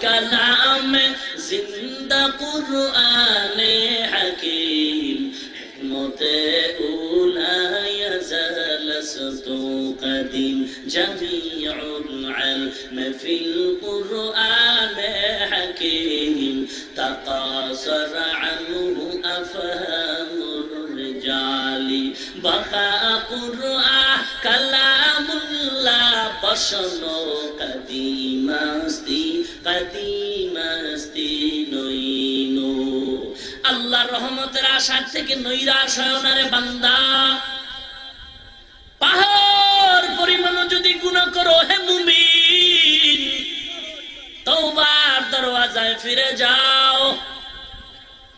कलाम जिंदा कुरान हकीम हिकमते उला यज़लस्तु कदीम जमीउल इल्म फिल कुरान हकीम तकासर अन्हु अफहामुर रिजाली बका कुरान कलामुल्लाह बशनो कदीमस्ती कदीमस्ती नईनो আল্লাহর রহমতের আশার থেকে নৈরাশ হয় না রে বান্দা। পাহাড় পরিমাণ যদি গুনাহ করো হে মুমিন, তওবার দরওয়াজায় ফিরে যাও।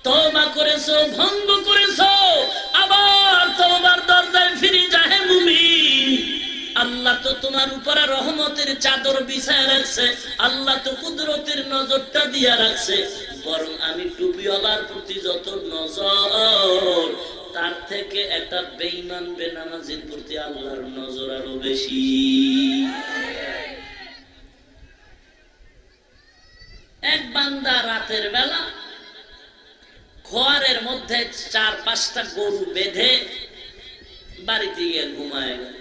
তওবা করেছো, ভঙ্গ করেছো, আবার তওবার দরজায় ফিরে যা হে মুমিন। আল্লাহ তো তোমার উপরে রহমতের চাদর বিছায় রাখছে, আল্লাহ তো কুদরতের নজরটা দিয়া রাখছে। বরং আমি টুপিওয়ালার প্রতি যত নজর, তার থেকে একটা বেঈমান বেনামাজির প্রতি আল্লাহর নজর আরো বেশি। এক বান্দা রাতের বেলা খোয়ারের মধ্যে 4-5টা গরু বেঁধে বাড়িতে গিয়ে ঘুমায় গেল।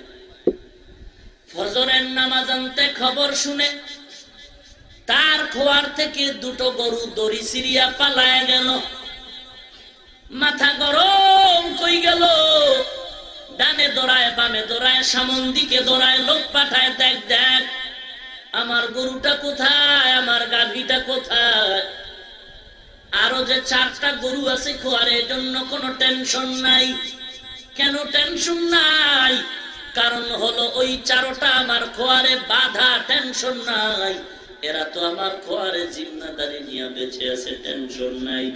ফজরের নামাজ আনতে খবর শুনে তার খোয়ার থেকে 2টো গরু দড়ি ছিঁড়িয়া পালায় গেল। মাথা গরম কই গেল, ডানে দৌড়ায় বামে দৌড়ায় সামন দিকে দৌড়ায়, লোক পাঠায়, দেখ দেখ আমার গরুটা কোথায়, আমার গাভীটা কোথায়। আরো যে 4টা গরু আছে খোয়ারের জন্য কোনো টেনশন নাই। কেন টেনশন নাই? কারণ হলো ওই 4টা আমার খোয়ারে বাধা, টেনশন নাই। এরা তো আমার খোয়ারে জিম্মাদারি নিয়ে বেঁচে আছে, টেনশন নাই।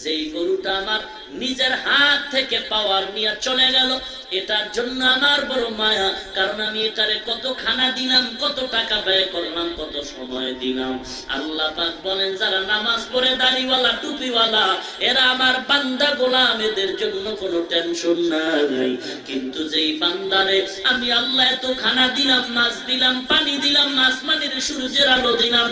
যেই গরুটা আমার নিজের হাত থেকে পাওয়ার নিয়ে চলে গেল, এটার জন্য আমার বড় মায়া। কারণ আমি এটারে কত খানা দিলাম, কত টাকা ব্যয় করলাম, কত সময় দিলাম। আল্লাহ পাক বলেন, যারা নামাজ পড়ে দাড়িওয়ালা টুপিওয়ালা এরা আমার বান্দা গোলাম, এদের জন্য কোনো টেনশন নাই। কিন্তু যেই বান্দারে আমি আল্লাহ এত খানা দিলাম, মাছ দিলাম, পানি দিলাম, আসমানের সূর্যের আলো দিলাম,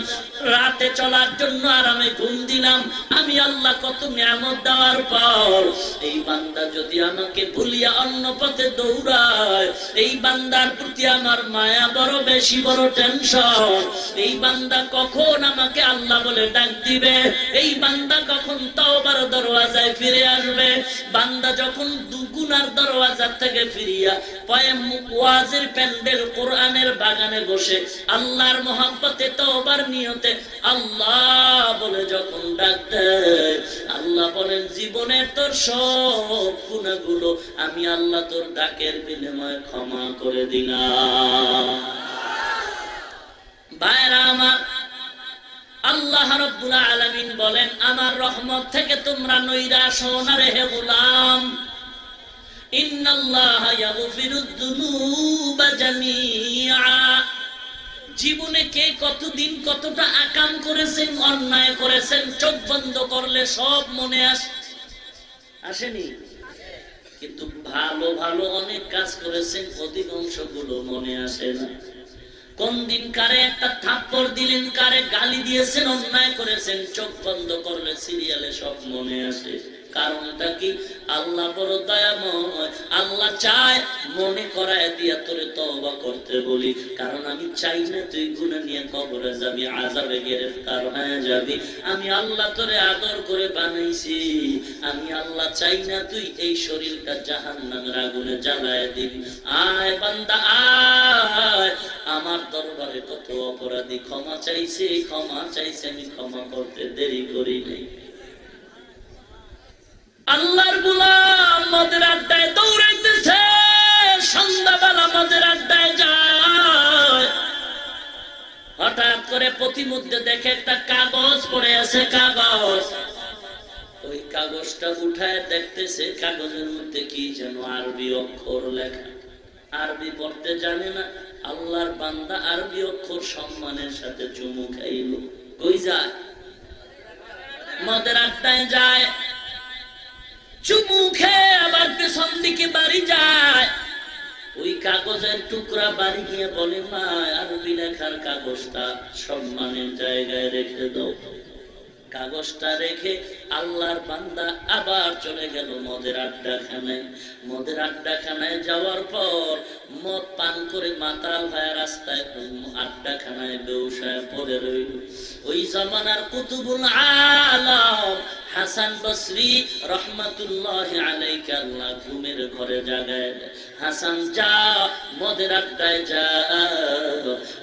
রাতে চলার জন্য আরামে ঘুম দিলাম, আমি আল্লাহ কত নিয়ামত দেওয়ার পর এই বান্দা যদি আমাকে ভুলিয়া অন্য পথে দৌড়ায়, এই বান্দার প্রতি আমার মায়া বড় বেশি, বড় টেনশন। এই বান্দা কখন আমাকে আল্লাহ বলে ডাক দিবে, এই বান্দা কখন তওবার দরওয়াজায় ফিরে আসবে। বান্দা যখন দুগুনার দরওয়াজা থেকে ফিরিয়া পায়ে ওয়াজের প্যান্ডেল কোরআনের বাগানে বসে আল্লাহর মহব্বতে তওবার নিয়তে আল্লাহ বলে যখন ডাক দেয়, আল্লাহ বলেন জীবনের তোর সব গুনাহগুলো আমি আল্লাহ তোর ডাকের বিনিময়ে ক্ষমা করে দিলাম। ভাইরা আমার, আল্লাহ রাব্বুল আলামিন বলেন, আমার রহমত থেকে তোমরা নৈরাশ হও না রে হে গোলাম। ইন্নাল্লাহা ইয়াগফিরুদ যুনুবা জামিআ। জীবনে কে কতদিন কতটা আকাম করেছেন, অন্যায় করেছেন, চোখ বন্ধ করলে সব মনে আসেনি? কিন্তু ভালো ভালো অনেক কাজ করেছেন, অধিকাংশ গুলো মনে আসে না। কোন দিন কারে একটা থাপ্পড় দিলেন, কারে গালি দিয়েছেন, অন্যায় করেছেন, চোখ বন্ধ করলে সিরিয়ালে সব মনে আসে। কারণটা কি? আল্লাহ বড় দয়াময়, আল্লাহ চায় মনে করায় দিয়া তোরে তওবা করতে বলি। কারণ আমি চাই না তুই গুনাহ নিয়ে কবরে যাবি, আযাবে গ্রেফতার হয়ে যাবি। আমি আল্লাহ তোরে আদর করে বানাইছি, আমি আল্লাহ চাই না তুই এই শরীরটা জাহান্নামের আগুনে জ্বালায় দিবি। আয় বান্দা আয়, আমার দরবারে কত অপরাধী ক্ষমা চাইছে, আমি ক্ষমা করতে দেরি করি নাই। আল্লাহর গোলাম মদের আড্ডায় দৌড়াইতেছে, সন্ধ্যাবেলা মদের আড্ডায় যায়, হঠাৎ করে প্রতিমধ্যে দেখে একটা কাগজ পড়ে আছে। কাগজ, ওই কাগজটা উঠায় দেখতেছে, কাগজের মধ্যে কি যেন আরবি অক্ষর লেখা। আরবি পড়তে জানে না, আল্লাহর বান্দা আরবি অক্ষর সম্মানের সাথে চুমু খাইল। কই যায়? মদের আড্ডায় যায়, চুমু খেয়ে আবার পেছন দিকে বাড়ি যায়। ওই কাগজের টুকরা বাড়ি গিয়ে বলে, মা আরবি লেখার কাগজটা সম্মানের জায়গায় রেখে দাও। কাগজটা রেখে আল্লাহর বান্দা আবার চলে গেল মদের আড্ডাখানায়। মদের আড্ডাখানায় যাওয়ার পর মদ পান করে মাতাল হয়ে রাস্তায় আড্ডাখানায় বেউসায় পড়ে রইল। ওই জামানার কুতুবুল আলম হাসান বসরি রহমাতুল্লাহি আলাইহি আল্লাহ ঘুমের ঘরে জাগায়, হাসান যা মদের আড্ডায় যা,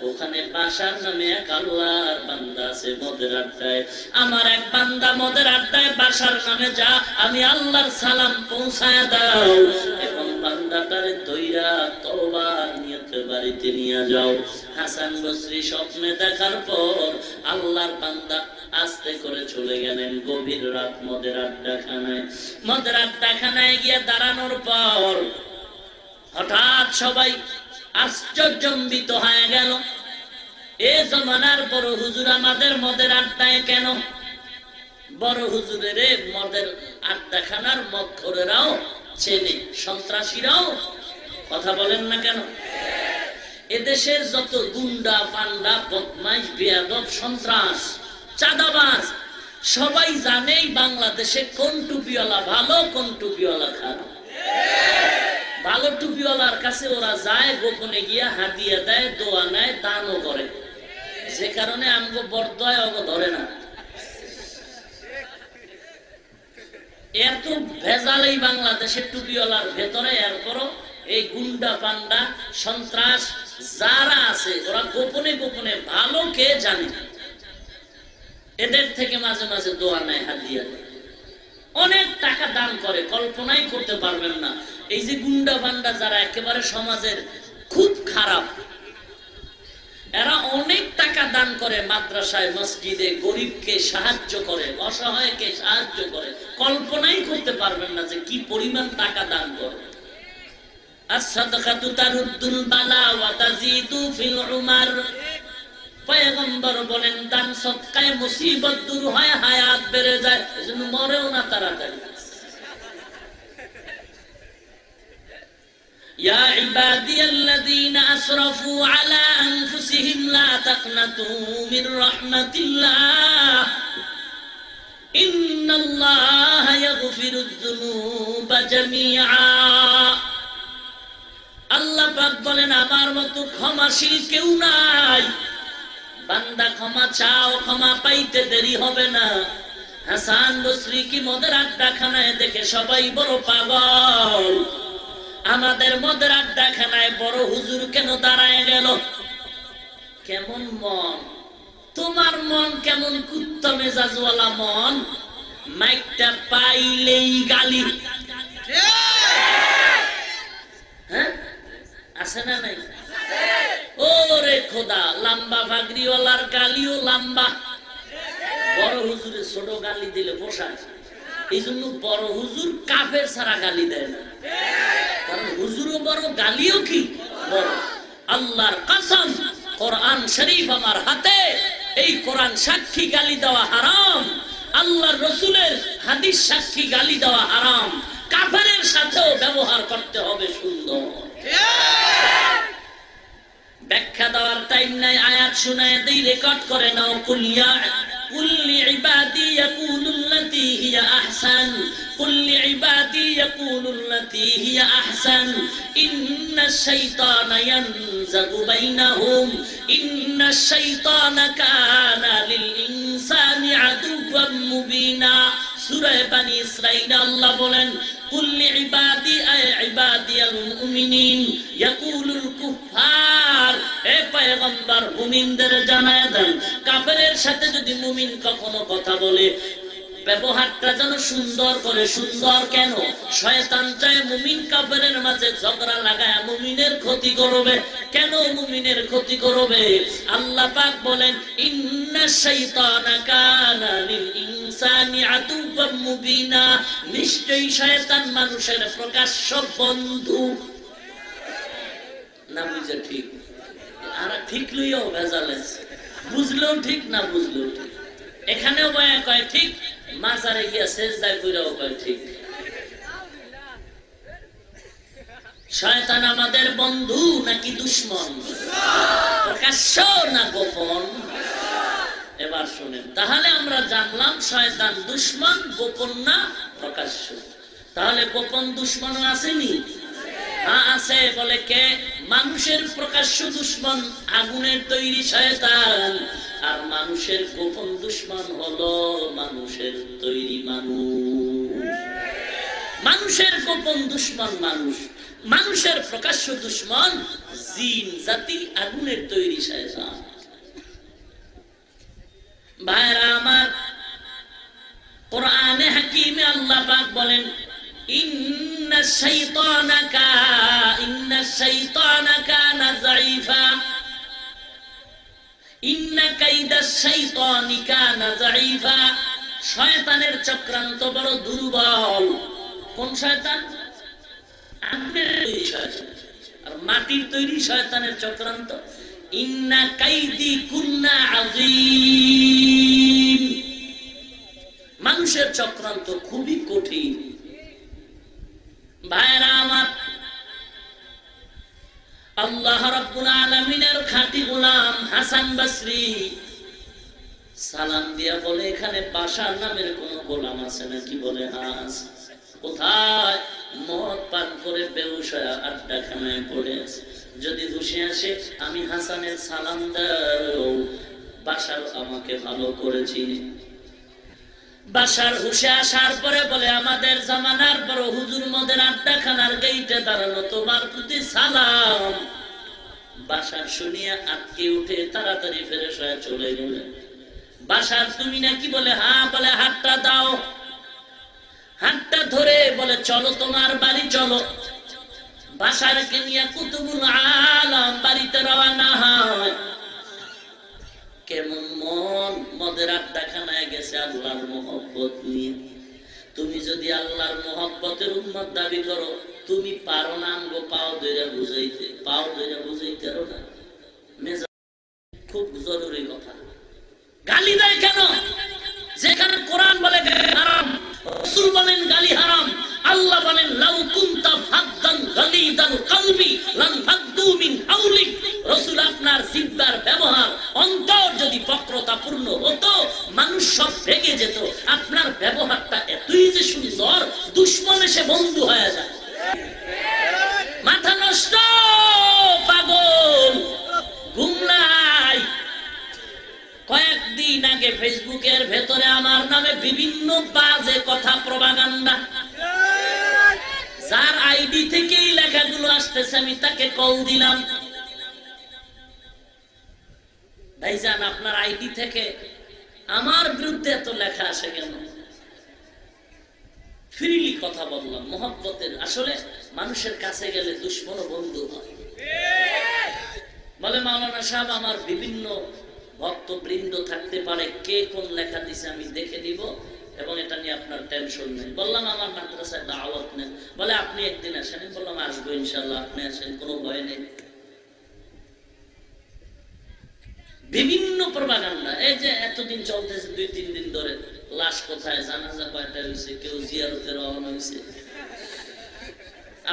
ওখানে বাশার নামে এক আল্লাহর বান্দা আছে মদের আড্ডায়। আমার এক বান্দা মদের আড্ডায় বাশার নামে যা, আমি আল্লাহর সালাম পৌঁছায় দাও এবং বান্দাটারে দইরা তওবার নিয়তে বাড়িতে নিয়ে যাও। হাসান বসরি স্বপ্নে দেখার পর আল্লাহর বান্দা আস্তে করে চলে গেলেন গভীর রাত মদের আড্ডাখানায়। মদের আড্ডাখানায় গিয়ে দাঁড়ানোর পর হঠাৎ সবাই আশ্চর্যম্বিত হয়ে গেল, এ জমানার বড় হুজুর আমাদের মদের আড্ডায় কেন? বড় হুজুরের মদের আড্ডাখানার মদখোরেরাও চেনে, সন্ত্রাসীরাও। কথা বলেন না কেন? এদেশের যত গুন্ডা পান্ডা বদমাইশ বেয়াদব সন্ত্রাস চাঁদাবাজ সবাই জানেই বাংলাদেশে কোন টুপিওয়ালা ভালো কোন টুপিওয়ালা খারাপ। ভালো টুপিওয়ালার কাছে ওরা যায়, গোপনে গিয়া হাদিয়া দেয়, দোয়া নেয়, দানও করে, যে কারণে আমগো বরদয় অগ ধরে না। এত ভেজাল এই বাংলাদেশের টুপিওয়ালার ভেতরে, এরপরও এই গুন্ডা পান্ডা সন্ত্রাস যারা আছে ওরা গোপনে গোপনে ভালো কে জানে, এদের থেকে মাঝে মাঝে দোয়া নেয়, হাদিয়া দেয়, অনেক টাকা দান করে, কল্পনাই করতে পারবেন না। এই যে গুন্ডা পান্ডা যারা একেবারে সমাজের খুব খারাপ, এরা অনেক টাকা দান করে, মাদ্রাসায় মসজিদে গরিবকে সাহায্য করে, অসহায়কে সাহায্য করে, কল্পনাই করতে পারবেন না যে কি পরিমাণ টাকা দান করে। as-sadaqatu taruddul bala wa tazidu fil umar, পয়গম্বর বলেন দান সদকায় মুসিবত দূর হয়, হায়াত বেড়ে যায়, এজন্য মরেও না তাড়াতাড়ি। يا عبادي الذين أسرفوا على أنفسهم لا تقنطوا من رحمة الله إن الله يغفر الذنوب جميعا। আল্লাহ পাক বলেন আমার মতো ক্ষমাশীল কেউ নাই, বান্দা ক্ষমা চাও, ক্ষমা পাইতে দেরি হবে না। হাসান বসরি কি মদের আড্ডাখানায় দেখে সবাই বড় পাগল, আমাদের মদের আড্ডাখানায় বড় হুজুর কেন দাঁড়ায় গেল? কেমন মন তোমার, মন কেমন কুত্তা মেজাজওয়ালা মন, মাইকটা পাইলেই গালি। হ্যাঁ আছে না নাই? ওরে খোদা, লম্বা ভাগরিওয়ালার গালিও লম্বা, বড় হুজুরের ছোট গালি দিলে পোষায়। এই জন্য বড় হুজুর কাফের ছাড়া গালি দেয় না, কারণ হুজুরও বড়, গালিও কি বড়। আল্লাহর কসম, কোরআন শরীফ আমার হাতে, এই কোরআন সাক্ষী গালি দেওয়া হারাম, আল্লাহর রসুলের হাদিস সাক্ষী গালি দেওয়া হারাম। কাফেরের সাথেও ব্যবহার করতে হবে সুন্দর। ব্যাখ্যা দেওয়ার টাইম নাই, আয়াত শুনায় দেই, রেকর্ড করে নাও। قل لعبادي يقولوا التي هي أحسن قل لعبادي يقولوا التي هي أحسن إن الشيطان ينزغ بينهم إن الشيطان كان للإنسان عدوا مبينا। সূরা বনী ইসরাঈল আল্লাহ বলেন কুল লিইবাদি আয় ইবাদিয়াল মুমিনিন ইয়াকুলুল কুফার, এ পয়গম্বর মুমিনদের জানায় দেন কাফেরের সাথে যদি মুমিন কখনো কথা বলে ব্যবহারটা যেন সুন্দর করে। সুন্দর কেন? শয়তান চায় মুমিন কাফেরের মাঝে ঝগড়া লাগায় মুমিনের ক্ষতি করবে। কেন মুমিনের ক্ষতি করবে? আল্লাহ পাক বলেন ইন্নাশ শাইতানা কানা লিল ইনসানি আদুওয়াম মুবিনা, নিশ্চয়ই শয়তান মানুষের প্রকাশ্য বন্ধু। না বুঝে ঠিক, আর ঠিক লইও ভেজাল আছে, বুঝলেও ঠিক না বুঝলেও ঠিক। এখানেও বয়া কয় ঠিক, মাজারে গিয়া সেজদায় কইরাও কয় ঠিক। শয়তান আমাদের বন্ধু নাকি দুশ্মন? প্রকাশ্য না গোপন? এবার শুনেন, তাহলে আমরা জানলাম শয়তান দুশ্মন, গোপন না প্রকাশ্য। তাহলে গোপন দুশ্মন আসেনি? হ্যাঁ আছে। বলে কে? মানুষের প্রকাশ্য দুশ্মন আগুনের তৈরি শয়তান, আর মানুষের গোপন দুশ্মন হলো মানুষের তৈরি মানুষ। মানুষের গোপন দুশ্মন মানুষ, মানুষের প্রকাশ্য দুশ্মন জিন জাতি, আগুনের তৈরি শয়তান। ভাইরা আমার, কোরআনে হাকিমে আল্লাহ পাক বলেন, ইন্নাশ শাইতানা কানা যায়ীফা, ইন্না কাইদাশ শাইতানি কানা যায়ীফা। শয়তানের চক্রান্ত বড় দুর্বল। কোন শয়তান? আগুনের তৈরি শয়তান। আর মাটির তৈরি শয়তানের চক্রান্ত, ইন্না কাইদি কুন্না আযীম। মানুষের চক্রান্ত খুবই কঠিন। ভাইরা আমার, আল্লাহ রাব্বুল আলামিনের খাঁটি গোলাম হাসান বসরি সালাম দিয়া বলে, এখানে বাশার নামের কোন গোলাম আছে নাকি? বলে হ্যাঁ। কোথায়? মদ পান করে বেহুশ হয়ে আড্ডাখানায় পড়ে আছে। যদি হুঁশে আসে আমি হাসানের সালাম দাও, বাশার আমাকে ভালো করে চিনি। বাশার হুঁশে আসার পরে বলে, আমাদের জামানার বড় হুজুর মদের আড্ডাখানার গেইটে দাঁড়ানো, তোমার প্রতি সালাম। বাশার শুনিয়া আটকে উঠে তাড়াতাড়ি ফ্রেশ হয়ে চলে গেলেন। বাশার তুমি নাকি? বলে হ্যাঁ। বলে হাতটা দাও। হাতটা ধরে বলে চলো তোমার বাড়ি চলো। বাশারকে নিয়ে কুতুবুল আলম বাড়িতে রওনা হয়। কেমন মন, মদের আড্ডাখানায় গেছে আল্লাহর মহব্বত নিয়ে। তুমি যদি আল্লাহর মহব্বতের উম্মত দাবি করো, তুমি পারো না আমগো পাও ধইরা বুঝাইতে? পাও ধইরা বুঝাইতে পারো না? খুব জরুরি কথা। গালি দেয় কেন? যেখানে কোরআন বলে হারাম, রাসূল বলেন গালি হারাম, আল্লাহ বলেন লাউ কুনতা ফাদ্দান গালিদাল কলবি লান ফাদ্দু মিন হাওলিক। রাসূল আপনার জিহ্বার ব্যবহার, অন্তর যদি বক্রতাপূর্ণ হতো, মানুষ সব ভেঙে যেত। আপনার ব্যবহারটা এতই যে সুন্দর, দুশমন এসে বন্ধু হয়ে যায়। মাথা নষ্ট, পাগল, ঘুম নাই। কয়েকদিন আগে ফেসবুকের ভেতরে আমার নামে বিভিন্ন বাজে কথা, প্রপাগান্ডা। যার আইডি থেকেই লেখাগুলো আসতেছে, আমি তাকে কল দিলাম, ভাইজান আপনার আইডি থেকে আমার বিরুদ্ধে এত লেখা আসে কেন? ফ্রিলি কথা বললাম, মহব্বতের। আসলে মানুষের কাছে গেলে দুশ্মন বন্ধু হয়। বলে মাওলানা সাহেব, আমার বিভিন্ন ভক্তবৃন্দ থাকতে পারে, কে কোন লেখা দিছে আমি দেখে দিব, এবং এটা নিয়ে আপনার টেনশন নেই। বললাম আমার মাদ্রাসায় দাওয়াত নেন। বলে আপনি একদিন আসেন। বললাম আসবো ইনশাল্লাহ, আপনি আসেন, কোনো ভয় নেই। বিভিন্ন প্রপাগান্ডা। এই যে এতদিন চলতেছে, 2-3 দিন ধরে, লাশ কোথায়, জানাজা কয়টা হয়েছে, কেউ জিয়ারতে রওনা হয়েছে।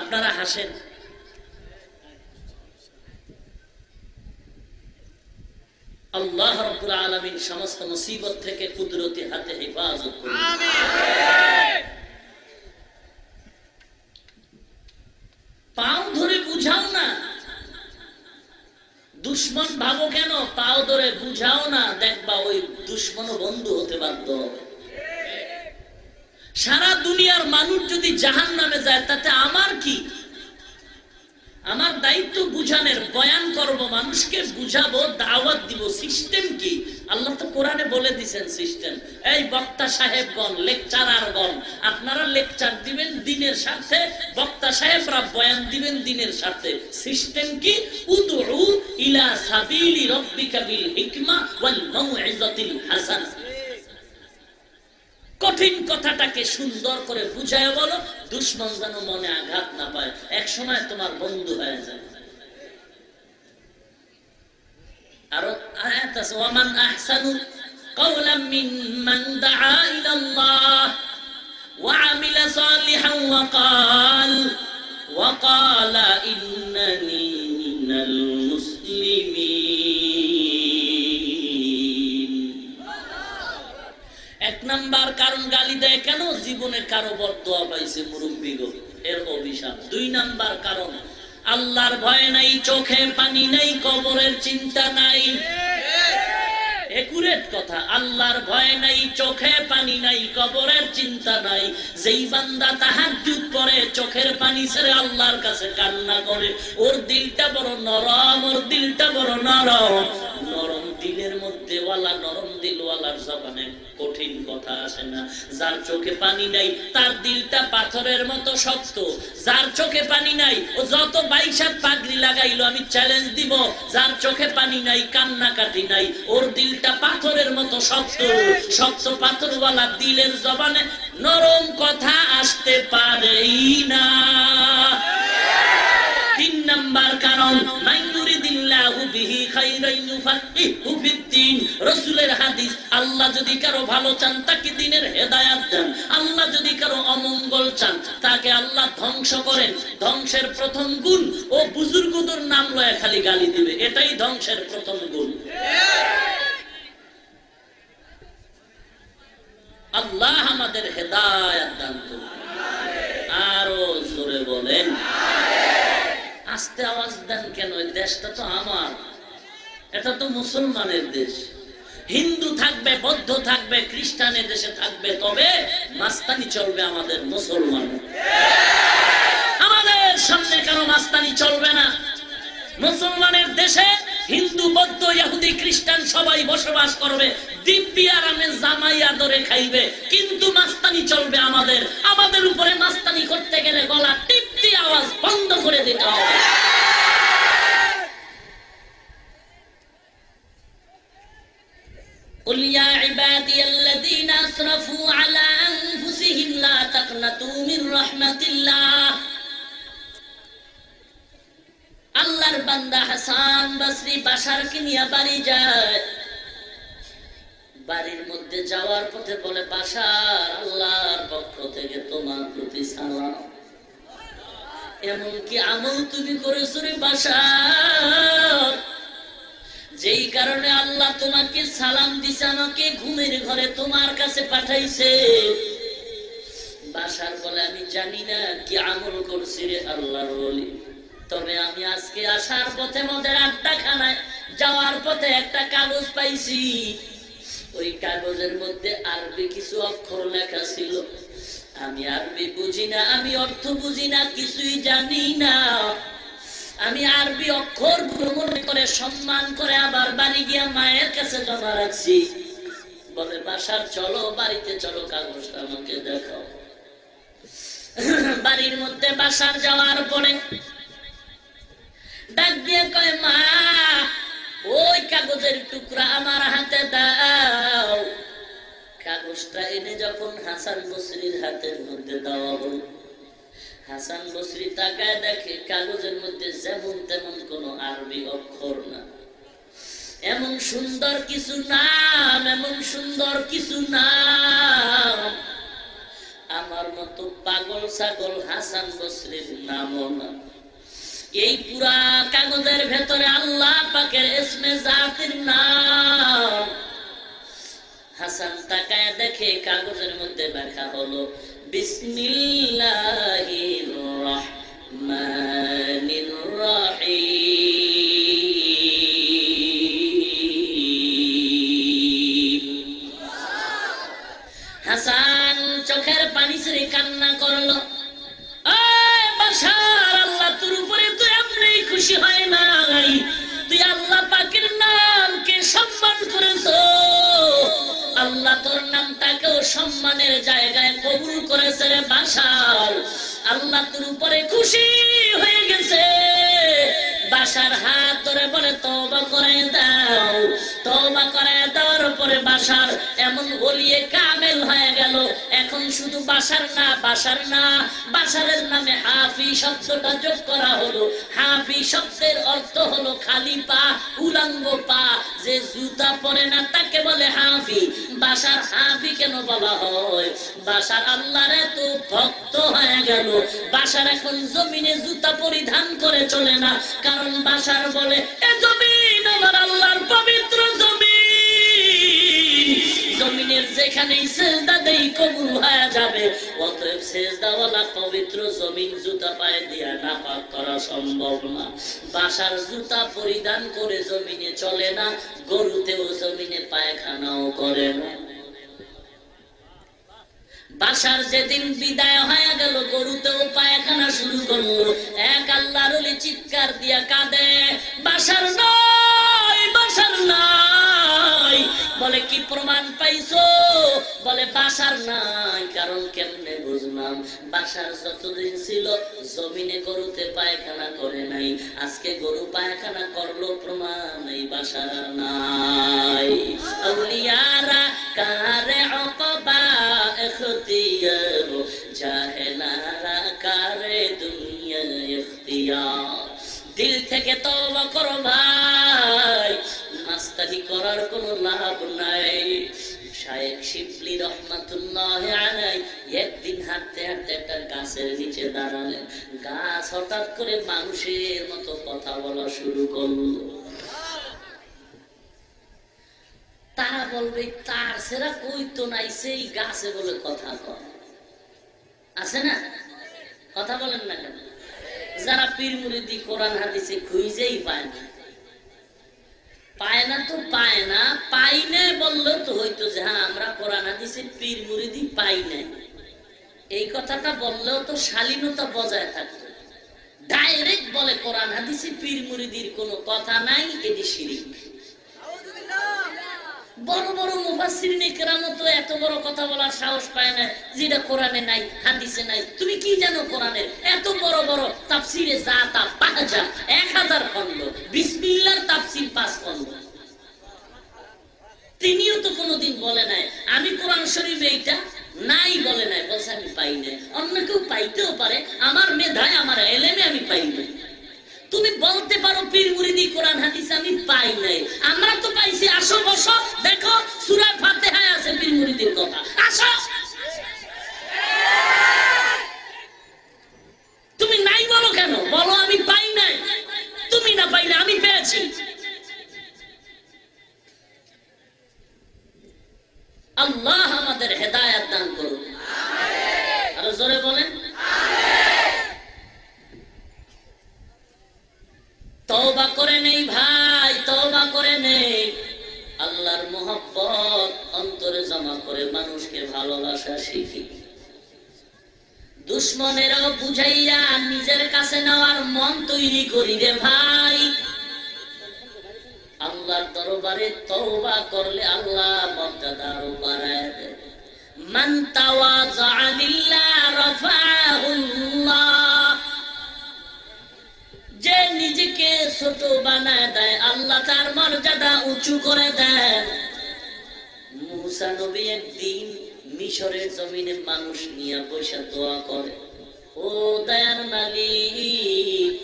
আপনারা হাসেন। আল্লাহ রাব্বুল আলামিন সমস্ত মুসিবত থেকে কুদরতি হাতে হেফাজত করুন। আমিন। পাও ধরে বুঝাও না, দুশ্মন ভাবো কেন? পাও ধরে বুঝাও না, দেখবা ওই দুশ্মন বন্ধু হতে বাধ্য হবে। সারা দুনিয়ার মানুষ যদি জাহান্নামে যায়, তাতে আমার কি? আমার দায়িত্ব বুঝানোর, বয়ান করব, মানুষকে বুঝাবো, দাওয়াত দিব। সিস্টেম কি? আল্লাহ তো কোরআনে বলে দিয়েছেন সিস্টেম। এই বক্তা সাহেবগণ, লেকচারারগণ, আপনারা লেকচার দিবেন দ্বীনের স্বার্থে, বক্তা সাহেবরা বয়ান দিবেন দ্বীনের স্বার্থে। সিস্টেম কি? উদউ ইলা সাবিলি রাব্বিকা বিল হিকমা ওয়াল মাউইযাতিল হাসানাহ। কঠিন কথাটাকে সুন্দর করে বুঝায় বলো, দুশ্মন যেন মনে আঘাত না পায়, এক সময় তোমার বন্ধু হয়ে যায়। আরো আয়াত আছে, ওয়ামান আহসানু কাওলাম মিম্মান দাআ ইলাল্লাহ ওয়া আমিলা সালিহান ওয়া ফাকালা ইন্নানি মিনাল মুসলিমিন। এক নাম্বার কারণ গালি দেয় কেন? জীবনে কারো বদদোয়া পাইছে মুরব্বিগো, এর অভিশাপ। দুই নাম্বার কারণ আল্লাহর ভয় নাই, চোখে পানি নাই, কবরের চিন্তা নাই। একুরেট কথা, আল্লাহর ভয় নাই, চোখে পানি নাই, কবরের চিন্তা নাই। যেই বান্দা তাহাজ্জুদ পড়ে, চোখের পানি ছেড়ে আল্লাহর কাছে কান্না করে, ওর দিলটা বড় নরম, ওর দিলটা বড় নরম। নরম দিলের মধ্যে ওয়ালা, নরম দিলওয়ালার জবানে কঠিন কথা আসে না। যার চোখে পানি নাই তার দিলটা পাথরের মতো শক্ত। যার চোখে পানি নাই ও যত 22 পাগড়ি লাগাইলো, আমি চ্যালেঞ্জ দিব, যার চোখে পানি নাই, কান্নাকাটি নাই, ওর দিলটা পাথরের মতো শক্ত। শক্ত পাথরওয়ালা দিলের জবানে নরম কথা আসতে পারেই না। তিন নাম্বার কারণ মাইনুরিদিল্লাহু বিহি খাইরান ইউফাক্কিহু ফিদ্দীন। রাসূলের হাদিস, আল্লাহ যদি কারো ভালো চান তাকে দ্বীনের হেদায়েত দেন, আল্লাহ যদি কারো অমঙ্গল চান তাকে আল্লাহ ধ্বংস করেন। ধ্বংসের প্রথম গুণ, ও বুজুর্গদের নাম লয়ে খালি গালি দিবে, এটাই ধ্বংসের প্রথম গুণ। আল্লাহ আমাদের হেদায়েত দান করুন। আরো জোরে বলেন। আস্তে আওয়াজ দেন কেন? দেশটা তো আমার, এটা তো মুসলমানের দেশ। হিন্দু থাকবে, বৌদ্ধ থাকবে, খ্রিস্টানের দেশে থাকবে, তবে মাস্তানি চলবে আমাদের মুসলমানের। আমাদের সামনে কারো মাস্তানি চলবে না। মুসলমানের দেশে হিন্দু, বৌদ্ধ, ইহুদি, খ্রিস্টান সবাই বসবাস করবে, দিব্যি আরামে জামাই আদরে খাইবে, কিন্তু মাস্তানি চলবে আমাদের। আমাদের উপরে মাস্তানি করতে গেলে গলা টিপটি আওয়াজ বন্ধ করে দিতে হবে। قل يا عبادي الذين أسرفوا على أنفسهم لا تقنطوا من رحمة الله। আল্লাহর বান্দা হাসান বসরি বাশারকে নিয়ে বাড়ি যায়। বাড়ির মধ্যে যাওয়ার পথে বলে, বাশার, আল্লাহর পক্ষ থেকে তোমার প্রতি সালাম। এমন কি আমল তুমি করেছো রে বাশার, যেই কারণে আল্লাহ তোমাকে সালাম দিছে, আমাকে ঘুমের ঘরে তোমার কাছে পাঠাইছে? বাশার বলে, আমি জানি না কি আমল করছি রে আল্লাহর ওলি, তবে আমি আজকে আসার পথে মদের আড্ডাখানায় যাওয়ার পথে একটা কাগজ পাইছি। ওই কাগজের মধ্যে আরবি কিছু অক্ষর লেখা ছিল। আমি আরবি বুঝি না, আমি অর্থ বুঝি না, কিছুই জানি না। আমি আরবি অক্ষর ভ্রমণ করে সম্মান করে আবার বাড়ি গিয়া মায়ের কাছে জমা রাখছি। বলে, বাসার চলো, বাড়িতে চলো, কাগজটা আমাকে দেখাও। বাড়ির মধ্যে বাসার যাওয়ার পরে ডাক দিয়ে কয়, মা, ওই কাগজের টুকরা আমার হাতে দাও। কাগজটা এনে যখন হাসান বসরির হাতের মধ্যে দেওয়া হলো, হাসান বসরি তাকায় দেখে কাগজের মধ্যে যেমন তেমন কোনো আরবি অক্ষর না। এমন সুন্দর কিছু নাম, এমন সুন্দর কিছু নাম, আমার মতো পাগল ছাগল হাসান বসরির নামও না। এই পুরা কাগজের ভেতরে আল্লাহ পাকের ইসমে জাতির নাম। হাসান তাকায় দেখে কাগজের মধ্যে লেখা হলো, বিসমিল্লাহির রহমানির রহিম। হাসান চোখের পানি ছেড়ে কান্না করলো। আল্লাহ তোর উপরে তুই এমনি খুশি হয় নাই, তুই আল্লাহ পাকের নামকে সম্মান করেছো, আল্লাহ তোর নামটাকেও সম্মানের জায়গায় কবুল করেছে রে বাশার। আল্লাহ তোর উপরে খুশি হয়ে গেছে। বাসার হাত ধরে বলে তওবা করে দাও। তওবা করে দেওয়ার পরে বাসার এমন ওলিয়ে কামেল হয়ে গেল। এখন শুধু বাসার না, বাসারের নামে হাফি শব্দটা যোগ করা হলো। হাফি শব্দের অর্থ হলো খালি পা, উলঙ্গ পা। যে জুতা পরে না তাকে বলে হাফি। বাসার হাফি কেন বলা হয়? বাসার আল্লাহর এত ভক্ত হয়ে গেল, বাসার এখন জমিনে জুতা পরিধান করে চলে না। কারণ বাসার বলে এ জমিন আমার আল্লাহর পবিত্র জমিন, জমিনের যেখানেই সেজদা দেই কবুল হয়ে যাবে। অতএব সেজদাওয়ালা পবিত্র জমিন জুতা পায়ে দিয়া নাপাক করা সম্ভব না। বাসার জুতা পরিধান করে জমিনে চলে না, গরুতেও জমিনে পায়খানাও করে না। বাসার যেদিন বিদায় হয়ে গেল, গরুতেও পায়খানা শুরু করলো। এক আল্লাহর ওলি চিৎকার দিয়া কাঁদে, বাসার নাই, বাসার নাই। বলে কি প্রমাণ পাইছো? বলে বাসার নাই। কারণ কেমনে বুঝলাম? বাসার যতদিন ছিল জমিনে গরুতে পায়খানা করে নাই, আজকে গরু পায়খানা করলো, প্রমাণ এই বাসার নাই। আউলিয়ারা কারে অকবা اختیار জাহেলারা কারে দুনিয়া ইখতিয়ার। দিল থেকে তওবা করো ভাই, মাস্তানি করার কোনো লাভ নাই। শায়েখ শিবলি রহমাতুল্লাহ আলাইহি একদিন হাঁটতে হাঁটতে একটা গাছের নিচে দাঁড়ালেন। গাছ হঠাৎ করে মানুষের মতো কথা বলা শুরু করলো। তারা বলবে তার সেরা কই তো নাই, সেই গাছে বলে কথা কয়। আছে না? কথা বলেন না কেন? যারা পীর মুরিদি কোরআন হাদিসে খুঁজেই পায় না, পায় না তো পায় না, পাই না বললেও তো হইতো যে হ্যাঁ আমরা কোরআন হাদিসে পীর মুরিদি পাই না, এই কথাটা বললেও তো শালীনতা বজায় থাকতো। ডাইরেক্ট বলে কোরআন হাদিসে পীর মুরিদির কোনো কথা নাই, এটি শিরক। বড় বড় মুফাসসিরিনে কেরামও তো এত বড় কথা বলার সাহস পায় না যেটা কোরআনে নাই, হাদিসে নাই। তুমি কি জানো কোরআনের? এত বড় বড় তাফসিরে জাতা 1000 খণ্ড, বিসমিল্লাহর তাফসির 5 খণ্ড। তিনিও তো কোনোদিন বলে নাই আমি কোরআন শরীফে এইটা নাই, বলে নাই, বলছে আমি পাই নাই। অন্য কেউ পাইতেও পারে, আমার মেধায় আমার এলেমে আমি পাই নাই। তুমি বলতে পারো পীর মুরিদি কোরআন হাদিস আমি পাই নাই, আমরা তো পাইছি। আসো বসো, দেখো সূরা ফাতিহায় আছে পীর মুরিদির কথা, আসো। তুমি নাই বলো কেন? বলো আমি পাই নাই। তুমি না পাইলে আমি পেয়েছি। আল্লাহ আমাদের হেদায়েত দান করুন, আমিন। আরো জোরে বলেন আমিন। তওবা করে নেই ভাই, তওবা করে নেই। আল্লাহর মহব্বত অন্তরে জমা করে মানুষকে ভালোবাসা শিখি। দুশমনেরাও বুঝাইয়া নিজের কাছে নেওয়ার মন তৈরি করি রে ভাই। আল্লাহর দরবারে তওবা করলে আল্লাহ মর্যাদা আরো বাড়ায় দেয়। মান তাওয়াযা লিল্লাহ রাফাহুল্লাহ, যে নিজেকে ছোট বানায় দেয় আল্লাহ তার মর্যাদা উঁচু করে দেয়। মুসা নবী একদিন মিশরের জমিনে মানুষ নিয়ে বসে দোয়া করে, ও দয়ার মালিক,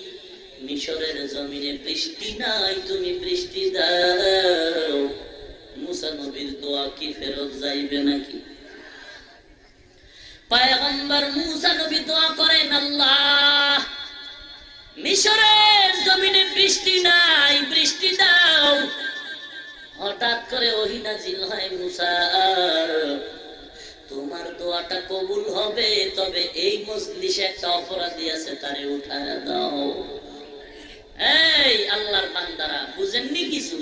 মিশরের জমিনে বৃষ্টি নাই, তুমি বৃষ্টি দাও। মুসা নবীর দোয়া কি ফেরত যাইবে নাকি? পয়গম্বর মুসা নবী দোয়া করেন, আল্লাহ মিশরের জমিনে বৃষ্টি নাই, বৃষ্টি দাও। হঠাৎ করে ওহী নাযিল হয়, মুসা তোমার দোয়াটা কবুল হবে, তবে এই মজলিসে একটা অপরাধী আছে, তারে উঠায় দাও। এই আল্লাহর বান্দারা বুঝেননি কিছু?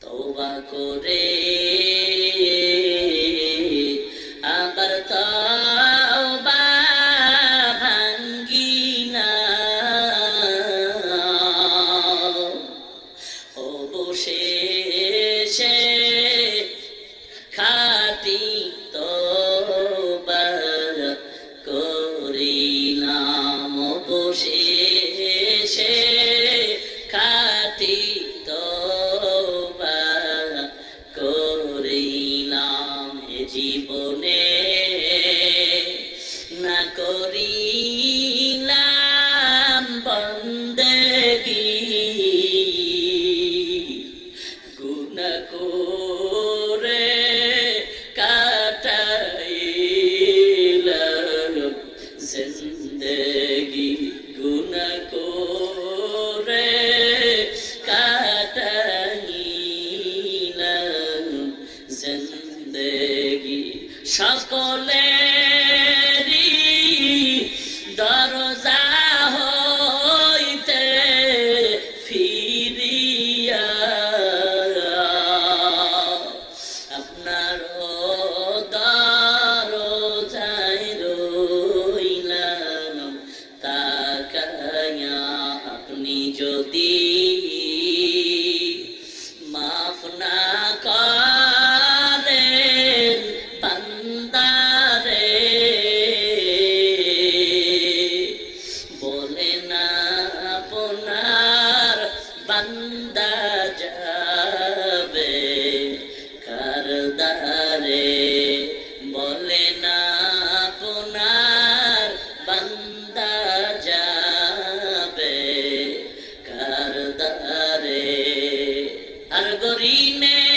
তওবা করে আবার তওবা ভাঙ্গিনা, অবশেষে খাঁটি তওবা করিলাম, অবশেষে জীবনে না করিলাম বন্দেগী, গুনাহ করে কাটাইলাম জিন্দেগি, গুনাহ করে কাটাইলাম জিন্দেগি। সকলেরই দরজা হইতে ফিরিয়া আপনার দরজায় রইলাম তাকায়া। আপনি যদি মাফ না করেন বান্দারে, বলে না আপনার বান্দা যাবে কার দ্বারে, বলে না আপনার বান্দা যাবে কার দ্বারে। हर गोरी में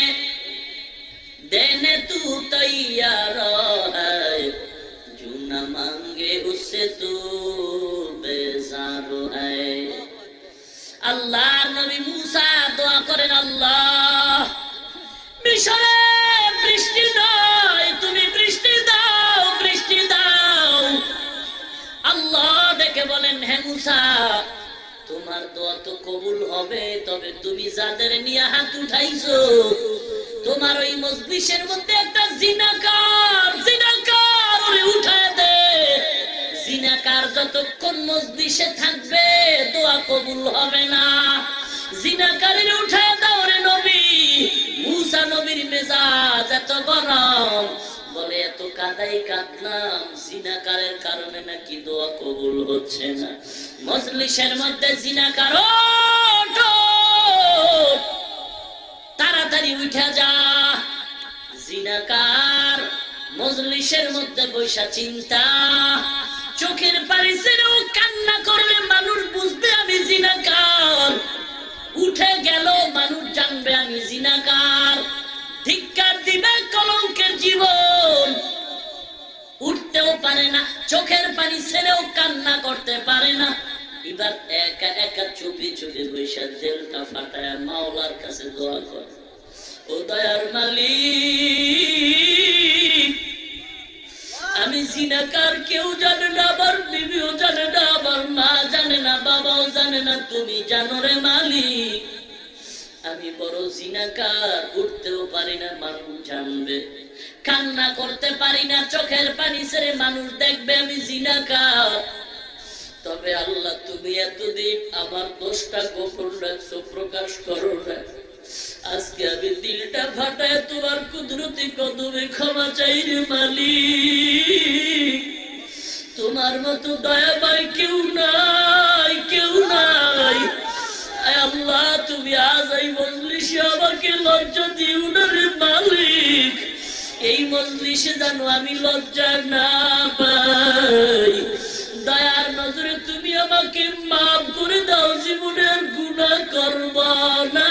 देने तू तैयार है, जो न मांगे उससे तू बेजार है। अल्लाह नबी मूसा दुआ करें, अल्लाह मिशरे বৃষ্টি নয়, তুমি বৃষ্টি দাও, বৃষ্টি দাও। আল্লাহ ডেকে বলেন, হে মুসা তোমার দোয়া তো কবুল হবে, তবে তুমি যাদের নিয়ে হাত উঠাইছো তোমার ওই মজলিসের মধ্যে একটা জিনাকার ওরে উঠায় দে। জিনাকার যতক্ষণ মজলিসে থাকবে দোয়া কবুল হবে না। জিনাকারের উঠায় দাও রে নবী। মুসা নবীর মেজাজ এত গরম, বলে এত কাদাই কাঁদলাম, জিনাকারের কারণে নাকি দোয়া কবুল হচ্ছে না। মজলিসের মধ্যে জিনাকার, তাড়াতাড়ি উঠে যা। জিনাকার মজলিসের মধ্যে বৈশা চিন্তা, চোখের পানি ছেড়েও কান্না করলে মানুষ বুঝবে আমি জিনাকার। উঠে গেল, মানুষ জানবে আমি জিনাকার, ধিক্কার দিবে কলঙ্কের জীবন। উঠতেও পারে না, চোখের পানি ছেড়েও কান্না করতে পারে না। এবার একা একা চুপি চুপি বৈশা দিলটা ফাটায় মাওলার কাছে দোয়া করে, ও দয়ার মালিক, আমি জিনাকার, কেউ জানে না, আমার বিবিও জানে না, আমার মা জানে না, বাবাও জানে না, তুমি জানো রে মালিক। আমি বড় জিনাকার, উঠতেও পারি না, মানুষ জানবে। কান্না করতে পারি না, চোখের পানি ছেড়ে মানুষ দেখবে আমি জিনাকার। তবে আল্লাহ তুমি এতদিন আমার দোষটা গোপন রাখছো, প্রকাশ করো না। আজকে আমি দিলটা ফাটায় তোমার কুদরতি কদমে ক্ষমা চাই রে মালিক। তোমার মতো দয়াময় কেউ নাই, কেউ নাই। আল্লাহ তুমি আজ এই মজলিসে আমাকে লজ্জা দিও না রে মালিক। এই মজলিসে জানো আমি লজ্জা না পাই। দয়ার নজরে তুমি আমাকে মাফ করে দাও, জীবনে আর গুনাহ করব না।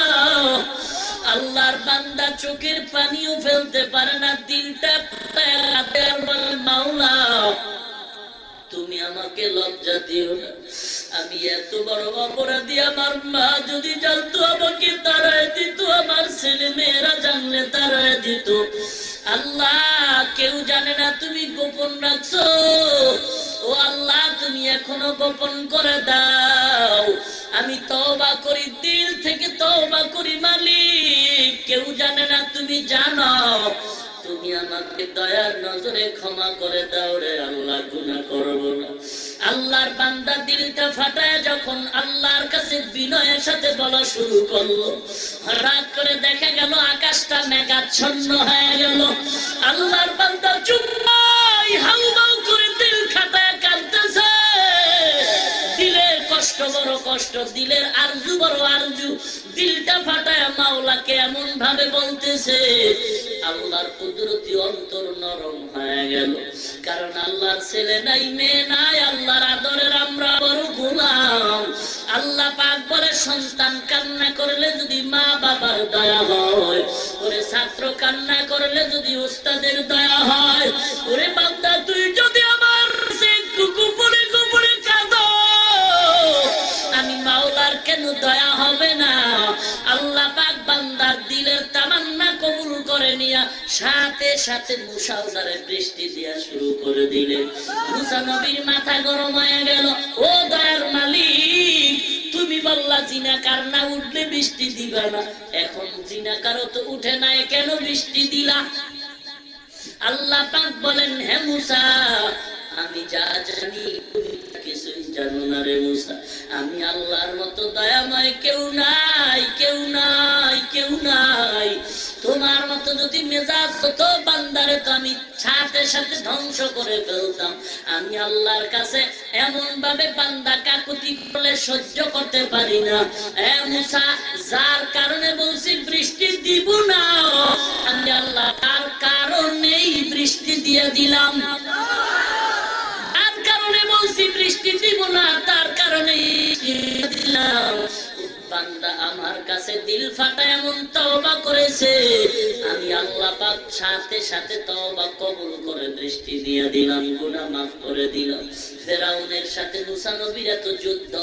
আল্লাহর বান্দা চোখের পানিও ফেলতে পারে না, দিলটা মাওলা তুমি আমাকে লজ্জা দিও না। আমি এত বড় অপরাধী, আমার মা যদি জানতো আমাকে তাড়ায় দিত, আমার ছেলে মেয়েরা জানলে তাড়ায় দিত। আল্লাহ কেউ জানে না, তুমি গোপন রাখছো। ও আল্লাহ তুমি এখনো গোপন করে দাও। আমি তওবা করি, দিল থেকে তওবা করি মালিক। কেউ জানে না, তুমি জানো। তুমি আমাকে দয়ার নজরে ক্ষমা করে দাও রে আল্লাহ, গুনাহ করব না। আল্লাহর বান্দা দিলটা ফাটায় যখন আল্লাহর কাছে বিনয়ের সাথে বলা শুরু করলো, হঠাৎ করে দেখা গেল আকাশটা মেঘাচ্ছন্ন হয়ে গেল। আল্লাহর বান্দা চুপ নাই, হাউমাউ করে দিল খাটায় কাঁদতেছে। দিলের কষ্ট বড় কষ্ট। কষ্ট, দিলের আরজু বড় আরজু, দিলটা ফাটায় মাওলাকে এমন ভাবে বলতেছে, আল্লাহর কুদরতি অন্তর নরম হয়ে গেল। কারণ আল্লাহর ছেলে নাই, মেয়ে নাই, আল্লাহর আদরের আমরা বড় গোলাম। আল্লাহ পাক বলে, সন্তান কান্না করলে যদি মা বাবার দয়া হয়, ওরে ছাত্র কান্না করলে যদি উস্তাদের দয়া হয়, ওরে বান্দা তুই যদি আমার গোপনে গোপনে কাঁদো, আমি মাওলার কেন দয়া হবে না? আল্লাহ পাক বান্দার দিলের তামান্না কবুল করে নিয়া সাথে সাথে মুষলধারে বৃষ্টি দিয়া শুরু করে দিলেন। মুসা নবীর মাথা গরম হয়ে গেল, ও দয়ার মালিক, তুমি বললা জিনাকার না উঠলে বৃষ্টি দিবা না, এখন জিনাকারও তো উঠে নাই, কেন বৃষ্টি দিলা? আল্লাহ পাক বলেন, হে মুসা, আমি যা জানি তুমি কিছুই জানো না রে মুসা। আমি আল্লাহর মতো দয়াময় কেউ নাই, কেউ নাই, কেউ নাই। তোমার মতো যদি মেজাজ হতো বান্দারে তো আমি সাথে সাথে ধ্বংস করে ফেলতাম। আমি আল্লাহর কাছে এমন ভাবে বান্দা কাকুতি করলে সহ্য করতে পারি না। হে মুসা, যার কারণে বলছি বৃষ্টি দিব না, আমি আল্লাহ তার কারণেই বৃষ্টি দিয়ে দিলাম। বলছি বৃষ্টি দিব না, তার কারণে দিলাম। বান্দা আমার কাছে দিল ফাটা এমন তওবা করেছে, আমি আল্লাহ পাক সাথে সাথে তওবা কবুল করে বৃষ্টি দিয়ে দিলাম, গুনাহ মাফ করে দিলাম। ফেরাউনের সাথে মুসা নবীর এত যুদ্ধ,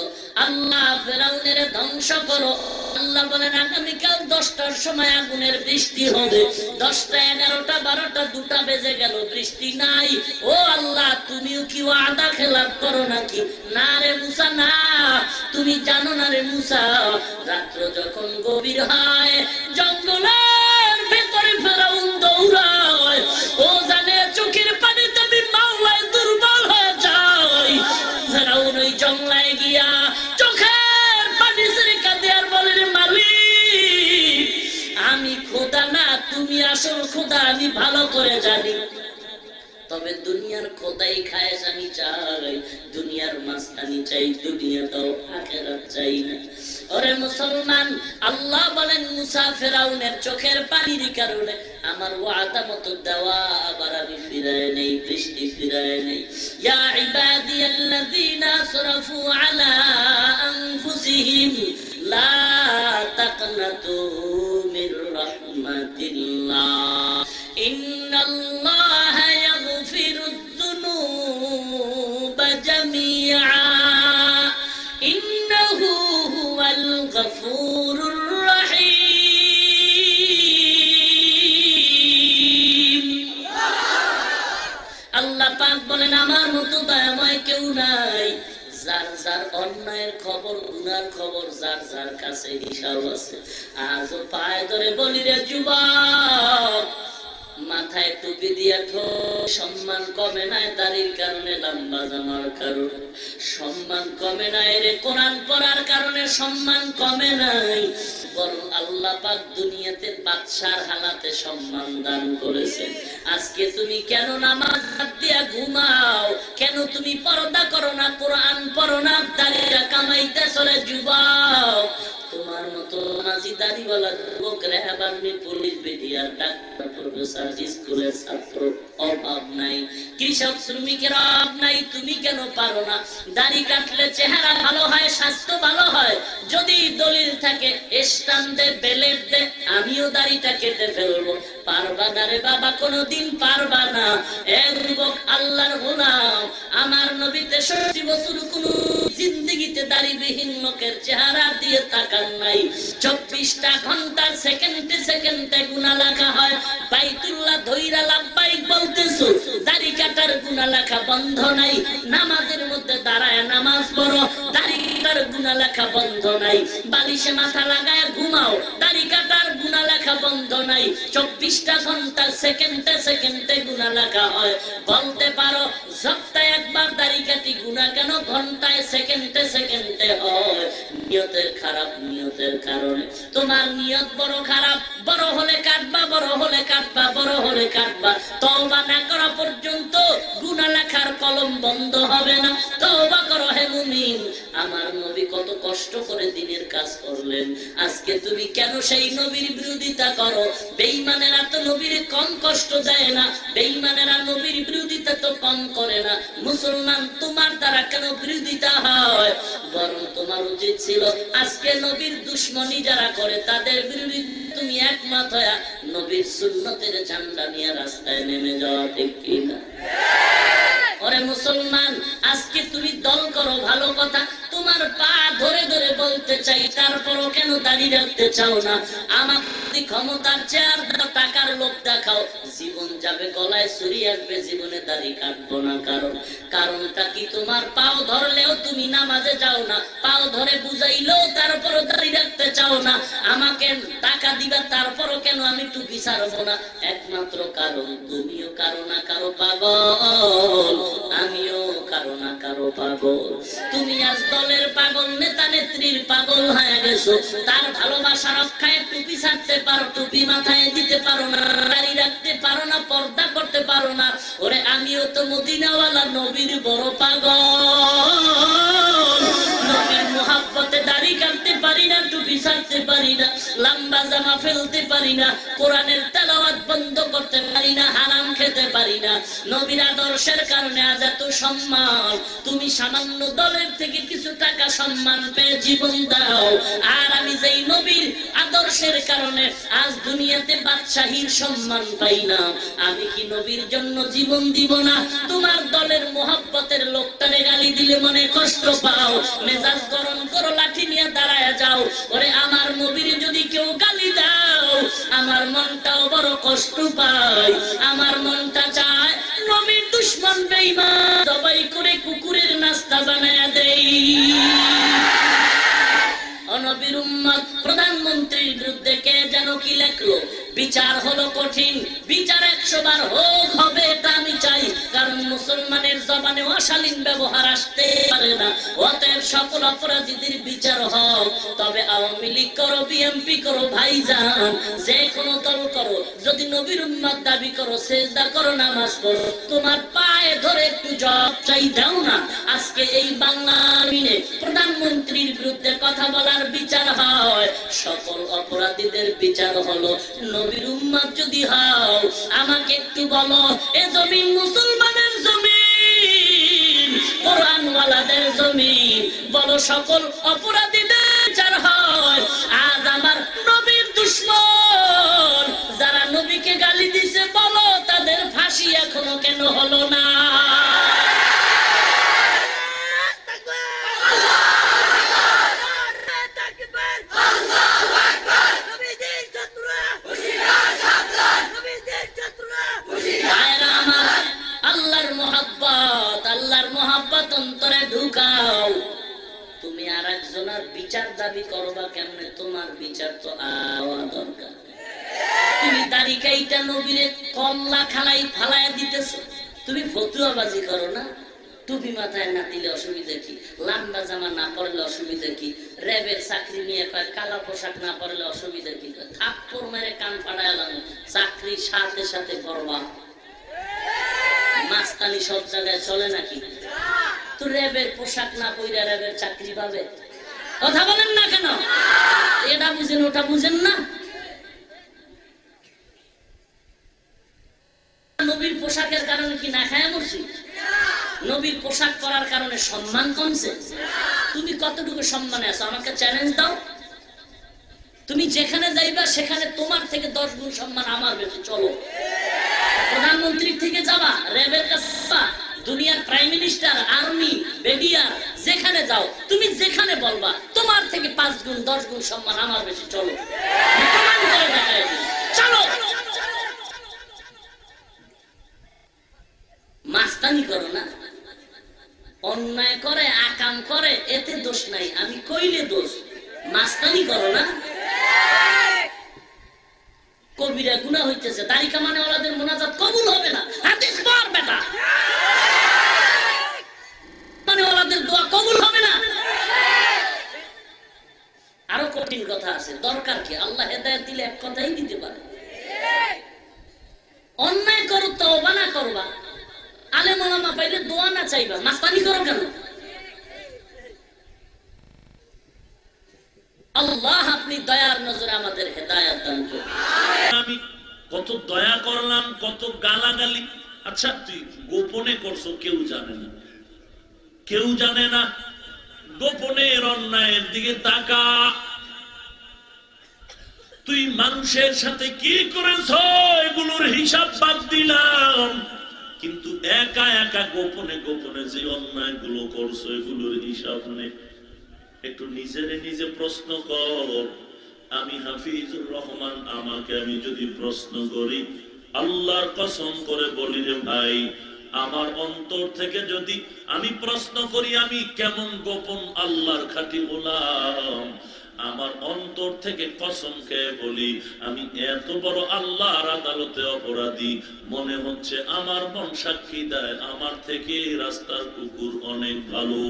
আল্লাহ ফেরাউনের ধ্বংস করো। আল্লাহ বলেন, আগামীকাল 10টার সময় আগুনের বৃষ্টি হবে। 10টা, 11টা, 12টা, 2টা বেজে গেল, বৃষ্টি নাই। ও আল্লাহ, তুমিও কি ওয়াদা খেলাপ করো নাকি? না রে মুসা, না, তুমি জানো না রে মুসা, রাত্র যখন গভীর হয়, জঙ্গলের ভেতরে ফেরাউন দৌড়ায়, ও জানে চোখের পানিতে আমি মাওলায় দুর্বল হয়ে যাই। ফেরাউন ওই জঙ্গলায় গিয়া চোখের পানি ছেড়ে কাঁদে আর বলে, রে মালিক, আমি খোদা না, তুমি আসল খোদা, আমি ভালো করে জানি। তবে দুনিয়ার খোদাই খায়েশ আমি চাই, দুনিয়ার মাস্তানি চাই, দুনিয়াটাও আখিরাত চাই না। ওরে মুসলমান, আল্লাহ বলেন, মুসা ফেরাউনের চোখের পানির কারণে আমার ওয়াদা মতো দেওয়া আবার আমি ফিরায় নেই, বৃষ্টি ফিরায় নেই। ইয়া ইবাদিয়াল্লাযীনা আসরাফু আলা আনফুসিহিম লা তাকনাতু মির রাহমাতিল্লাহ, ইন্নাল্লাহা ইয়াগফিরুয যুনুবা জামিআ, ইন্নাহু হুয়াল গফুরুর রহিম। আল্লাহ পাক বলেন, আমার মতো দয়াময় কেউ নাই। যার যার অন্যায়ের খবর, গুনার খবর যার যার কাছে হিসাব আছে। আজও পায়ে ধরে বলি রে যুবক, মাথায় টুপি দিয়া সম্মান কমে নাই, দাড়ির কারণে, লম্বা জামার কারণে সম্মান কমে নাই রে, কোরআন পড়ার কারণে সম্মান কমে নাই, বরং আল্লাহ পাক দুনিয়াতে বাদশার হালাতে সম্মান দান করেছে। আজকে তুমি কেন নামাজ বাদ দিয়া ঘুমাও? কেন তুমি পর্দা করো না, কোরআন পড়ো না, দাড়িটা কামাইতে চলে যুবক? তোমার মতো নাজি দাড়িওয়ালা যুবক, RAB army, police, BDR, doctor, professor, স্কুলের ছাত্র অভাব নাই, কৃষক শ্রমিকের অভাব নাই। তুমি কেন পারো না? দাড়ি কাটলে চেহারা ভালো হয়, স্বাস্থ্য ভালো হয়। যদি দলিল থাকে, স্টাম্প দে, বেলেট দে, আমিও দাড়িটা কেটে ফেলবো। পারবা না রে বাবা, কোনদিন পারবা না। যুবক, আল্লাহর গোলাম, আমার নবী 63 বছর কোন জিন্দেগিতে দাড়িবিহীন লোকের চেহারা দিয়ে তাকান নাই। 24টা ঘন্টার সেকেন্ডে সেকেন্ডে গুনাহ লেখা হয়। বাইতুল্লাহ ধইরা লাব্বাইক বলতেছো, দাড়ি কাটার গুনাহ লেখা বন্ধ নাই। নামাজের মধ্যে দাঁড়ায় নামাজ পড়ো, দাড়ি কাটার গুনাহ লেখা বন্ধ নাই। বালিশে মাথা লাগায় ঘুমাও, দাড়ি কাটার গুনাহ লেখা বন্ধ নাই। 24টা ঘন্টা সেকেন্ডে সেকেন্ডে গুনাহ লেখা হয়। বলতে পারো, সপ্তাহে একবার দাড়ি কাটি, গুনাহ কেন ঘন্টায় সেকেন্ডে সেকেন্ডে হয়? নিয়তের খারাপ, নিয়তের কারণে। তোমার নিয়ত বড় খারাপ, বড় হলে কাটবা, বড় হলে কাটবা, বড় হলে কাটবা। তওবা না করা পর্যন্ত গুনাহ লেখার কলম বন্ধ হবে না। তওবা করো হে মুমিন। আমার নবী কত কষ্ট বললেন, আজকে তুমি কেন সেই নবীর বিরোধিতা করো? বেঈমানেরা তো নবীর কম কষ্ট দেয় না, বেঈমানেরা নবীর বিরোধিতা তো কম করে না। মুসলমান তোমার দ্বারা কেন বিরোধিতা হয়? বরং তোমার উচিত ছিল আজকে নবীর দুশ্মনী যারা করে তাদের বিরুদ্ধে তুমি একমত হয়ে নবীর সুন্নতের ঝান্ডা নিয়ে রাস্তায় নেমে যাওয়া, ঠিক কিনা? ওরে মুসলমান, আজকে তুমি দল করো ভালো কথা, তোমার পা ধরে ধরে বলতে চাই, তারপরও কেন দাঁড়িয়ে রাখতে চাও না? আমার ক্ষমতার চেয়ার টাকার লোক দেখাও, জীবন যাবে গলায় ছুরি আসবে, জীবনে দাড়ি কাটবো না। কারণটা কি? তোমার পাও ধরলেও তুমি নামাজে যাও না, পাও ধরে বুঝাইলেও তারপরও দাঁড়িয়ে রাখতে চাও না। আমাকে টাকা দিবা তারপরও কেন আমি টুপি ছাড়বো না? একমাত্র কারণ তুমিও কারো না কারো পাগল, আমিও কারো না কারো পাগল। তুমি আজ দলের পাগল, নেতা নেত্রীর পাগল হয়ে গেছো, তার ভালোবাসা রক্ষায় টুপি ছাড়তে পারো, টুপি মাথায় দিতে পারো না, দাড়ি রাখতে পারো না, পর্দা করতে পারো না। ওরে আমিও তো মদিনাওয়ালা নবীর বড় পাগল, নবীর মুহাব্বতে দাড়ি কাটতে পারি না, টুপি ছাড়তে পারি না, লম্বা জামা ফেলতে পারি না, কোরআনের তেলাওয়াত বন্ধ করতে পারি না, হারাম খেতে পারি না। নবীর আদর্শের কারণে আজ এত সম্মান, তুমি সামান্য দলের থেকে কিছু টাকা সম্মান পেয়ে জীবন দাও, আর আমি যেই নবীর আদর্শের কারণে আজ দুনিয়াতে বাদশাহীর সম্মান পাই না, আমি কি নবীর জন্য জীবন দিব না? তোমার দলের মোহাব্বতের লোকটারে গালি দিলে মনে কষ্ট পাও, মেজাজ গরম করো, লাঠি নিয়ে দাঁড়ায় যাও। ওরে আমার নবীর যদি কেউ গালি দাও, আমার মনটাও বড় কষ্ট পায়, আমার মনটা চায় নবীর দুশ্মন বেঈমান জবাই করে কুকুরের নাস্তা বানায়া দেই। নবীর উম্মত প্রধানমন্ত্রীর বিরুদ্ধে কে যেন কি লেখলো, বিচার হলো কঠিন, বিচার 100 বার হোক, হবে এটা আমি চাই, কারণ মুসলমানের জবানে অশালীন ব্যবহার আসতে পারে না। অতএব সকল অপরাধীদের বিচার হোক। তবে আওয়ামী লীগ করো, বিএনপি করো, ভাইজান যে কোনো দল করো, যদি নবীর উম্মত দাবি করো, সেজদা করো, নামাজ পড়ো, তোমার পায়ে ধরে একটু জবাব চাই, দাও না। আজকে এই বাংলার মিনে প্রধানমন্ত্রীর বিরুদ্ধে কথা বলার বিচার হয়, সকল অপরাধীদের বিচার হলো। নবীর উম্মত যদি হও, আমাকে একটু বলো, এ জমিন মুসলমানের জমিন, কোরআনওয়ালাদের জমিন, বলো সকল অপরাধীদের বিচার হয়। আজ আমার নবীর দুশ্মন যারা নবীকে গালি দিছে, বলো তাদের ফাঁসি এখনো কেন হলো না? তুমি আর একজনের বিচার দাবি করবা কেমনে? তোমার বিচার তো আওয়া দরকার। তুমি দাড়ি কাইটা নবীরে কল্লা খালাই ফালাইয়া দিতেছো, তুমি ফতুয়াবাজি করো না। টুপি মাথায় না দিলে অসুবিধা কি? লম্বা জামা না পরলে অসুবিধা কি? র্যাবের চাকরি নিয়ে কয় কালো পোশাক না পরলে অসুবিধা কি? থাপ্পড় মেরে কান ফাটাইলাম, চাকরির সাথে সাথে পরবা। মাস্তানি সব জায়গায় চলে নাকি? তো র্যাবের পোশাক না পরে র্যাবের চাকরি পাবে? কথা বলেন না কেন? এটা বুঝেন, ওটা বুঝেন না। নবীর পোশাকের কারণে কি না খায় মরছি? নবীর পোশাক পরার কারণে সম্মান কমছে? তুমি কতটুকু সম্মানে আছো? আমাকে চ্যালেঞ্জ দাও। তুমি যেখানে যাইবা সেখানে তোমার থেকে 10 গুণ সম্মান আমার বেশি। চলো, প্রধানমন্ত্রীর থেকে যাবা, র্যাবের কাছে যাবা, দুনিয়ার প্রাইম মিনিস্টার, আর্মি, বিডিআর, যেখানে যাও, তুমি যেখানে বলবা তোমার থেকে 5 গুণ 10 গুণ সম্মান আমার বেশি। চলো, প্রমাণ করে দেখাই দিই। চলো, মাস্তানি করো না। অন্যায় করে, আকাম করে, এতে দোষ নাই, আমি কইলে দোষ। মাস্তানি করো না। কবিরা গুনাহ হইতেছে, তারিকা মানে ওলাদের মোনাজাত কবুল হবে না। হাদিস পড় বেটা, মানে ওলাদের দোয়া কবুল হবে না। আরো কঠিন কথা আছে, দরকার কি? আল্লাহ হেদায়েত দিলে এক কথাই দিতে পারে। অন্যায় করো, তওবা না করবা, আলেম ওলামা পাইলে দোয়া না চাইবা, মাস্তানি করো কেন? আল্লাহ দয়ার নজরে আমাদের হেদায়েত দান করুন। আমি কত দয়া করলাম, কত গালাগালি। আচ্ছা তুই গোপনে করছো, কেউ জানে না, কেউ জানে না। গোপনের অন্যায়ের দিকে তাকা। তুই মানুষের সাথে কি করেছ এগুলোর হিসাব বাদ দিলাম, কিন্তু একা একা গোপনে গোপনে যে অন্যায় গুলো করছো এগুলোর হিসাব নেই। একটু নিজেরে নিজে প্রশ্ন কর। আমি হাফিজুর রহমান, আমাকে আমি যদি প্রশ্ন করি, আল্লাহর কসম করে বলি রে ভাই, আমার অন্তর থেকে যদি আমি প্রশ্ন করি আমি কেমন গোপন আল্লাহর খাঁটি গোলাম, আমার অন্তর থেকে কসম খেয়ে বলি আমি এত বড় আল্লাহর আদালতে অপরাধী, মনে হচ্ছে আমার মন সাক্ষী দেয় আমার থেকে রাস্তার কুকুর অনেক ভালো।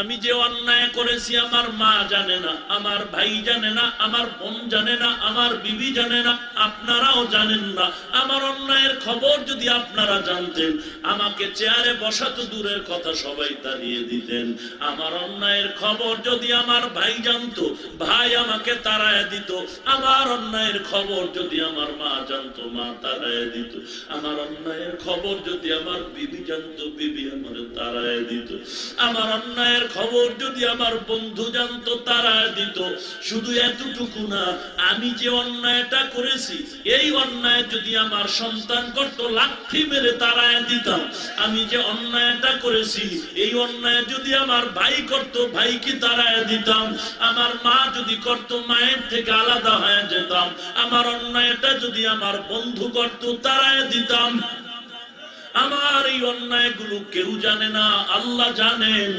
আমি যে অন্যায় করেছি আমার মা জানে না, আমার ভাই জানে না, আমার বোন জানে না, আমার বিবি জানে না, আপনারাও জানেন না। আমার অন্যায়ের খবর যদি আপনারা জানতেন, আমাকে চেয়ারে বসা তো দূরের কথা, সবাই তাড়িয়ে দিতেন। আমার অন্যায়ের খবর যদি আমার ভাই জানতো, ভাই আমাকে তাড়ায় দিত। আমার অন্যায়ের খবর যদি আমার মা জানতো, মা তাড়ায় দিত। আমার অন্যায়ের খবর যদি আমার বিবি জানতো, বিবি আমার তাড়ায় দিত। আমার অন্যায়ের খবর যদি আমার বন্ধু জানতো, তাড়ায় দিত। শুধু এতটুকু না, আমি যে অন্যায়টা করেছি এই অন্যায় যদি আমার সন্তান করত, লাঠি মেরে তাড়ায় দিতাম। আমি যে অন্যায়টা করেছি এই অন্যায় যদি আমার ভাই করত, ভাইকে তাড়ায় দিতাম। আমার মা যদি করত, মায়ের থেকে আলাদা হয়ে যেতাম। আমার অন্যায়টা যদি আমার বন্ধু করত, তাড়ায় দিতাম। আমার এই অন্যায়গুলো কেউ জানে না, আল্লাহ জানেন।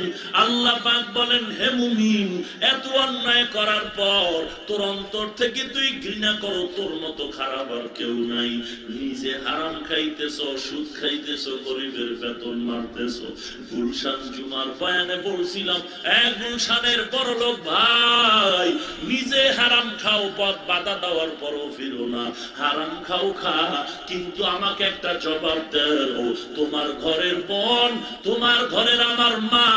আল্লাহ পাক বলেন, হে মুমিন, এত অন্যায় করার পর তোর অন্তর থেকে তুই ঘৃণা করো, তোর মতো খারাপ আর কেউ নাই। নিজে হারাম খাইতেছো, সুদ খাইতেছো, গরিবের বেতন মারতেছো। গুলশান জুমার বয়ানে বলছিলাম, এক গুলশানের বড় লোক ভাই, নিজে হারাম খাও, পথ বাধা দেওয়ার পরও ফিরো না। হারাম খাও খা, কিন্তু আমাকে একটা জবাব দাও, তোমার ঘরের বোন, তোমার ঘরের আমার মা,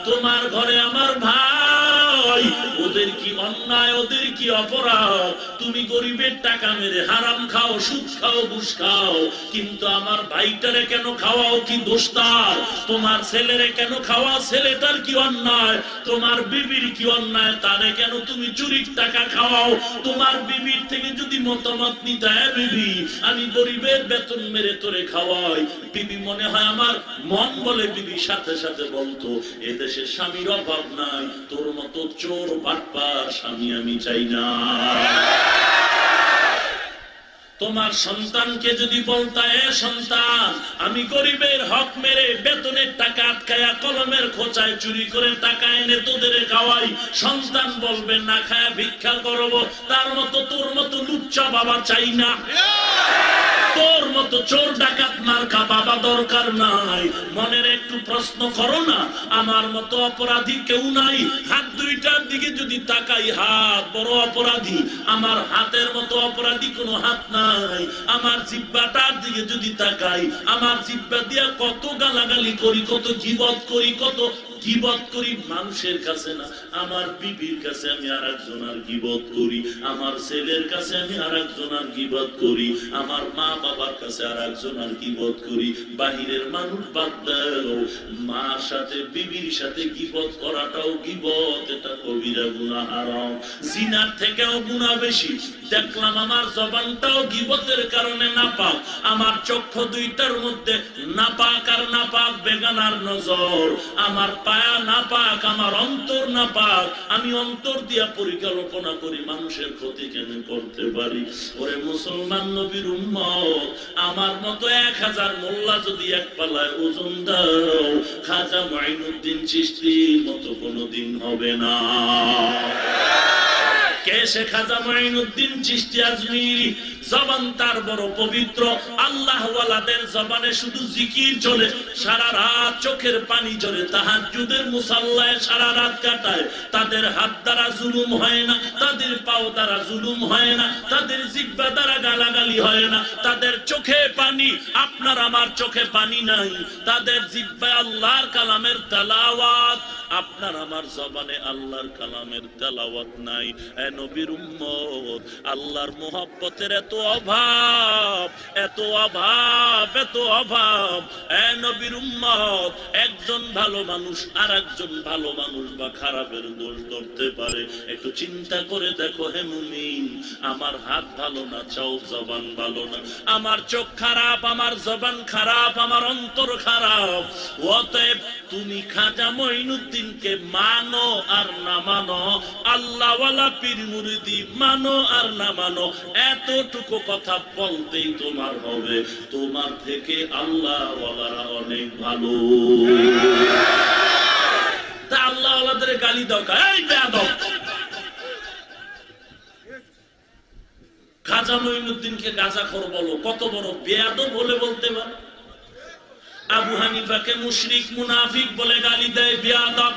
তোমার ঘরে আমার ভাই, ওদের কি অন্যায়, ওদের কি অপরাধ? তুমি গরিবের টাকা মেরে হারাম খাও, সুদ খাও, ঘুষ খাও, কিন্তু আমার ভাইটারে কেন খাওয়াও? কি দোষ তার? তোমার ছেলেরে কেন খাওয়া? ছেলেটার কি অন্যায়? তোমার বিবির কি অন্যায়? তারে কেন তুমি চুরির টাকা খাওয়াও? তোমার বিবির থেকে যদি মতামত নিতে, বিবি আমি গরিবের বেতন মেরে তোরে খাওয়াই, বিবি মনে হয় আমার মন বলে বিবি সাথে সাথে বলতো, এদেশে স্বামীর অভাব নাই, তোর মতো চোর বাটপার স্বামী আমি চাই না। তোমার সন্তানকে যদি বলতা, এ সন্তান, আমি গরিবের হক মেরে বেতনের টাকা আটকায়া কলমের খোঁচায় চুরি করে টাকা এনে তোদের খাওয়াই, সন্তান বলবে না খায়া ভিক্ষা করব। তার মতো তোর মতো লুচ্চা বাবা চাই না, তোর মতো চোর ডাকাত মার্কা বাবা দরকার নাই। মনের একটু প্রশ্ন করো না, আমার মতো অপরাধী কেউ নাই। হাত দুইটার দিকে যদি তাকাই, হাত বড় অপরাধী, আমার হাতের মতো অপরাধী কোনো হাত নাই। আমার জিহ্বাটার দিকে যদি তাকাই, আমার জিহ্বা দিয়া কত গালাগালি করি, কত গীবত করি, কত গীবত করি মানুষের কাছে না, আমার বিবির কাছে আমি আর একজনের গীবত করি, আমার ছেলের কাছে আমি আর একজনের গীবত করি, আমার মা বাবার কাছে আর একজনের গীবত করি। বাহিরের মানুষ বাদ দাও, মার সাথে বিবির সাথে গীবত করাটাও গীবত, এটা কবিরা গুনাহ, হারাম। জিনার থেকেও গুনাহ বেশি। দেখলাম আমার জবানটাও গীবতের কারণে নাপাক, আমার চক্ষু দুইটার মধ্যে নাপাক আর নাপাক বেগানার নজর, আমার পায়া নাপাক, আমার অন্তর নাপাক। আমি অন্তর দিয়া পরিকল্পনা করি মানুষের ক্ষতি কেন করতে পারি। ওরে মুসলমান নবীর উম্মত, আমার মতো 1000 মোল্লা যদি এক পালায় ওজন দাও, খাজা মাইনুদ্দিন চিশতির মতো কোনোদিন হবে না। কে সে খাজা মাইনুদ্দিন চিশতি আজমিরি? জবান তার বড় পবিত্র, আল্লাহ ওয়ালাদের জবানে শুধু জিকির চলে, সারা রাত চোখের পানি ঝরে, তাহাজ্জুদের মুসাল্লায় সারা রাত কাটায়। তাদের হাত দ্বারা জুলুম হয় না, তাদের পাও দ্বারা জুলুম হয় না, তাদের জিহ্বা দ্বারা গালাগালি হয় না, তাদের চোখে পানি, আপনার আমার চোখে পানি নাই, তাদের জিহ্বায় আল্লাহর কালামের তেলাওয়াত, আপনার আমার জবানে আল্লাহর কালামের তেলাওয়াত নাই। এ নবীর উম্মত, আল্লাহর মুহাব্বতের এত অভাব, এত অভাব, এত অভাব। এ নবীর উম্মত, একজন ভালো মানুষ আর একজন ভালো মানুষ বা খারাপের দোষ ধরতে পারে। একটু চিন্তা করে দেখো হে মুমিন, আমার হাত ভালো না, চাও জবান ভালো না, আমার চোখ খারাপ, আমার জবান খারাপ, আমার অন্তর খারাপ। অতএব তুমি খাজা মঈনুদ্দিনকে মানো আর না মানো, আল্লাহওয়ালা পীর মুরিদি মানো আর না মানো, এতটুকু কথা বলতেই তোমার হবে তোমার থেকে আল্লাহওয়ালারা অনেক ভালো। তা আল্লাহওয়ালাদের গালি দাও, এই বেয়াদব। খাজা মঈনুদ্দিনকে গাঁজাখোর বলো, কত বড় বেয়াদব বলে বলতে পারে। আবু হানিফাকে মুশরিক মুনাফিক বলে গালি দেয়, বেয়াদব।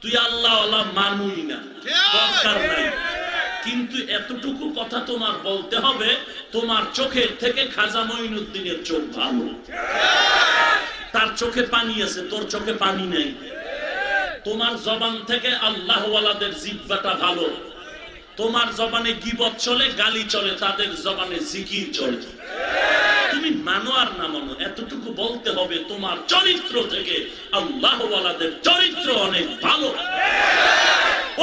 তুই আল্লাহওয়ালা মানুই না, দরকার নাই, কিন্তু এতটুকু কথা তোমার বলতে হবে, তোমার চোখের থেকে খাজা মঈনুদ্দিনের চোখ ভালো। তার চোখে পানি আছে, তোর চোখে পানি নেই। তোমার জবান থেকে আল্লাহওয়ালাদের জিহ্বাটা ভালো। তোমার জবানে গীবত চলে, গালি চলে, তাদের জবানে জিকির চলে। তুমি মানো আর না মানো, এতটুকু বলতে হবে তোমার চরিত্র থেকে আল্লাহওয়ালাদের চরিত্র অনেক ভালো।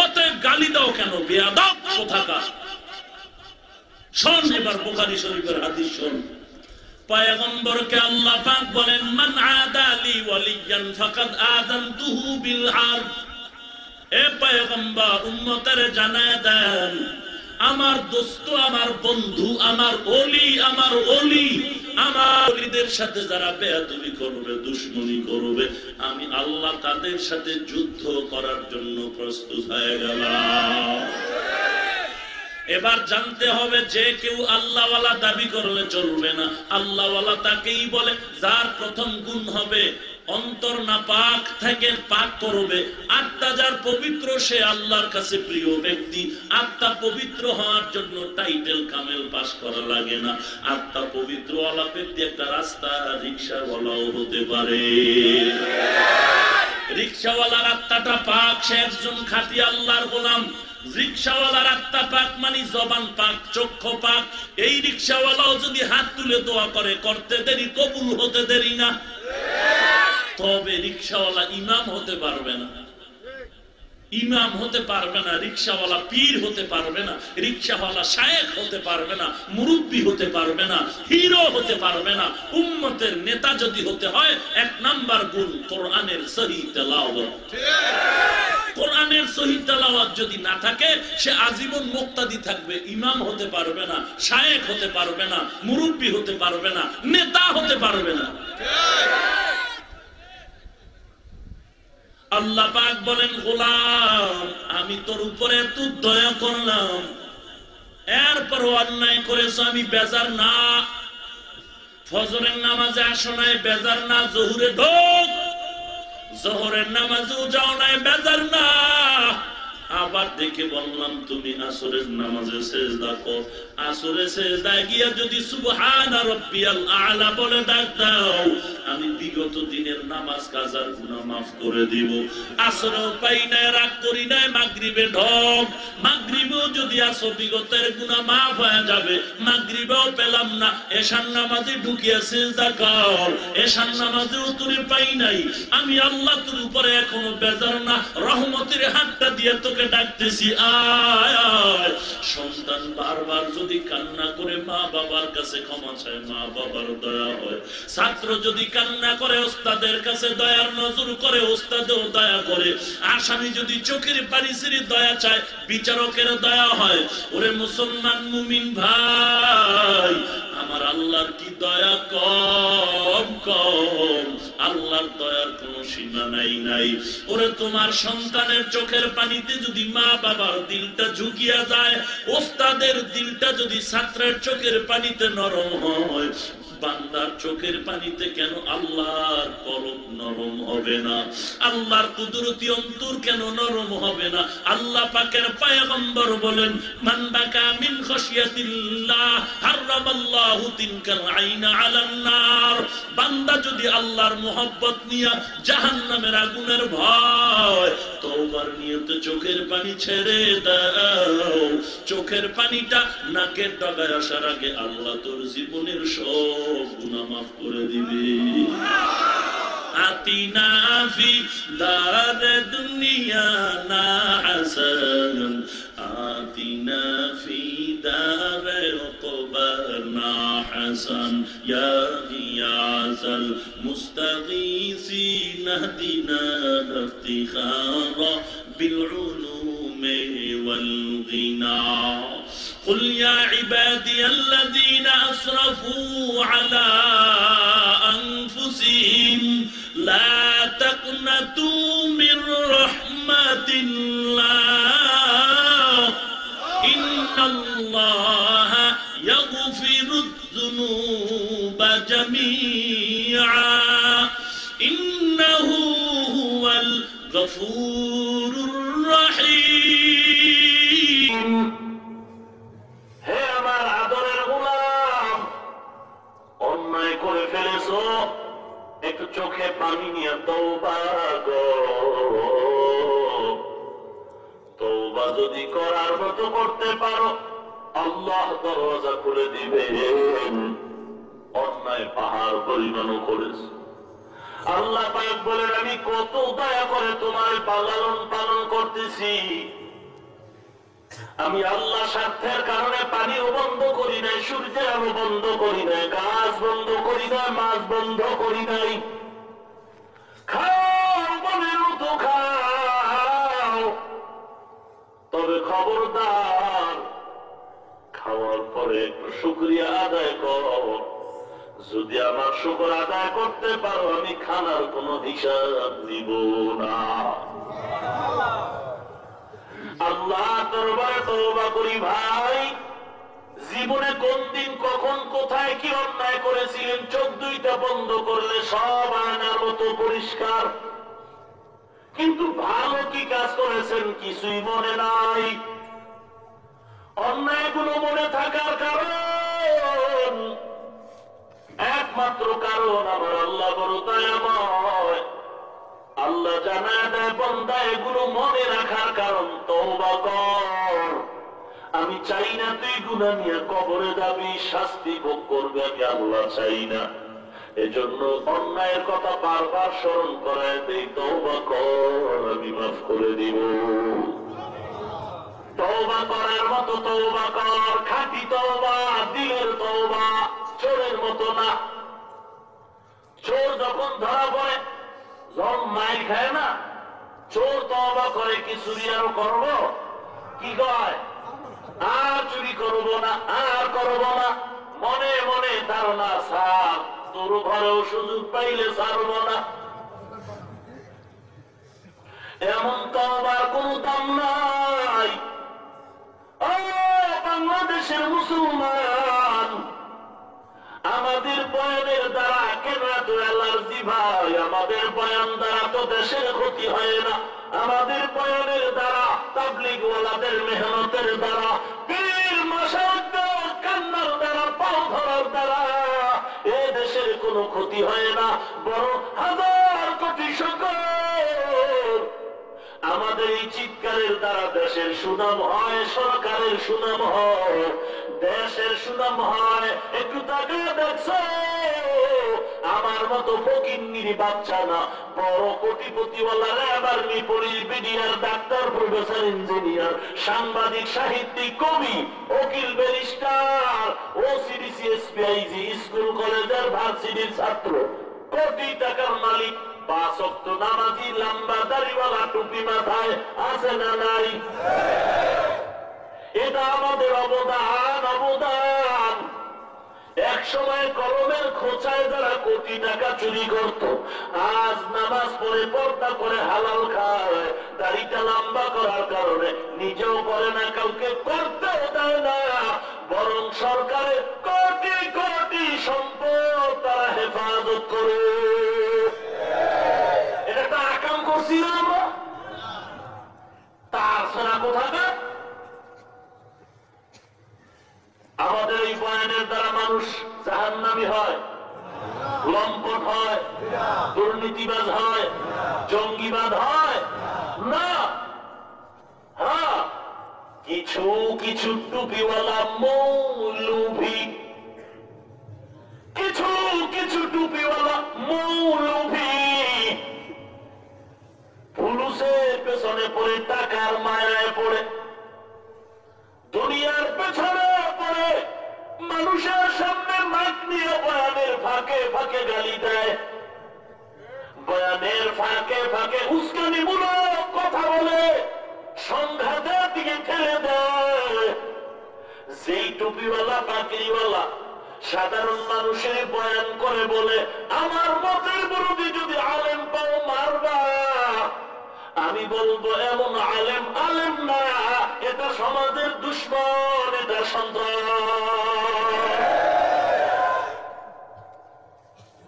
অতএব গালি দাও কেন, বেয়াদব কোথাকার। শোন এবার বুখারী শরীফের হাদিস শোন। পয়গম্বরকে আল্লাহ পাক বলেন, মান আদালি ওয়ালিয়ান ফাকাদ আযানতুহু বিল হারব। এ পয়গম্বর, উম্মতের জানায় দেন, আমার দোস্ত, আমার বন্ধু, আমার ওলি, আমার ওলি, আমার ওলিদের সাথে যারা বেয়াদবি করবে, দুশমনি করবে, আমি আল্লাহ তাদের সাথে যুদ্ধ করার জন্য প্রস্তুত হয়ে গেলাম। এবার জানতে হবে, যে কেউ আল্লাহওয়ালা দাবি করলে চলবে না। আল্লাহওয়ালা তাকেই বলে যার প্রথম গুণ হবে অন্তর নাপাক থেকে পাক করবে। আত্মা যার পবিত্র, সে আল্লাহর কাছে প্রিয় ব্যক্তি। আত্মা পবিত্র হওয়ার জন্য টাইটেল কামেল পাস করা লাগে না। আত্মা পবিত্র ওয়ালা ব্যক্তি একটা রাস্তা রিকশাওয়ালাও হতে পারে। রিকশাওয়ালার আত্মাটা পাক, সে একজন খাঁটি আল্লাহর গোলাম। রিকশাওয়ালার আত্মা পাক মানে জবান পাক, চক্ষু পাক। এই রিকশাওয়ালাও যদি হাত তুলে দোয়া করে, করতে দেরি, কবুল হতে দেরি না। তবে রিকশাওয়ালা ইমাম হতে পারবে না, ইমাম হতে পারবে না, রিকশাওয়ালা পীর হতে পারবে না, রিকশাওয়ালা শায়েখ হতে পারবে না, মুরব্বি হতে পারবে না, হিরো হতে পারবে না। উম্মতের নেতা যদি হতে হয়, এক নাম্বার গুণ কোরআনের সহিহ তেলাওয়াত। কোরআনের সহিহ তেলাওয়াত যদি না থাকে, সে আজীবন মুক্তাদি থাকবে, ইমাম হতে পারবে না, শায়েখ হতে পারবে না, মুরব্বি হতে পারবে না, নেতা হতে পারবে না। আল্লাহ পাক বলেন, গোলাম, আমি তোর উপরে এত দয়া করলাম, এরপর অন্যায় করেছ, আমি বেজার না। ফজরের নামাজে আসো নাই, বেজার না। জোহরে ঢোক, জোহরের নামাজেও যাও নাই, বেজার না। আবার দেখে বললাম, তুমি আসরের নামাজে সেজদা কর। আসরে সেজদায় গিয়া যদি সুবহান রাব্বিয়াল আ'লা বলে ডাক দাও, আমি বিগত দিনের নামাজ কাজার গুনাহ মাফ করে দিব। আসরেও পাই নাই, রাগ করি নাই, মাগরিবে ঢোক। মাগরিবেও যদি আসো, বিগতের গুনাহ মাফ হয়ে যাবে। মাগরিবেও পেলাম না, এশার নামাজে ঢুকিয়া সেজদা কর। এশার নামাজেও তুমি পাই নাই, আমি আল্লাহ তোর উপরে এখনো বেজার না। রহমতের হাতটা দিয়ে তোকে ডাকতেছি, আয় আয়। সন্তান বারবার যদি কান্না করে মা বাবার কাছে ক্ষমা চায়, মা বাবার দয়া হয়। ছাত্র যদি কান্না করে ওস্তাদের কাছে দয়ার নজর করে, ওস্তাদেও দয়া করে। আসামি যদি চোখের পানি ছেড়ে দয়া চায়, বিচারকের দয়া হয়। ওরে মুসলমান মুমিন ভাই, আমার আল্লাহর কি দয়া কম কম, আল্লাহর দয়ার কোন সীমা নাই। ওরে তোমার সন্তানের চোখের পানিতে যদি মা বাবার দিলটা ঝুঁকিয়া যায়, ওস্তাদের দিলটা যদি ছাত্রের চোখের পানিতে নরম হয়, বান্দার চোখের পানিতে কেন আল্লাহর কলম নরম হবে না? আল্লাহর কুদরতি অন্তর কেন নরম হবে না? আল্লাহ পাকের পয়গম্বর বলেন, মান বাকা মিন খাশিয়াতিল্লাহ হাররা হারামাল্লাহু তিনকাল আইনা আলান নার, বান্দা যদি আল্লাহর মোহাব্বত নিয়া জাহান্নামের আগুনের ভয় তওবার নিয়তে চোখের পানি ছেড়ে দাও, চোখের পানিটা নাকের ডগায় আসার আগে আল্লাহ তোর জীবনের সব গুনাহ মাফ করে দিবে। আতিনা ফি দার দুনিয়া না হাসান, আতিনা ফি দার উকবানা হাসান, ইয়া গিয়াসাল মুস্তাগীসিন ইহদিনা ইফতিখারা বিল উলুমি ওয়াল গিনা। قل يا عبادي الذين أسرفوا على أنفسهم لا تقنطوا من رحمة الله إن الله يغفر الذنوب جميعا إنه هو الغفور الرحيم। হে আমার আদরের গোলাম, অন্যায় করে ফেলেছো, একটু চোখে পানি নিয়ে তওবা করো। তওবা যদি করার মতো করতে পারো আল্লাহ দরজা খুলে দিবেন। অন্যায় পাহাড় পরিমাণও করেছে। আল্লাহ পাক বলেন আমি কত দয়া করে তোমার লালন পালন করতেছি। আমি আল্লাহ স্বার্থের কারণে পানিও বন্ধ করি নাই, সূর্যের আলো বন্ধ করি নাই, গাছ বন্ধ করি নাই, মাছ বন্ধ করি নাই। খাও মনের মতো খাও, তবে খবরদার খাওয়ার পরে একটু শুকরিয়া আদায় করো। যদি আমার শুকর আদায় করতে পারো আমি খানার কোনো হিসাব নিব না। আল্লাহ দরবারে তওবা করি ভাই, জীবনে কোন দিন কখন কোথায় কি অন্যায় করেছিলেন চোখ দুইটা বন্ধ করলে সব আয়নার মতো পরিষ্কার, কিন্তু ভালো কি কাজ করেছেন কিছুই মনে নাই। অন্যায়গুলো মনে থাকার কারণ একমাত্র কারণ আমার আল্লাহ বড় দয়াময়। আল্লাহ জানায় দেয় বান্দা এগুলো মনে রাখার কারণ তওবা কর। আমি চাই না তুই গুনাহ নিয়ে কবরে যাবি, শাস্তি ভোগ করবে, আমি আল্লাহ চাই না। এজন্য অন্যায়ের কথা বারবার স্মরণ করায় দেই, তওবা কর আমি মাফ করে দিব। তওবা করার মতো তওবা কর, খাঁটি তওবা, দিলের তওবা, চোরের মতো না। চোর যখন ধরা পড়ে, যখন মাইর খায় না, চোর তওবা করে কি চুরি আরো করবো, কি কয় আর চুরি করবো না, আর করবো না। মনে মনে ধারণা সার, তোর ঘরেও সুযোগ পাইলে ছাড়বো না। এমন তওবার কোনো দাম নাই। ও বাংলাদেশের মুসলমান, আমাদের বয়ানের দ্বারা কেন এত অ্যালার্জি ভাই? আমাদের বয়ান দ্বারা তো দেশের ক্ষতি হয় না, আমাদের বয়ানের দ্বারা তাবলীগওয়ালাদের মেহনতের দ্বারা পীর মাশায়েখদের কান্নার দ্বারা পাও ধরার দ্বারা এ দেশের কোনো ক্ষতি হয় না, বরং হাজার কোটি শুকর আমাদের এই চিৎকারের দ্বারা দেশের সুনাম হয়, সরকারের সুনাম হয়, দেশের সুনাম হয়। একটু তাকিয়ে দেখছো আমার মতো ফকিন্নির বাচ্চা না, বড় কোটিপতিওয়ালা RAB army police BDR doctor professor engineer সাংবাদিক সাহিত্যিক কবি উকিল ব্যারিস্টার ওসিডিসি এসপিআইজি স্কুল কলেজের ভার্সিটির ছাত্র কোটি টাকার মালিক 5 ওয়াক্ত নামাজি লম্বা দাড়িওয়ালা টুপি মাথায় আছে না নাই? এটা আমাদের অবদান, অবদান। এক সময় কলমের খোঁচায় যারা কোটি টাকা চুরি করত, আজ নামাজ পড়ে পর্দা করে হালাল খায়, দাড়িটা লম্বা করার কারণে নিজেও করে না, কাউকে করতেও দেয় না, বরং সরকারের কোটি কোটি সম্পদ তারা হেফাজত করে। এটা একটা আকাম করছি না আমরা? তার ছাড়া কোথাকার? আমাদের এই বয়ানের দ্বারা মানুষ জাহান্নামী হয়, লম্পট হয়, দুর্নীতিবাজ হয়, জঙ্গিবাদ হয় না। হ্যাঁ, কিছু কিছু টুপিওয়ালা মৌলভী, কিছু কিছু টুপিওয়ালা মৌলভী পুলিশের পেছনে পড়ে, টাকার মায়ায় পড়ে, দুনিয়ার পেছনে পড়ে, মানুষের সামনে মাইক নিয়ে বয়ানের ফাঁকে ফাঁকে গালি দেয়, বয়ানের ফাঁকে ফাঁকে উস্কানিমূলক কথা বলে, সংঘাতের দিকে ঠেলে দেয়। যেই টুপিওয়ালা পাগড়িওয়ালা সাধারণ মানুষের বয়ান করে বলে, আমার মতের বিরুদ্ধে যদি আলেম পাও মারবা, আমি বলবো এমন আলেম আলেম না, এটা সমাজের দুশ্মন, এটা সন্ত্রাস।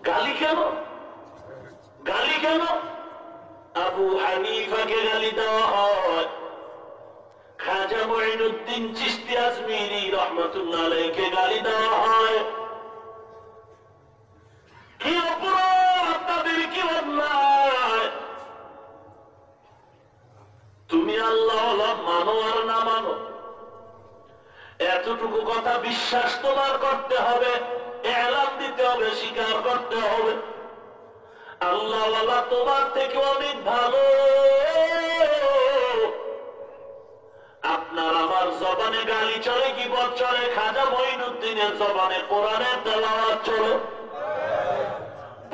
গালি কেন? গালি কেন? আবু হানিফাকে গালি দেওয়া হয়, খাজা মঈনুদ্দিন চিশতি আজমিরি রহমাতুল্লাহ আলাইহিকে গালি দেওয়া হয়। কি অপরাধ তাদের, কি অন্যায়? তুমি আল্লাহ মানো আর না মানো, এতটুকু কথা বিশ্বাস তোমার করতে হবে, এলান দিতে হবে, স্বীকার করতে হবে আল্লাহওয়ালা তোমার থেকে অনেক ভালো। আপনার আমার জবানে গালি চলে, গীবত চলে, খাজা মঈনুদ্দিনের জবানে কোরআনের তেলাওয়াত চলে।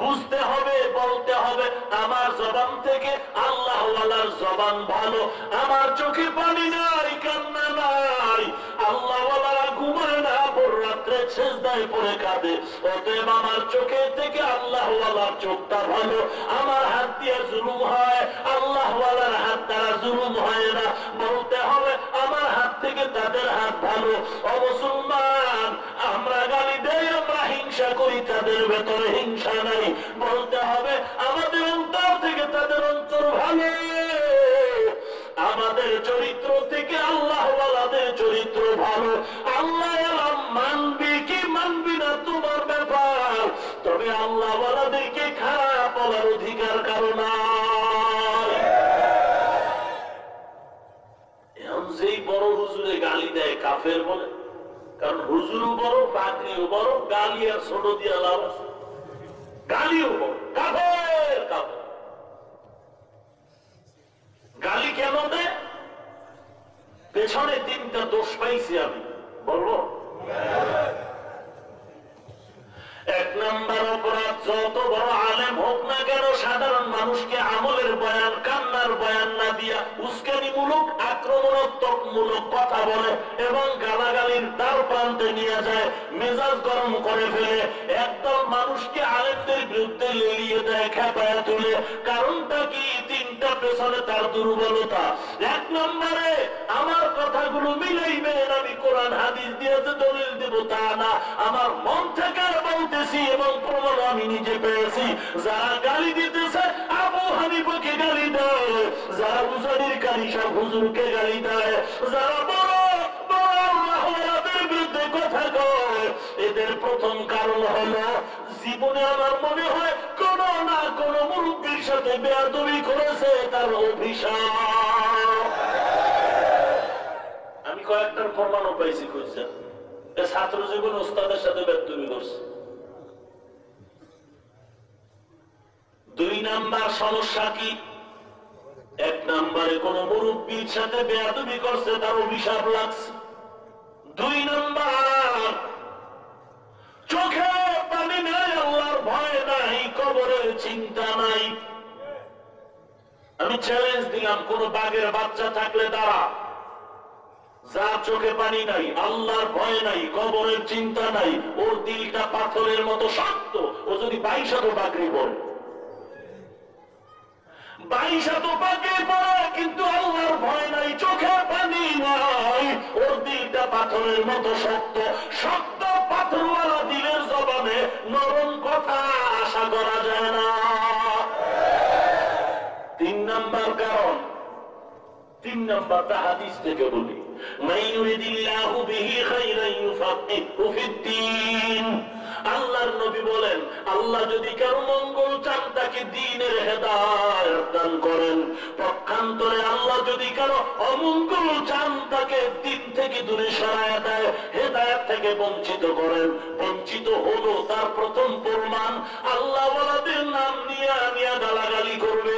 বুঝতে হবে, বলতে হবে, আমার জবান থেকে আল্লাহওয়ালার জবান ভালো। আমার চোখে পানি নাই, কান্না নাই, আল্লাহওয়ালারা ঘুমায় না, ভোর রাত্রে সেজদায় পড়ে কাঁদে, অতএব আমার চোখে থেকে আল্লাহওয়ালার চোখটা ভালো। আমার হাত দিয়ে জুলুম হয়, আল্লাহওয়ালার হাত দ্বারা জুলুম হয় না। বলতে হবে আমার হাত থেকে তাদের হাত ভালো। ও মুসলমান, আমরা গালি দেই, আমরা হিংসা করি, তাদের ভেতরে হিংসা নাই। বলতে হবে আমাদের অন্তর থেকে তাদের অন্তর ভালো, আমাদের চরিত্র থেকে আল্লাহওয়ালাদের চরিত্র ভালো। আল্লাহওয়ালা মানবি কি মানবি না তোমার ব্যাপার, তবে আল্লাহওয়ালাদেরকে খারাপ বলার অধিকার কারো নাই। এখন যেই বড় হুজুরে গালি দেয় কাফের বলে, কারণ হুজুরও বড়, পাগড়িও বড়, গালি আর ছোট দিয়ে লাভ আছে। গালিও বড়, কাফের কাফের। গালি কেন দেয়? পেছনে তিনটা দোষ পাইছি আমি, বলবো। এক নাম্বার অপরাধ, যত বড় আলেম হোক না কেন, সাধারণ মানুষকে আমলের বয়ান, কান্নার বয়ান না দিয়া উস্কানিমূলক, আক্রমণাত্মক মূলক কথা বলে এবং গালাগালির দ্বার প্রান্তে নিয়ে যায়, মেজাজ গরম করে ফেলে, একদল মানুষকে আলেমদের বিরুদ্ধে লেলিয়ে দেয়, খেপায়া তুলে। কারণটা কি? তিনটা পেছনে তার দুর্বলতা। এক নম্বরে আমার কথাগুলো মিলাইবেন, আমি কোরআন হাদিস দিয়ে দলিল দেব তা না, আমার মন থেকে বলতেছি এবং প্রমাণ আমি নিজে পেয়েছি। যারা গালি দিতেছে আবু হানিফাকে গালি দেয়, যারা উজানির কারিশা হুজুরকে গালি দেয়, যারা বড় বড় আল্লাহওয়ালাদের বিরুদ্ধে কথা কয়, এদের প্রথম কারণ হলো জীবনে আমার মনে হয় কোন না কোন মুরব্বীর সাথে বেয়াদবি করেছে, তার অভিশাপ। আমি কয়েকটার প্রমাণও পাইছি খুঁজছেন, ছাত্র জীবন ওস্তাদের সাথে বেয়াদবি করছে। দুই নাম্বার সমস্যা কি? এক নাম্বারে কোন মুরব্বীর সাথে বেয়াদবি করছে, তার অভিশাপ লাগছে। দুই নাম্বার, চোখে পানি নাই, আল্লাহর ভয় নাই, কবরের চিন্তা নাই। আমি চ্যালেঞ্জ দিলাম, কোন বাঘের বাচ্চা থাকলে দাঁড়া, যার চোখে পানি নাই, আল্লাহর ভয় নাই, কবরের চিন্তা নাই, ওর দিলটা পাথরের মতো শক্ত, ও যদি 22 বাকরি পড়ে, 22 বাকরি পড়ে, কিন্তু আল্লাহর ভয় নাই, চোখে পানি নাই, ওর দিলটা পাথরের মতো শক্ত। শক্ত পাথরওয়ালা দিলের জবানে নরম কথা আশা করা যায় না। তিন নাম্বার কারণ, তিন নাম্বারটা হাদিস থেকে বলি, মান ইউরিদিল্লাহু বিহি খাইরান ইউফাক্কিহু ফিদ্দীন। আল্লাহর নবী বলেন, আল্লাহ যদি কারো মঙ্গল চান তাকে দ্বীনের হেদায়েত দান করেন। পক্ষান্তরে আল্লাহ যদি কারো অমঙ্গল চান তাকে দ্বীন থেকে দূরে সরায় দেয়, হেদায়েত থেকে বঞ্চিত করেন। বঞ্চিত হলো তার প্রথম প্রমাণ, আল্লাহ ওয়ালাদের নাম নিয়ে নিয়ে গালাগালি করবে।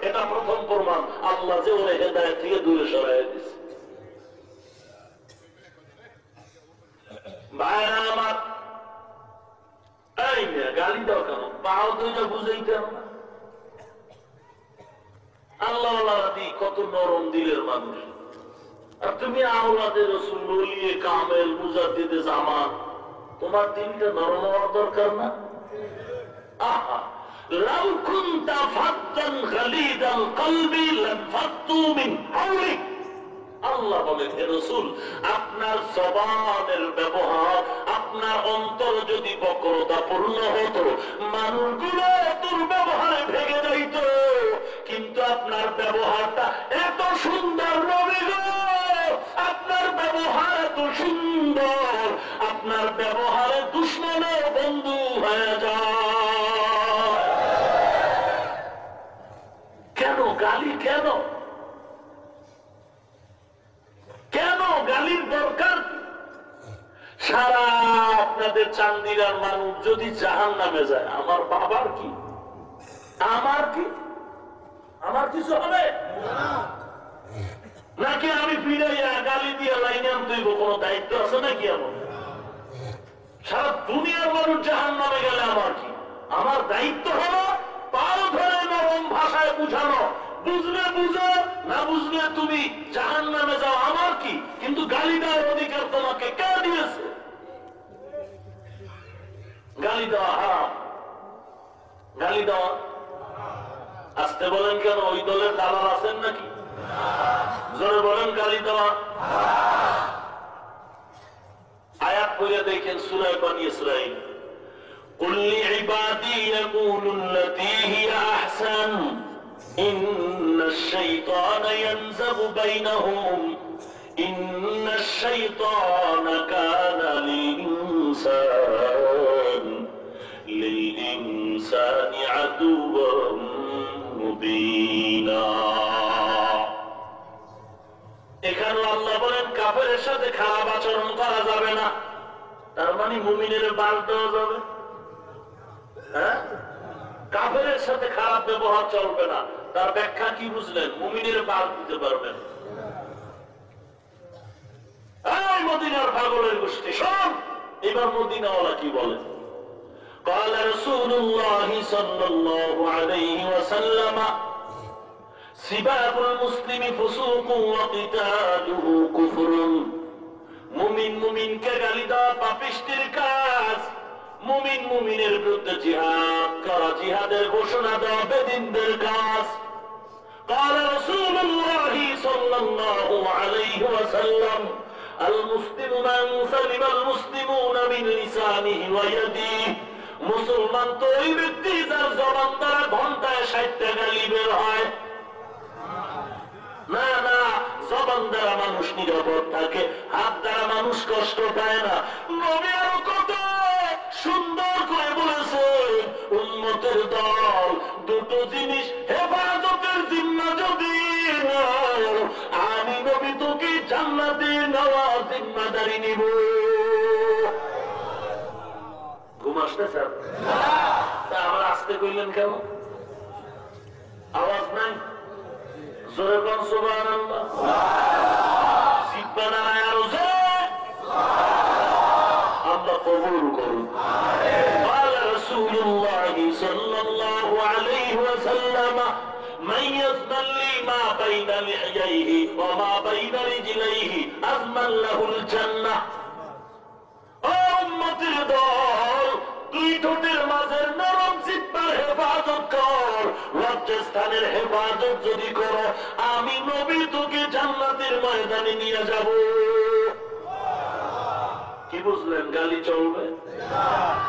এটা প্রথম প্রমাণ আল্লাহ যে ওরে হেদায়েত থেকে দূরে সরায় দিচ্ছে। ভাইরা আমার, এই গালি দাও কেন? পাও দুইটা বুঝাইতে না। আল্লাহ কত নরম দিলের মানুষ, আর তুমি আওলাদের রাসূল ওলিয়ে কামেল মুজাদ্দিদে জামান, তোমার দিনটা নরম হওয়ার দরকার না? আহা, লাউ কুনতা ফাদ্দান গালিদাল কলবি লাফাত্তু মিন হাওলিক। আল্লাহ বলেন, হে রাসূল, আপনার জবানের ব্যবহার, আপনার অন্তর যদি বক্রতাপূর্ণ হতো, মানুষগুলো দুর্ব্যবহারে ভেঙে যাইত। কিন্তু আপনার ব্যবহারটা এত সুন্দর নবী গো, আপনার ব্যবহার এত সুন্দর, আপনার ব্যবহারে দুশমনও বন্ধু হয়ে যায়। কেন গালি? কেন কেন গালির দরকার? সারা আপনাদের চান্দিরার মানুষ যদি জাহান্নামে যায়, আমার বাবার কি, আমার কি, আমার কিছু হবে নাকি? আমি ফিরাইয়া গালি দিয়ে লাইনে আনতে কোনো দায়িত্ব আছে নাকি? আমার সারা দুনিয়ার মানুষ জাহান্নামে গেলে আমার কি? আমার দায়িত্ব হলো পাল ধরে নরম ভাষায় বুঝানো। বুঝলে বুঝো, না বুঝলে তুমি জাহান্নামে যাও, আমার কি? কিন্তু গালি দেওয়ার অধিকার তোমাকে কে দিয়েছে? গালি দেওয়া হারাম। গালি দেওয়া আসতে বলেন কেন? ওই দলের দালাল আছেন নাকি? জোরে বলেন, গালি দেওয়া। আয়াত পড়ে দেখেন সূরা বনী ইসরাঈল, কুল লিইবাদি ইয়াকুলুল্লাতী হিয়া আহসান ইন্নাশ শাইতানা ইয়ানযাগু বাইনাহুম ইন্নাশ শাইতানা কানা লিল-ইনসানি আদুওয়াম মুবিনা। এখানে আল্লাহ বলেন কাফেরের সাথে খারাপ আচরণ করা যাবে না, তার মানে মুমিনের বাল দেওয়া যাবে। হ্যাঁ, কাফেরের সাথে খারাপ ব্যবহার চলবে না, তার ব্যাখ্যা কি বুঝলেন? মুমিনের বাল দিতে পারবেন। এই মদিনার পাগলের গোষ্ঠী শোন, এবার মদিনাওয়ালা কি বলে? قال رسول الله صلى الله عليه وسلم سباب المسلم فسوق وقتاله كفر। মুমিন মুমিনকে গালি দেওয়া পাপিষ্টির কাজ। মুমিন মুমিনের বিরুদ্ধে জিহাদ করা, জিহাদের ঘোষণা দেওয়া বেদিনদের কাজ। قال رسول الله صلى الله عليه وسلم المسلم من سلم المسلمون من لسانه ويده। মুসলমান তো ওই ব্যক্তি যার জবান দ্বারা ঘন্টায় 60টা গালি বের হয়। না না, জবান দ্বারা মানুষ নিরাপদ থাকে, হাত দ্বারা মানুষ কষ্ট পায় না। নবী আরো কত সুন্দর করে বলেছেন, উম্মতের দল দুটো জিনিস হেফাজতের জিম্মা যদি নাও, আমি নবী তোকে জান্নাতে নেওয়ার জিম্মাদারি নিব। ঘুম আসতেছে? তা আবার আসতে কইলেন কেন? আওয়াজ নাই? জোরে বল সুবহানাল্লাহ। জিহ্বা নাড়ায় আরো জোরে। আল্লাহ কবুল করুন। قال رسول الله صلى الله عليه وسلم من يضمن لي ما بين لحييه وما بين رجليه أضمن له الجنة। উম্মতের দল, দুই ঠোঁটের মাঝের নরম জিহ্বার হেফাজত কর, লজ্জাস্থানের হেফাজত যদি করো, আমি নবী তোকে জান্নাতের ময়দানে নিয়ে যাব। কি বুঝলেন? গালি চলবে?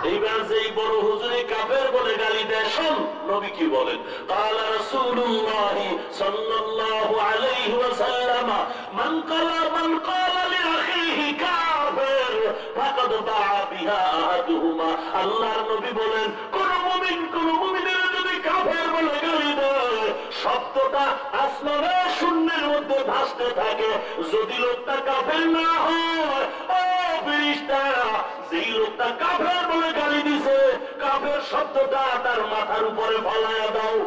এইবার যেই বড় হুজুরি কাফের বলে গালি দেয়, শোন নবী কি বলেন। قال رسول الله صلى الله عليه وسلم من قال لأخيه كافر فقد باع بها أحدهما। আল্লাহর নবী বলেন কোন মুমিনের যদি কাফের বলে গালি দেয়, শব্দটা আসমানে শূন্যের মধ্যে ভাসতে থাকে। যদি লোকটা কাফের না হয়, ও ফেরেশতারা, যেই লোকটা কাফের বলে গালি দিছে, কাফের শব্দটা তার মাথার উপরে ফলায়া দাও।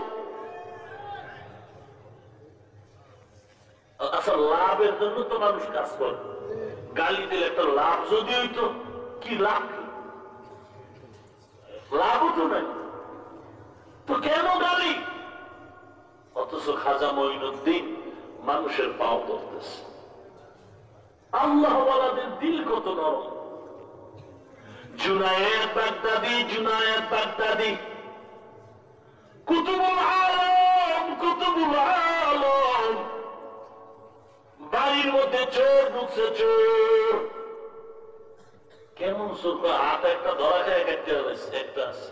আচ্ছা, লাভের জন্য তো মানুষ কাজ করে। গালি দিলে একটা লাভ যদি হইতো, কি লাভ? লাভও তো নাই, তো কেন গালি? অথচ খাজা মঈনুদ্দিন মানুষের পাও ধরতেছে। আল্লাহওয়ালাদের দিল কত নরম। জুনায়েদ বাগদাদি কুতুবুল আলম, বাড়ির মধ্যে চোর ঢুকছে। চোর কেমন চোর? হাত একটা ধরা খায়, একটা আছে।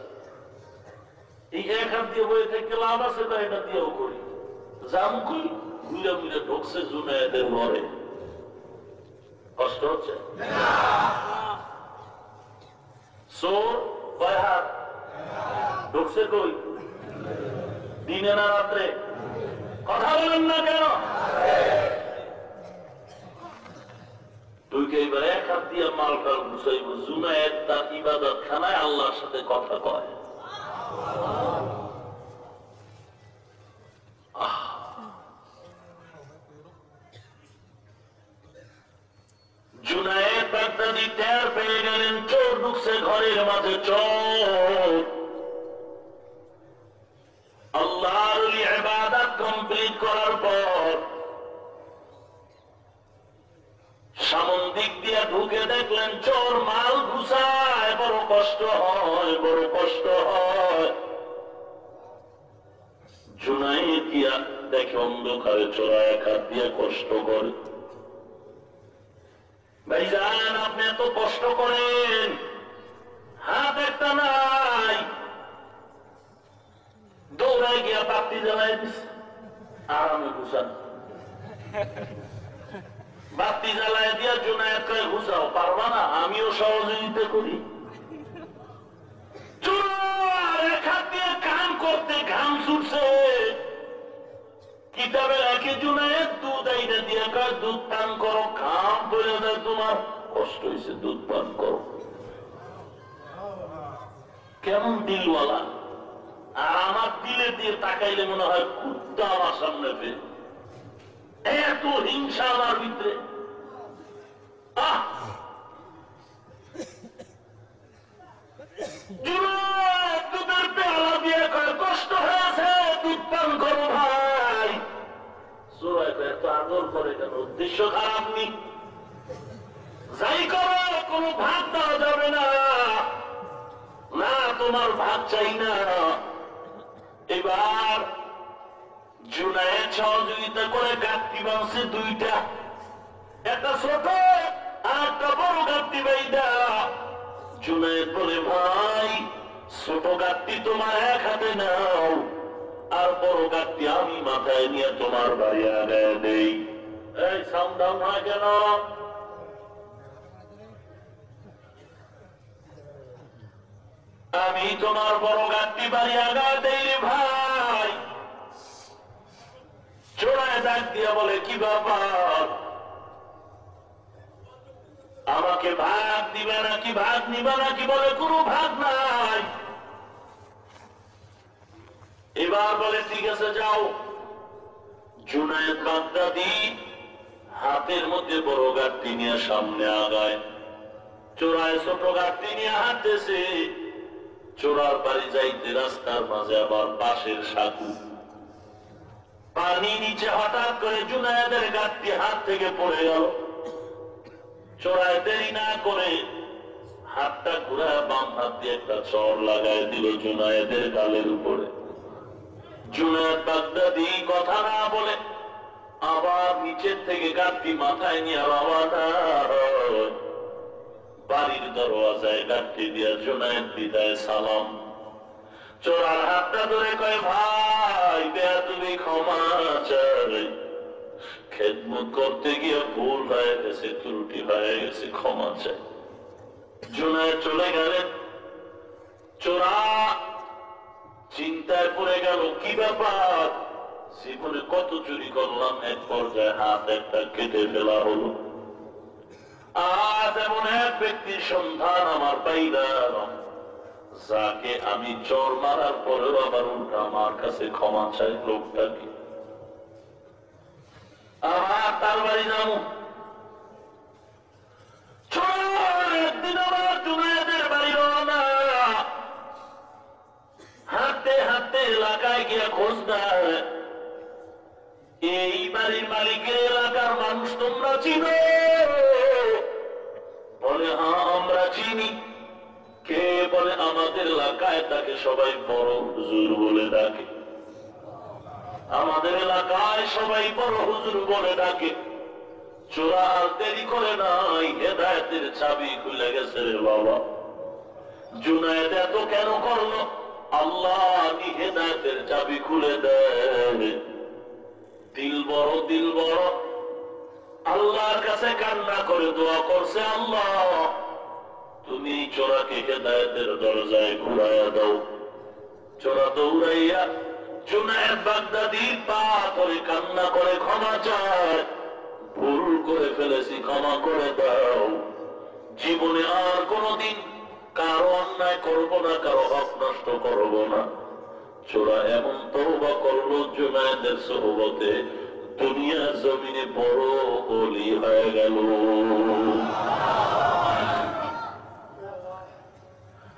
এই এক হাত দিয়ে বয়ে থেকে লাভ আছে, বা এটা দিয়েও করি। জামকুই ঘুরে ঘুরে ঢুকছে জুনায়েদের ঘরে। কষ্ট হচ্ছে? চোর কয় হাত ঢুকছে? কই? দিনে না রাত্রে? কথা বলেন না কেন? তুই কে এবার এক হাত দিয়ে মালটাল ঘুষাইব। জুনায়েদ তার ইবাদত খানায় আল্লাহর সাথে কথা কয়। জুনায়েদ বাগদাদি টের পেয়ে গেলেন চোর ঢুকছে ঘরের মাঝে। চোর আল্লাহর ইবাদত কমপ্লিট করার পর সামন দিক দিয়ে ঢুকে দেখলেন চোর মাল ঘুষায়। বড় কষ্ট হয়। জুনায়েদ গিয়া দেখে অন্ধকারে চোরা এক হাত দিয়ে কষ্ট করে। ভাইজান, আপনি এত কষ্ট করেন, হাত একটা নাই। দৌড়ায় গিয়া বাতি জ্বালায় দিচ্ছে, আরামে ঘুষান। বাতি জ্বালায় দিয়া জুনায়েদ কয় ঘুষাও। পারবা না? আমিও সহযোগিতা করি। চোর এক হাত দিয়ে কাম করতে ঘাম ছুটছে। কিতাবে রাখি জুনায়েদ দুধ আইনা দিয়ে কয় দুধ পান করো। ঘাম পড়ে যায়, তোমার কষ্ট হয়েছে, দুধ পান করো। কেমন দিলওয়ালা! আর আমার দিলে দিয়ে তাকাইলে মনে হয় কুত্তা আমার সামনে পেয়ে। এত হিংসা আমার ভিতরে। দুধের পেয়ালা দিয়ে কয় কষ্ট হয়েছে, দুধ পান করো ভাই। এত আদর করে কেন? উদ্দেশ্য খারাপ নি? যাই করো, কোনো ভাগ দেওয়া যাবে না। না, তোমার ভাগ চাই না। এবার জুনায়েদ সহযোগিতা করে গাঁটটি বাঁধছে দুইটা, একটা ছোট আর একটা বড় গাঁটটি বাইদা। জুনায়েদ বলে ভাই, ছোট গাঁটটি তোমার এক হাতে নাও, আর বড় গাঁটটি আমি মাথায় নিয়ে তোমার বাড়ি আগায় দেই। এই সাউন্ড ডাউন হয় কেন? আমি তোমার বড় গাঁটটি বাড়ি আগায় দেই ভাই। চোরায় ডাক দিয়া বলে কি ব্যাপার? আমাকে ভাগ দিবে নাকি ভাগ নিবে নাকি? বলে কোনো ভাগ নাই। এবার বলে ঠিক আছে যাও। জুনায়েদ বাগদাদি হাতের মধ্যে বড় গাঁটটি নিয়ে সামনে আগায়, চোরায় ছোট গাঁটটি নিয়ে হাঁটতেছে। চোরার বাড়ি যাইতে রাস্তার মাঝে আবার পাশের সাধু। পানি নিচে হঠাৎ করে জুনায়েদের গাঁটটি হাত থেকে পড়ে গেল। চোরায় দেরি না করে হাতটা ঘুরায় বাম হাত দিয়ে একটা চড় লাগায় দিল জুনায়েদের গালের উপরে। জুনায়েদ বাগদাদি কথা না বলে আবার নিচের থেকে গাঁটটি মাথায় নিয়ে বাড়ির দরওয়াজায় গাঁটটি দিয়া জুনায়েদ বিদায় সালাম। চোরার হাতটা ধরে কয়, ভাই বেয়া তুমি ক্ষমা চাই, খেদমত করতে গিয়ে ভুল হয়ে গেছে, ত্রুটি হয়ে গেছে, ক্ষমা চাই। জুনায়েদ চলে গেলেন। চোরা চিন্তায় পড়ে গেল, কি ব্যাপার, জীবনে কত চুরি করলাম, এক পর্যায়ে হাত একটা কেটে ফেলা হলো। আজ এমন এক ব্যক্তির সন্ধান আমার পাইলাম, যাকে আমি চোর মারার পরেও আবার উল্টা আমার কাছে ক্ষমা চাই। লোকটাকে আমার তার বাড়ি যাব। একদিন আমার জুনায়েদের বাড়ি রওনা, হাঁটতে হাঁটতে এলাকায় গিয়ে খোঁজ দেয়, এই বাড়ির মালিকের এলাকার মানুষ তোমরা চিনো? বলে, হ্যাঁ আমরা চিনি। কে? বলে, আমাদের এলাকায় তাকে সবাই বড় হুজুর বলে ডাকে, আমাদের এলাকায় সবাই বড় হুজুর বলে ডাকে। চোরা আর দেরি করে নাই, হেদায়েতের চাবি খুলে গেছে রে বাবা। জুনায়েদ এত কেন করলো? আল্লাহ আমি হেদায়েতের চাবি খুলে দেয়। দিল বড়, দিল বড়। আল্লাহর কাছে কান্না করে দোয়া করছে, আল্লাহ তুমি চোরাকে হেদায়েতের দরজায় ঘুরাইয়া দাও। চোরা দৌড়াইয়া জুনায়েদ বাগদাদির পা ধরে কান্না করে ক্ষমা চায়, ভুল করে ফেলেছি, ক্ষমা করে দাও, জীবনে আর কোনদিন কারো অন্যায় করব না, কারো হক নষ্ট করব না। চোরা এমন তওবা করলো, জুনায়েদের সোহবতে দুনিয়ার জমিনে বড় ওলি হয়ে গেল।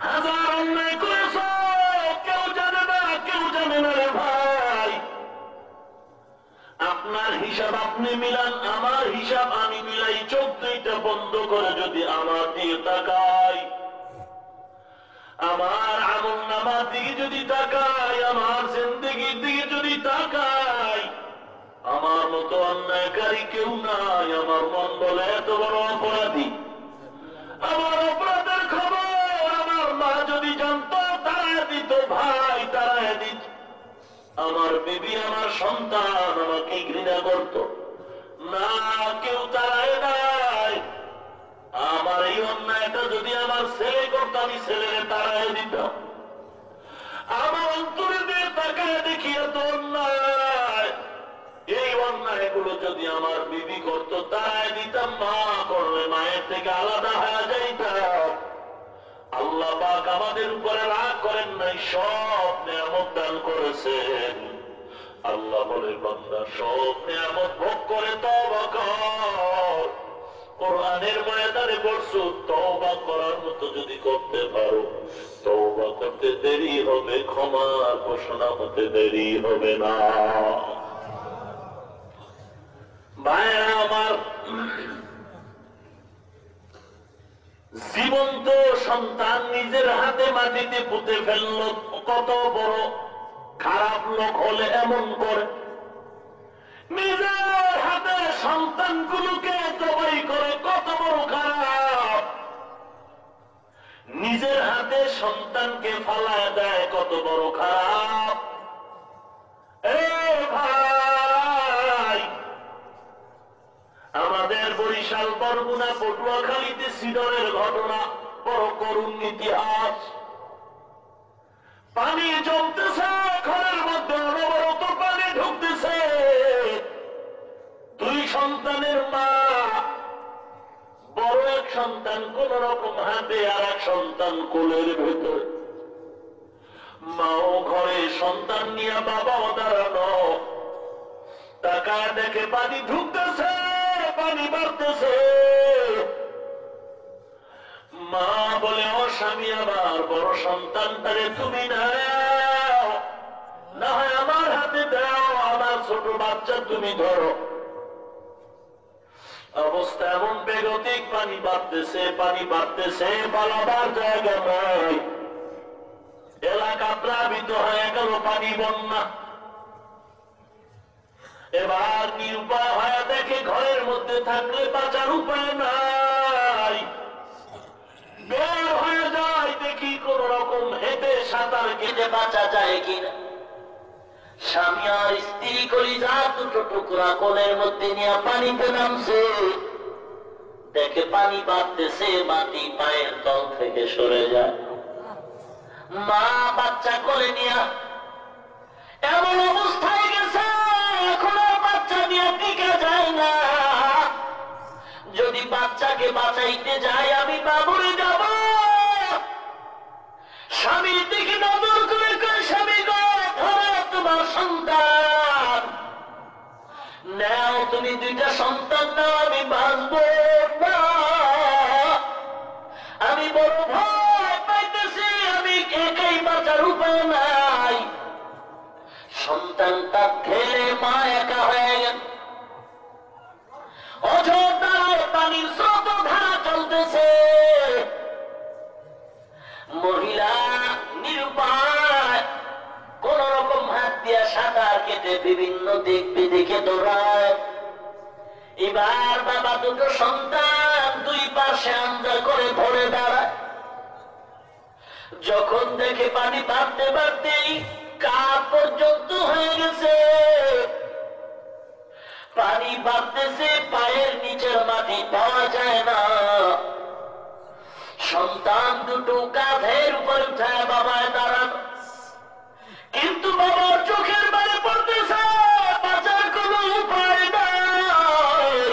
হাজার অন্যায় করেছ, কেউ জানে না, কেউ জানে না রে ভাই। আপনার হিসাব আপনি মিলান, আমার হিসাব আমি মিলাই। চোখ দুইটা বন্ধ করে যদি আমার দিকে তাকাই, আমার আমল নামার দিকে যদি তাকাই, আমার জিন্দেগির দিকে যদি তাকাই, আমার মতো অন্যায়কারী কেউ নাই। আমার মন বলে এত বড় অপরাধী, আমার অপরাধের খবর আমার মা যদি জানতো তারা দিত, ভাই তারা দিত। আমার বিবি, আমার সন্তান আমাকে ঘৃণা করত না, কেউ তারাই নাই। আমার এই অন্যায়টা যদি আমার ছেলে করত, আমি ছেলেরে তারাই দিতাম। আমার অন্তরে দিয়ে তাকায় দেখি এত অন্যায়, এই অন্যায় গুলো যদি আমার বিবি করত তারাই দিতাম, মা করলে মায়ের থেকে আলাদা হয়ে যাইতাম। আল্লাহ পাক আমাদের উপরে রাগ করেন নাই, সব নিয়ামত দান করেছেন। আল্লাহ বলে, বান্দা সব নিয়ামত ভোগ করে তওবা কর। কোরআনের ময়দানে বলছো, তওবা করার মতো যদি করতে পারো, তওবা করতে দেরি হবে, ক্ষমা ঘোষণা হতে দেরি হবে না। ভাইরা আমার, জীবন্ত সন্তান নিজের হাতে মাটিতে পুঁতে ফেলল, কত বড় খারাপ লোক হলে এমন করে? নিজের হাতে সন্তানগুলোকে জবাই করে, কত বড় খারাপ। নিজের হাতে সন্তানকে ফালায় দেয়, কত বড় খারাপ। এ ভাই, আমাদের বরিশাল, বরগুনা, পটুয়াখালীতে সিডরের ঘটনা, বড় করুণ ইতিহাস। পানি জমতেছে, ঘরের মধ্যে অনবরত পানি ঢুকতেছে। দুই সন্তানের মা, বড় এক সন্তান কোন রকম হাতে, আর এক সন্তান কোলের ভেতর। মাও ঘরে, সন্তান নিয়ে বাবাও দাঁড়ানো। তাকায় দেখে পানি ঢুকতেছে, পানি বাড়তেছে। মা বলে, ও স্বামী, আমার বড় সন্তানটারে তুমি নাও, না হয় আমার হাতে দাও, আমার ছোট বাচ্চা তুমি ধরো। অবস্থা এমন বেগতিক, পানি বাড়তেছে, পানি বাড়তেছে, পালাবার জায়গা নাই। এলাকা প্লাবিত হয়ে গেল, পানি বন্যা। এবার নিরুপায় হয়ে দেখে ঘরের মধ্যে থাকলে বাঁচার উপায় নাই। বের হয়ে যায়, দেখি কোন রকম হেঁটে সাঁতার কেটে বাঁচা যায় কিনা। স্বামী আর স্ত্রী কলিজা দুটো টুকরা কোলের মধ্যে নিয়ে পানিতে নামছে, দেখে পানি বাড়তেছে, মাটি পায়ের তল থেকে সরে যায়। মা বাচ্চা কোলে নিয়ে এমন অবস্থায় গেছে, এখন আর বাচ্চা নিয়ে টিকা যায় না। যদি বাচ্চাকে বাঁচাইতে যাই আমি বাবুরে যাব। স্বামীর দিকে নজর করে কয়, স্বামী গো, ধরো তোমার সন্তান নাও, তুমি দুইটা সন্তান নাও, আমি বাঁচবো না। আমি বড় ভয় পাইতেছি, আমি একাই বাঁচার উপায় নাই। সন্তানটা ঠেলে মা একা হয়ে গেল। অযোধ্যায় পানির স্রোত ধারা চলতেছে, মহিলা নিরুপায় কোন রকম হাত দিয়া সাঁতার কেটে বিভিন্ন দিক বিদিকে দৌড়ায়। এবার বাবা দুটো সন্তান দুই পাশে আঞ্জা করে ধরে দাঁড়ায়। যখন দেখে পানি বাড়তে বাড়তেই কাপ পর্যন্ত হয়ে গেছে, পানি বাড়তেছে, পায়ের নিচের মাটি পাওয়া যায় না। সন্তান দুটো কাঁধের উপর উঠায় বাবায় দাঁড়ানো, কিন্তু বাবার চোখের বাইরে পড়তেছে, বাঁচার কোনো উপায় নাই।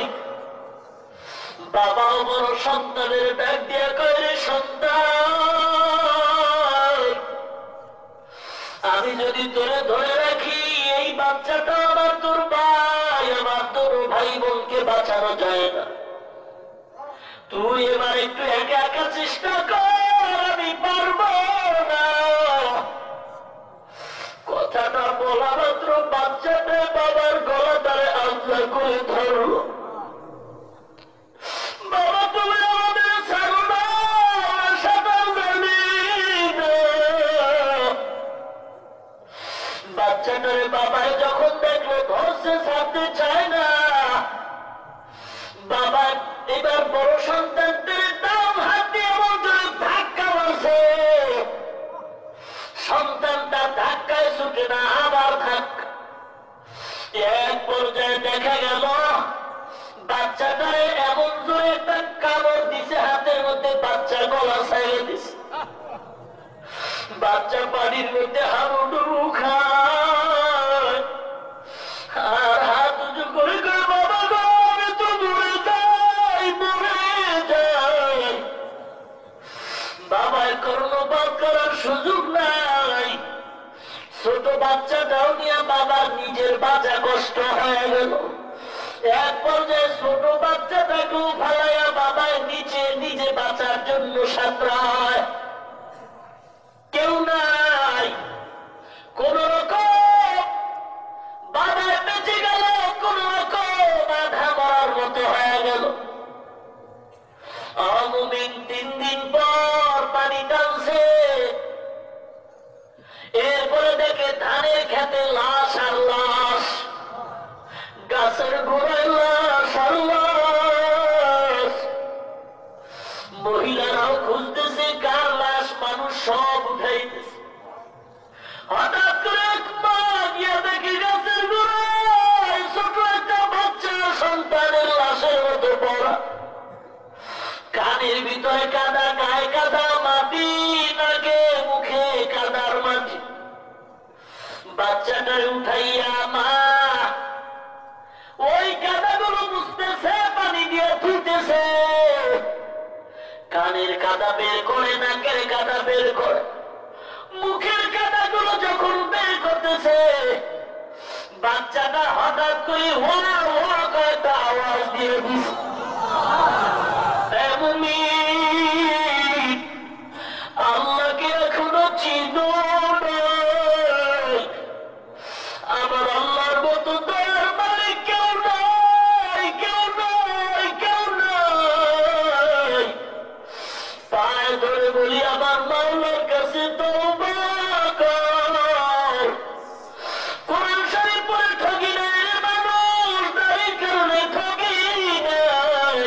বাবাও বড় সন্তানের ডাক দিয়া কয়, রে সন্তান, আমি যদি তোরে ধরে রাখি, এই বাচ্চাটা আমার তোর ভাই, আমার তোর ভাই বোনকে বাঁচানো যায় না। তুই এবার একটু একা একা চেষ্টা কর, আমি পারবো না। কথাটা বলা মাত্র বাচ্চাটা বাবার গলাটারে আঞ্জা করে ধরল। বাবা, তুমি আমাদের ছাড়ো না, সাঁতার জানি না। বাচ্চাটারে বাবায় যখন দেখলো ধরছে, ছাড়তে চায় না। বাবা এবার বড় সন্তানদের দাম হাত দিয়ে এমন করে ধাক্কা মারছে, সন্তানটা ধাক্কায় ছুটে না, আবার ধাক্কা। এক পর্যায়ে দেখা গেল বাচ্চাটারে এমন জোরে একটা কামড় দিছে হাতের মধ্যে, বাচ্চার গলা ছাইড়ে দিছে। বাচ্চা পানির মধ্যে হাবুডুবু খায় আর হাত উঁচু করে কয়, বাবা গো, আমি তো মরে যাই, মরে যাই। বাবায় কর্ণপাত করার সুযোগ নাই। ছোট বাচ্চাটাও নিয়ে বাবার নিজের বাঁচা কষ্ট হয়ে গেল। এক পর্যায়ে ছোট বাচ্চাটাকেও ফালাইয়া বাবার নিচে নিজে বাঁচার জন্য সাঁতরায়। কেউ নাই, কোন রকম বাবার বেঁচে গেল, কোন রকম বাধা মরার মতো হয়ে গেল। মুমিন 3 দিন পর পানি টানছে, এরপরে দেখে ধানের খেতে লাশ আর লাশ, গাছের গোড়ায় লাশ আর লাশ। মহিলারাও খুঁজতেছে কার লাশ, মানুষ সব উঠাইতেছে। হঠাৎ করে মা গিয়া দেখে গাছের গোড়ায় ছোট একটা বাচ্চা সন্তানের লাশের মতো পড়া, কানের ভিতরে কাদা, গায়ে কাদা মাটি, নাকে মুখে কাদার মাটি। বাচ্চাটারে উঠাইয়া মা ওই কাদাগুলো মুছতেছে, পানি দিয়ে ধুইতেছে। কানের কাদা বের করে, নাকের কাদা বের করে, মুখের কাদাগুলো যখন বের করতেছে, বাচ্চাটা হঠাৎ করে ওয়া ওয়া কয়েকটা আওয়াজ দিয়ে দিছে। আল্লাহকে এখনো চিনো নাই, আমার আল্লাহর মতো দয়ার মালিক কেউ নাই, কেউ নাই, কেউ নাই। পায়ে ধরে বলি, আমার মাওলার কাছে তওবা কর। কোরআন শরীফ পড়ে ঠকি নাই রে মানুষ, দাড়ির কারণে ঠকি নাই,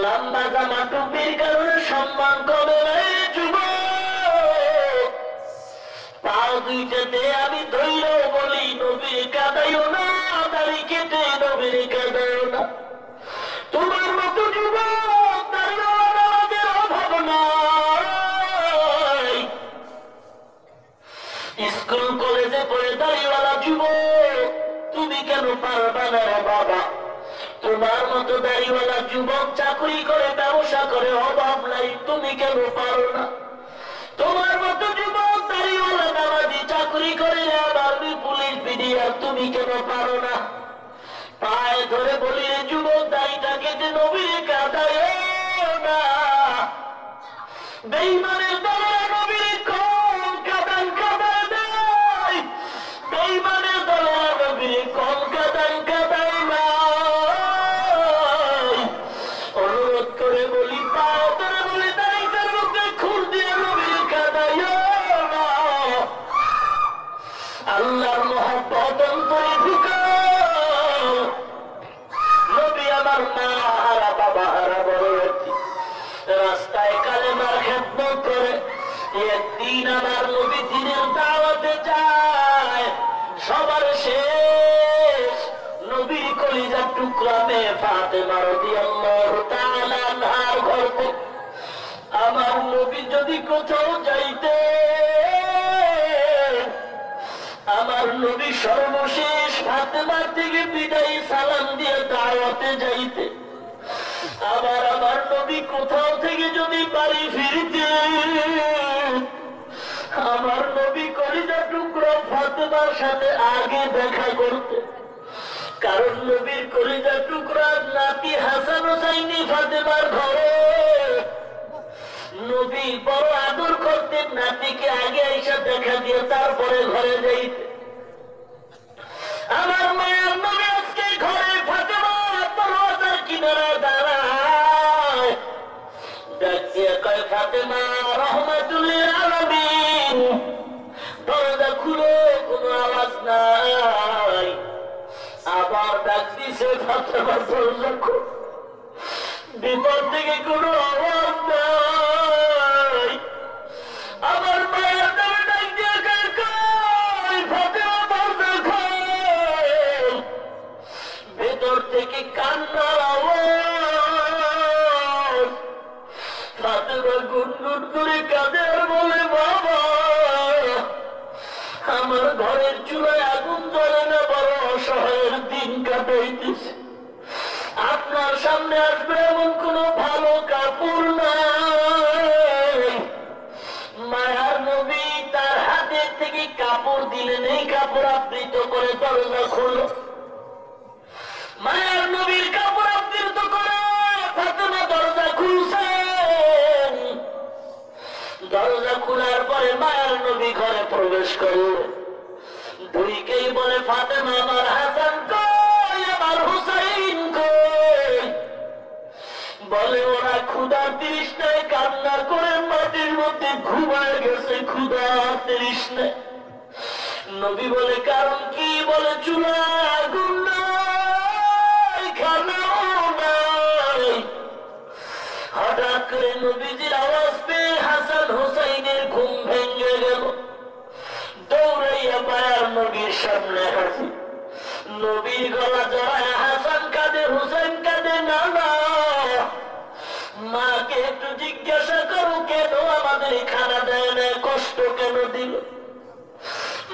লম্বা জামা টুপির কারণে সম্মান কমে নাই যুবক। দুইটাতে আমি ধৈর্য বলি নবীর কাঁদাইও না, দাড়ি কেটে নবীর কাঁদাইও না। তোমার মতো যুবক দাড়িওয়ালা আমাদের অভাব নাই। স্কুল কলেজে পড়ে দাড়িওয়ালা যুবক তুমি কেন পারবা না রে বাবা? তোমার মতো দাড়িওয়ালা যুবক চাকরি করে ব্যবসা করে অভাব নাই, তুমি কেন পারো না? তোমার মতো যুবক দাড়িওয়ালা নামাজি চাকরি করে আর্মি পুলিশ বিডিআর, তুমি কেন পারো না? পায়ে ধরে বলি রে যুবক, দাড়িটা কেটে নবীর কাঁদায় না। বেঈমানের দলেরা নবীর কম কাঁদান কাঁদায় নাই, বেঈমানের দলেরা নবীর কম কাঁদান কাঁদায় নাই। অনুরোধ করে বলি, পায়ে ধরে বলি, দাড়িটার মধ্যে খুর দিয়ে নবীর কাঁদায় না। আল্লাহর মহব্বত অন্তরে ঢুকাও। নবী আমার মা হারা বাবা হারা বড় ব্যক্তি, রাস্তায় কালেমার খেদমত করে। একদিন আমার নবী দিনের দাওয়াতে যায়, সবার শেষ নবীর কলিজার টুকরা মেয়ে ফাতেমা রাদিয়াল্লাহু তাআলা আনহার ঘর থেকে। আমার নবী যদি কোথাও যাইতে, আমার নবী সর্বশেষ ফাতেমার থেকে বিদায়ী সালাম দিয়ে দাওয়াতে যাইতে। আবার আমার নবী কোথাও থেকে যদি বাড়ি ফিরতে, আমার নবী কলিজার টুকরা ফাতেমার সাথে আগে দেখা করতে। কারণ নবীর কলিজার টুকরা নাতি হাসান হোসাইনি ফাতেমার ঘরে। নবী বড় আদর করতেন, নাতিকে আগে এসে দেখা দিয়ে তারপরে ঘরে যাইতে। আমার মায়ের নবী আজকে ঘরে ফাতেমা দরওয়াজার কিনারায় দাঁড়ায়, ডাক দিয়ে কয়, ফাতেমা রহমাতুল লিল আলামিন, দরজা খুলো, কোনো আওয়াজ নাই। আবার ডাক দিছে, ফাতেমা দরজা খুলো, ভিতর থেকে কোনো আওয়াজ নাই। আমার মায়ের নামে ডাক দিয়ে কয়, ফাতেমা দরজা খোল। ভেতর থেকে কান্নার আওয়াজ। ফাতেমা গুনগুন করে কাঁদে আর বলে, বাবা আমার ঘরের চুলায় আগুন জ্বলে না, বড় অসহায়ের দিন কাটাইতেছে। আপনার সামনে আসবে এমন কোন ভালো কাপড় নাই। মায়ার নবী তার হাতের থেকে কাপড় দিলেন, এই কাপড় আবৃত করে দরজা খোলো। মায়ার নবীর কাপড় আবৃত করে ফাতেমা দরজা খুলছেন। দরজা খোলার পরে মায়ার নবী ঘরে প্রবেশ করলেন। দুইকেই বলে, ফাতেমা আমার হাসান কই, আমার হুসাইন কই? বলে, ওরা ক্ষুধা তৃষ্ণায় কান্না করে মাটির মধ্যে ঘুমায় গেছে, ক্ষুধা তৃষ্ণায়। নবী বলে, কারণ কি? বলে, চুলা আগুন নাই, খানাও নাই। হঠাৎ করে নবীজির আওয়াজ পেয়ে হাসান হুসাইনের ঘুম ভেঙে গেল। দৌড়াইয়া মায়ার নবীর সামনে হাসি। নবীর গলা জড়ায় হাসান কাঁদে, হুসাইন কাঁদে। না না, মাকে একটু জিজ্ঞাসা করো, কেন আমাদের খানা দেয় না, কষ্ট কেন দিল?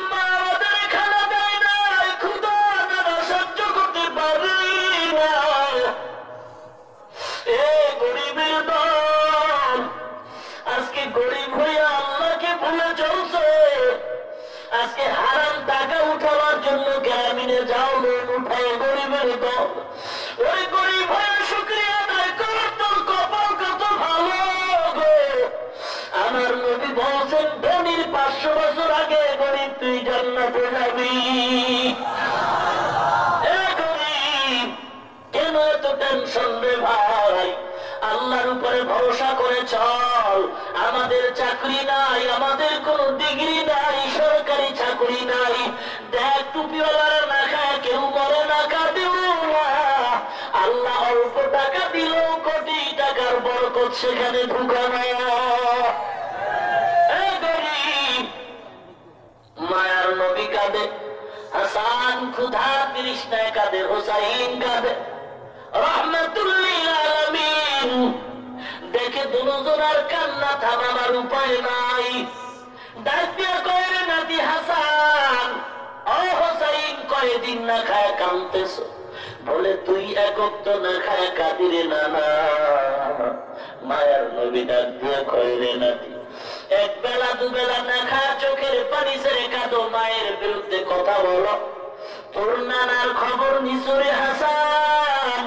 মা আমাদের খানা দেয় না, ক্ষুধা তারা সহ্য করতে পারি না। এ গরিবের দল, আজকে গরিব হইয়া আল্লাহকে ভুলে চলছে। আজকে হারাম টাকা উঠাবার জন্য গ্রামীণে যাও, লোন উঠায় গরিবের দল। ওই গরিব হয়ে শুকরিয়া আদায় কর, তোর কপাল কত ভালো গো। আমার নবী বলছেন, ধনীর 500 বছর আগে গরিব তুই জান্নাতে যাবি। এ গরিব, কেন এত টেনশন রে ভাই? আল্লাহর উপরে ভরসা করে চল। আমাদের চাকরি নাই, আমাদের কোনো ডিগ্রি নাই, সরকারি চাকরি নাই। দেখ, টুপিওয়ালারা না খায় কেউ মরে না, কাঁদেও না। আল্লাহ অল্প টাকা দিল, কোটি টাকার বরকত সেখানে ঢুকানো। হুসাইন কাঁদে রাহমাতুল লিল আলামিন। দেখে দুজনের কান্না থামাবার উপায় নাই, ডাক দিয়া কয় রে নাতি হাসান, ও হুসাইন কয়দিন না খায় কাঁদতেছ? বলে তুই একক তো না খায় কাঁদিরে নানা। মায়ার নবী ডাক দিয়ে কয় রে নাতি, এক বেলা দুবেলা না খায় চোখের পানি ছেড়ে কাঁদো, মায়ের বিরুদ্ধে কথা বলো। তোর নানার খবর নিছুরে হাসান,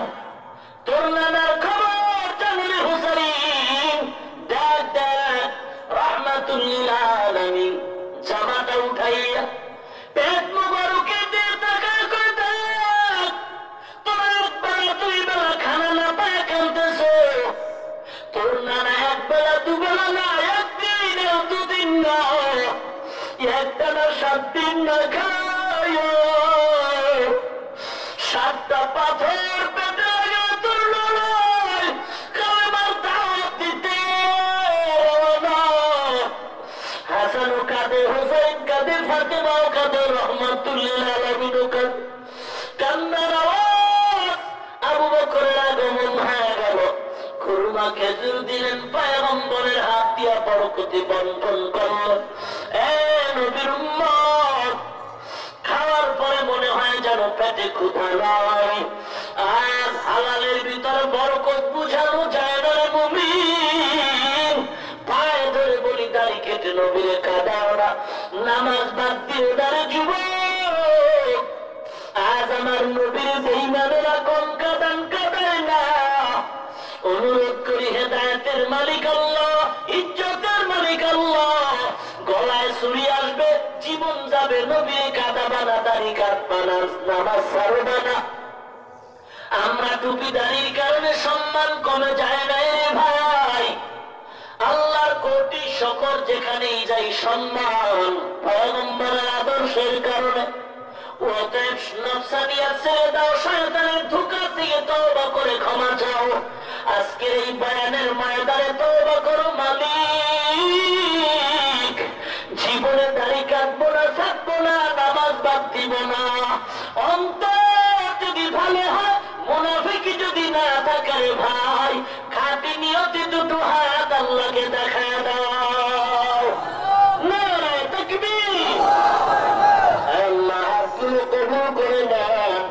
তোর নানার খবর জানলে হুসাইন। দেখ দেখ রাহমাতুল লিল আলামিন জামাটা উঠাইয়া পেট মোবারকে দিয়ে তাকায় কয়, দেখ তোর এক বেলা দুই বেলা খানা না পায় কাঁদতেছ। তোর নানা এক বেলা দুবেলা না, একদিন দুদিন না, একটা না 7 দিন না খায়, 7টা পাথর পেটে লাগে তোর লড়াই কালেমার দাওয়াত দিতে না। হাসানও কাঁদে, হুসাইন কাঁদে, ফাতেমাও কাঁদে, রাহমাতুল লিল আলামিনও কাঁদে। কান্নার আওয়াজ আবু বকরের আগমন হয়ে গেল। খুরমা খেজুর দিলেন, পয়গম্বরের হাত দিয়া বরকতি বন্টন করল। এ নবীর উম্মত, খাওয়ার পরে মনে হয় যেন পেটে ক্ষুধা নাই, আর হালালের ভিতরে বরকত বুঝানো যায় না রে মুমিন। পায়ে ধরে বলি দাড়ি কেটে নবীরে কাঁদাও না, নামাজ বাদ দিয়ে দাঁড়ে যুবক। আজ আমার নবীর বেঈমানেরা কম কাঁদান কাঁদায় না। অনুরোধ করি, হেদায়েতের মালিক আল্লাহ, ইজ্জতের মালিক আল্লাহ। গলায় ছুরি আসবে, জীবন যাবে, নবী কাঁদাবা না, দাড়ি কাটবা না, নামাজ ছাড়বা না। আমরা টুপি দাড়ির কারণে সম্মান কমে যায় না রে ভাই। আল্লাহর কোটি শকর যেখানেই যাই সম্মান পয়গম্বরের আদর্শের কারণে। অতএব নফসানিয়াত ছেড়ে দাও, শয়তানের ধোঁকা থেকে তওবা করে ক্ষমা চাও। আজকের এই বয়ানের ময়দানে তওবা করো মালিক। জীবনে দাড়ি কাটবো না, থাকবো না, নামাজ বাদ দিব না। অন্তর যদি ভালো হয়, মুনাফিকি যদি না থাকে রে ভাই, খাঁটি নিয়তে দুটো হাত আল্লাহকে দেখায় দাও। নারে তাকবীর। আল্লাহ হাতগুলো কবুল করে নেন।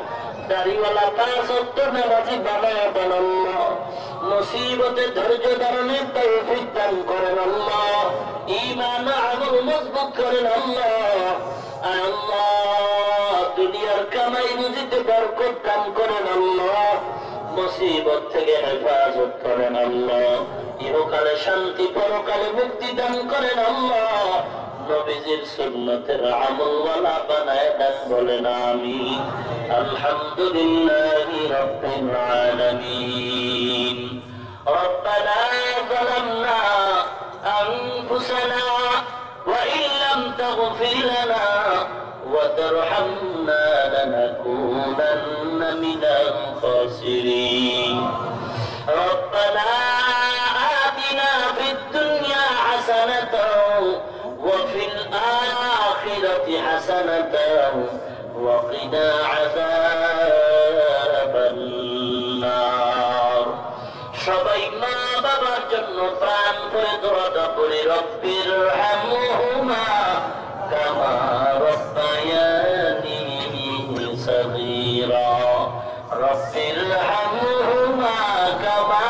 দাড়িওয়ালা 5 ওয়াক্ত নামাজি বানায় দেন আল্লাহ। মুসিবতে ধৈর্য ধারণের তৌফিক দান করেন আল্লাহ। ঈমান আমল মজবুত করেন আল্লাহ। আল্লাহ দুনিয়ার কামাই রুজিতে বরকত দান করেন আল্লাহ। মুসিবত থেকে হেফাজত করেন আল্লাহ। ইহকালে শান্তি, পরকালে মুক্তি দান করেন আল্লাহ। নবীজির সুন্নতের আমলওয়ালা বানায় দেন, বলেন আমিন। আলহামদুলিল্লাহি রাব্বিল আলামিন। ربنا ظلمنا أنفسنا وإن لم تغفر لنا وترحمنا لنكونن من الخاسرين. ربنا آتنا في الدنيا حسنة وفي الآخرة حسنة وقنا عذاب النار. সবাই মা বাবার জন্য প্রাণ করে দোয়াটা পড়ে, রব্বির হামহুমা কামা রব্বায়ানি সগীরা। রব্বির হামহুমা কামা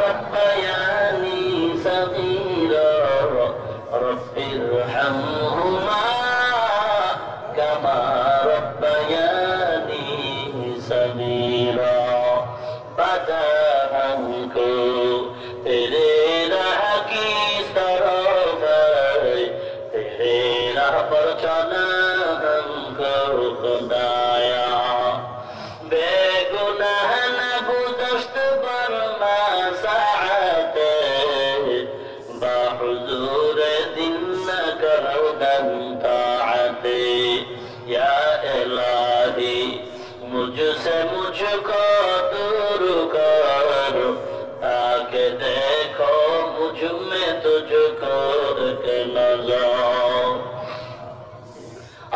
রব্বায়ানি সগীরা। রব্বির হামহুমা কামা রব্বায়ানি সগীরা। बता हमको तेरे राह की तरफ, तेरे राह पर चलना हमको खुदाया। बेगुनाह नगुज़श्त पर मासाअते, बाहुजूर दिन न करो दम ताअते। या इलाही मुझसे मुझको दूर करो, ताकि देखो मुझ में तुझको एक नज़र।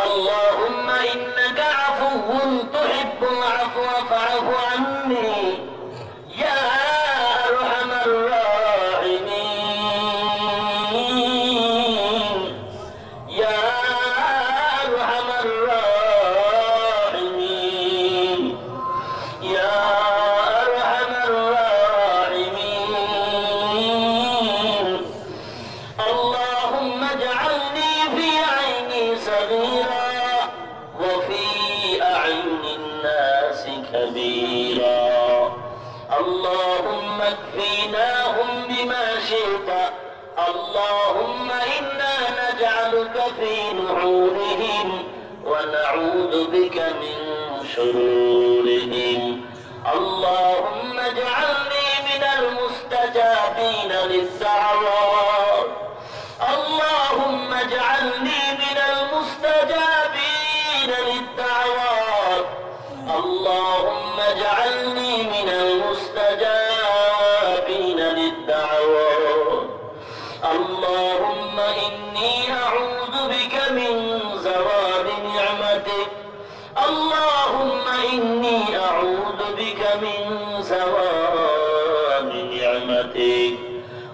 اللهم إنك عفو تحب العفو اجعلني في عيني صغيرا وفي أعين الناس كبيرا اللهم اكفيناهم بما شئت اللهم إنا نجعلك في نحورهم ونعوذ بك من شرورهم اللهم اجعلني من المستجابين للدعوات اللهم اجعلني من المستجابين للدعوات اللهم اجعلني من المستجابين للدعوات اللهم إني أعوذ بك من زوال نعمتك اللهم إني أعوذ بك من زوال نعمتك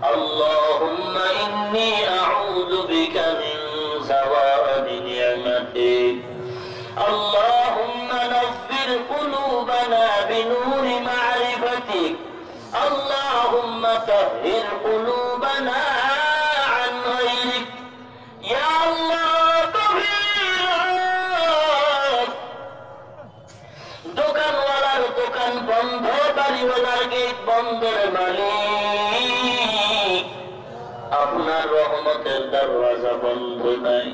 اللهم إني أعوذ بك من زوال نعمتك اللهم نفر قلوبنا بنور معرفتك اللهم طهر قلوبنا عن غيرك يا الله طهير দোকানওয়ালার দোকান বন্ধ বাড়িওয়ালার গেট বন্ধের মালিক আপনার রহমতের দরওয়াজা বন্ধ নাই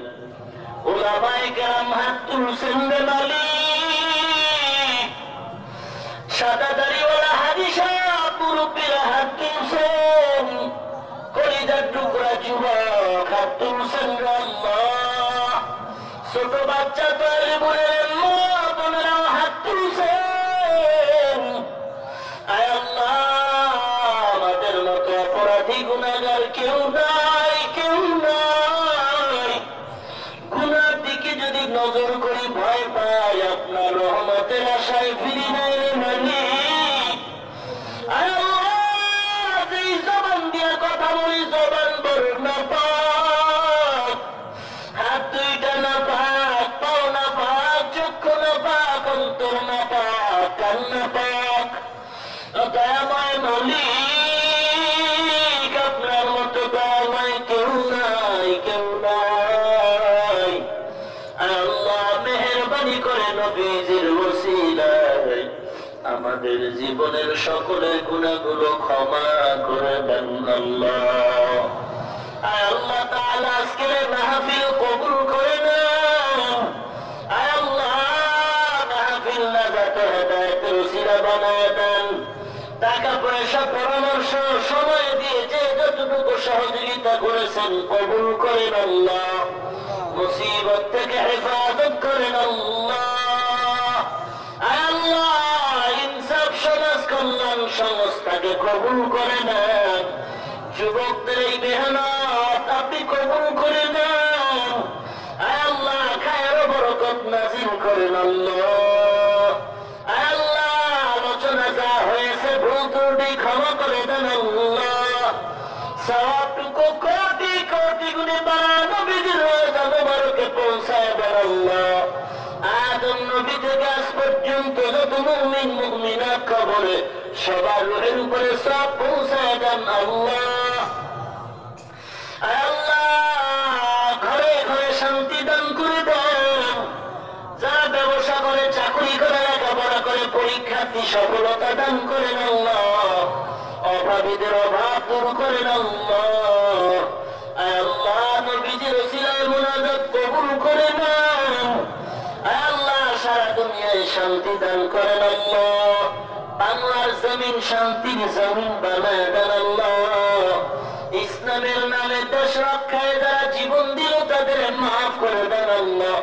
উলামায়ে কেরাম হাত তুলছেন রে মালিক সাদা দাড়িওয়ালা হাজী সাহেব মুরব্বীরা হাত তুলছেন কলিজার টুকরা যুবক হাত তুলছেন রে আল্লাহ ছোট বাচ্চা তৈরি বলেন মা বোনেরাও হাত তুলছেন আয় আল্লাহ আমাদের মতো অপরাধী গুনাহগার কেউ নাই কেউ নাই গুনার দিকে যদি নজর করি ভয় পাই আপনার রহমতের আশায় ফিরি নাই রে মালিক আয় আল্লাহ যেই জবান দিয়া কথা বলি জবান বড় না পাক হাত দুইটা না পাক পাও না পাক চক্ষু না পাক অন্তর না পাক কান না পাক দয়াময় মালিক আপনার মতো দয়াময় কেউ নাই কেউ নাই আল্লাহ মেহেরবানি করে নবীজির ওসিলায় আমাদের জীবনের সকলের গুনাহগুলো ক্ষমা করে দেন আল্লাহ আয় আল্লাহ তাআলা আজকের মাহফিল কবুল করে নেন আয় আল্লাহ মাহফিল নাজাত হেদায়েতের ওসিলা বানায় দেন টাকা পয়সা পরামর্শ সময় দিয়ে যে যতটুকু সহযোগিতা করেছেন কবুল করেন আল্লাহ মুসিবত থেকে হেফাজত করেন আল্লাহ আয় আল্লাহ ইনসাফ সমাজ কল্যাণ সংস্থাকে কবুল করে নেন যুবকদের এই মেহনত আপনি কবুল করে নেন আয় আল্লাহ খায়ের বরকত নাজিল করেন আল্লাহ আয় আল্লাহ আলোচনা যা হয়েছে ভুল ত্রুটি ক্ষমা করে দেন আল্লাহ সওয়াবটুকু কোটি কোটি গুণে বাড়া নবীজির রওজা মোবারকে পৌঁছায় দেন আল্লাহ আদম নবী থেকে আজ পর্যন্ত যত মুমিন মুমিনাত কবরে সবার রূহের উপরে সব পৌঁছায় দেন আল্লাহ আল্লাহ ঘরে ঘরে শান্তি দান করে দেন যারা ব্যবসা করে চাকরি করে লেখাপড়া করে পরীক্ষার্থী সফলতা দান করেন আল্লাহ অভাবীদের অভাব দূর করেন আল্লাহ আল্লাহ নবীজির ওসিলায় মুনাজাত কবুল করে নেন আল্লাহ সারা দুনিয়ায় শান্তি দান করেন আল্লাহ বাংলার জমিন শান্তির জমিন বানায় দেন আল্লাহ ইসলামের নামে দেশ রক্ষায় যারা জীবন দিল তাদের মাফ করে দেন আল্লাহ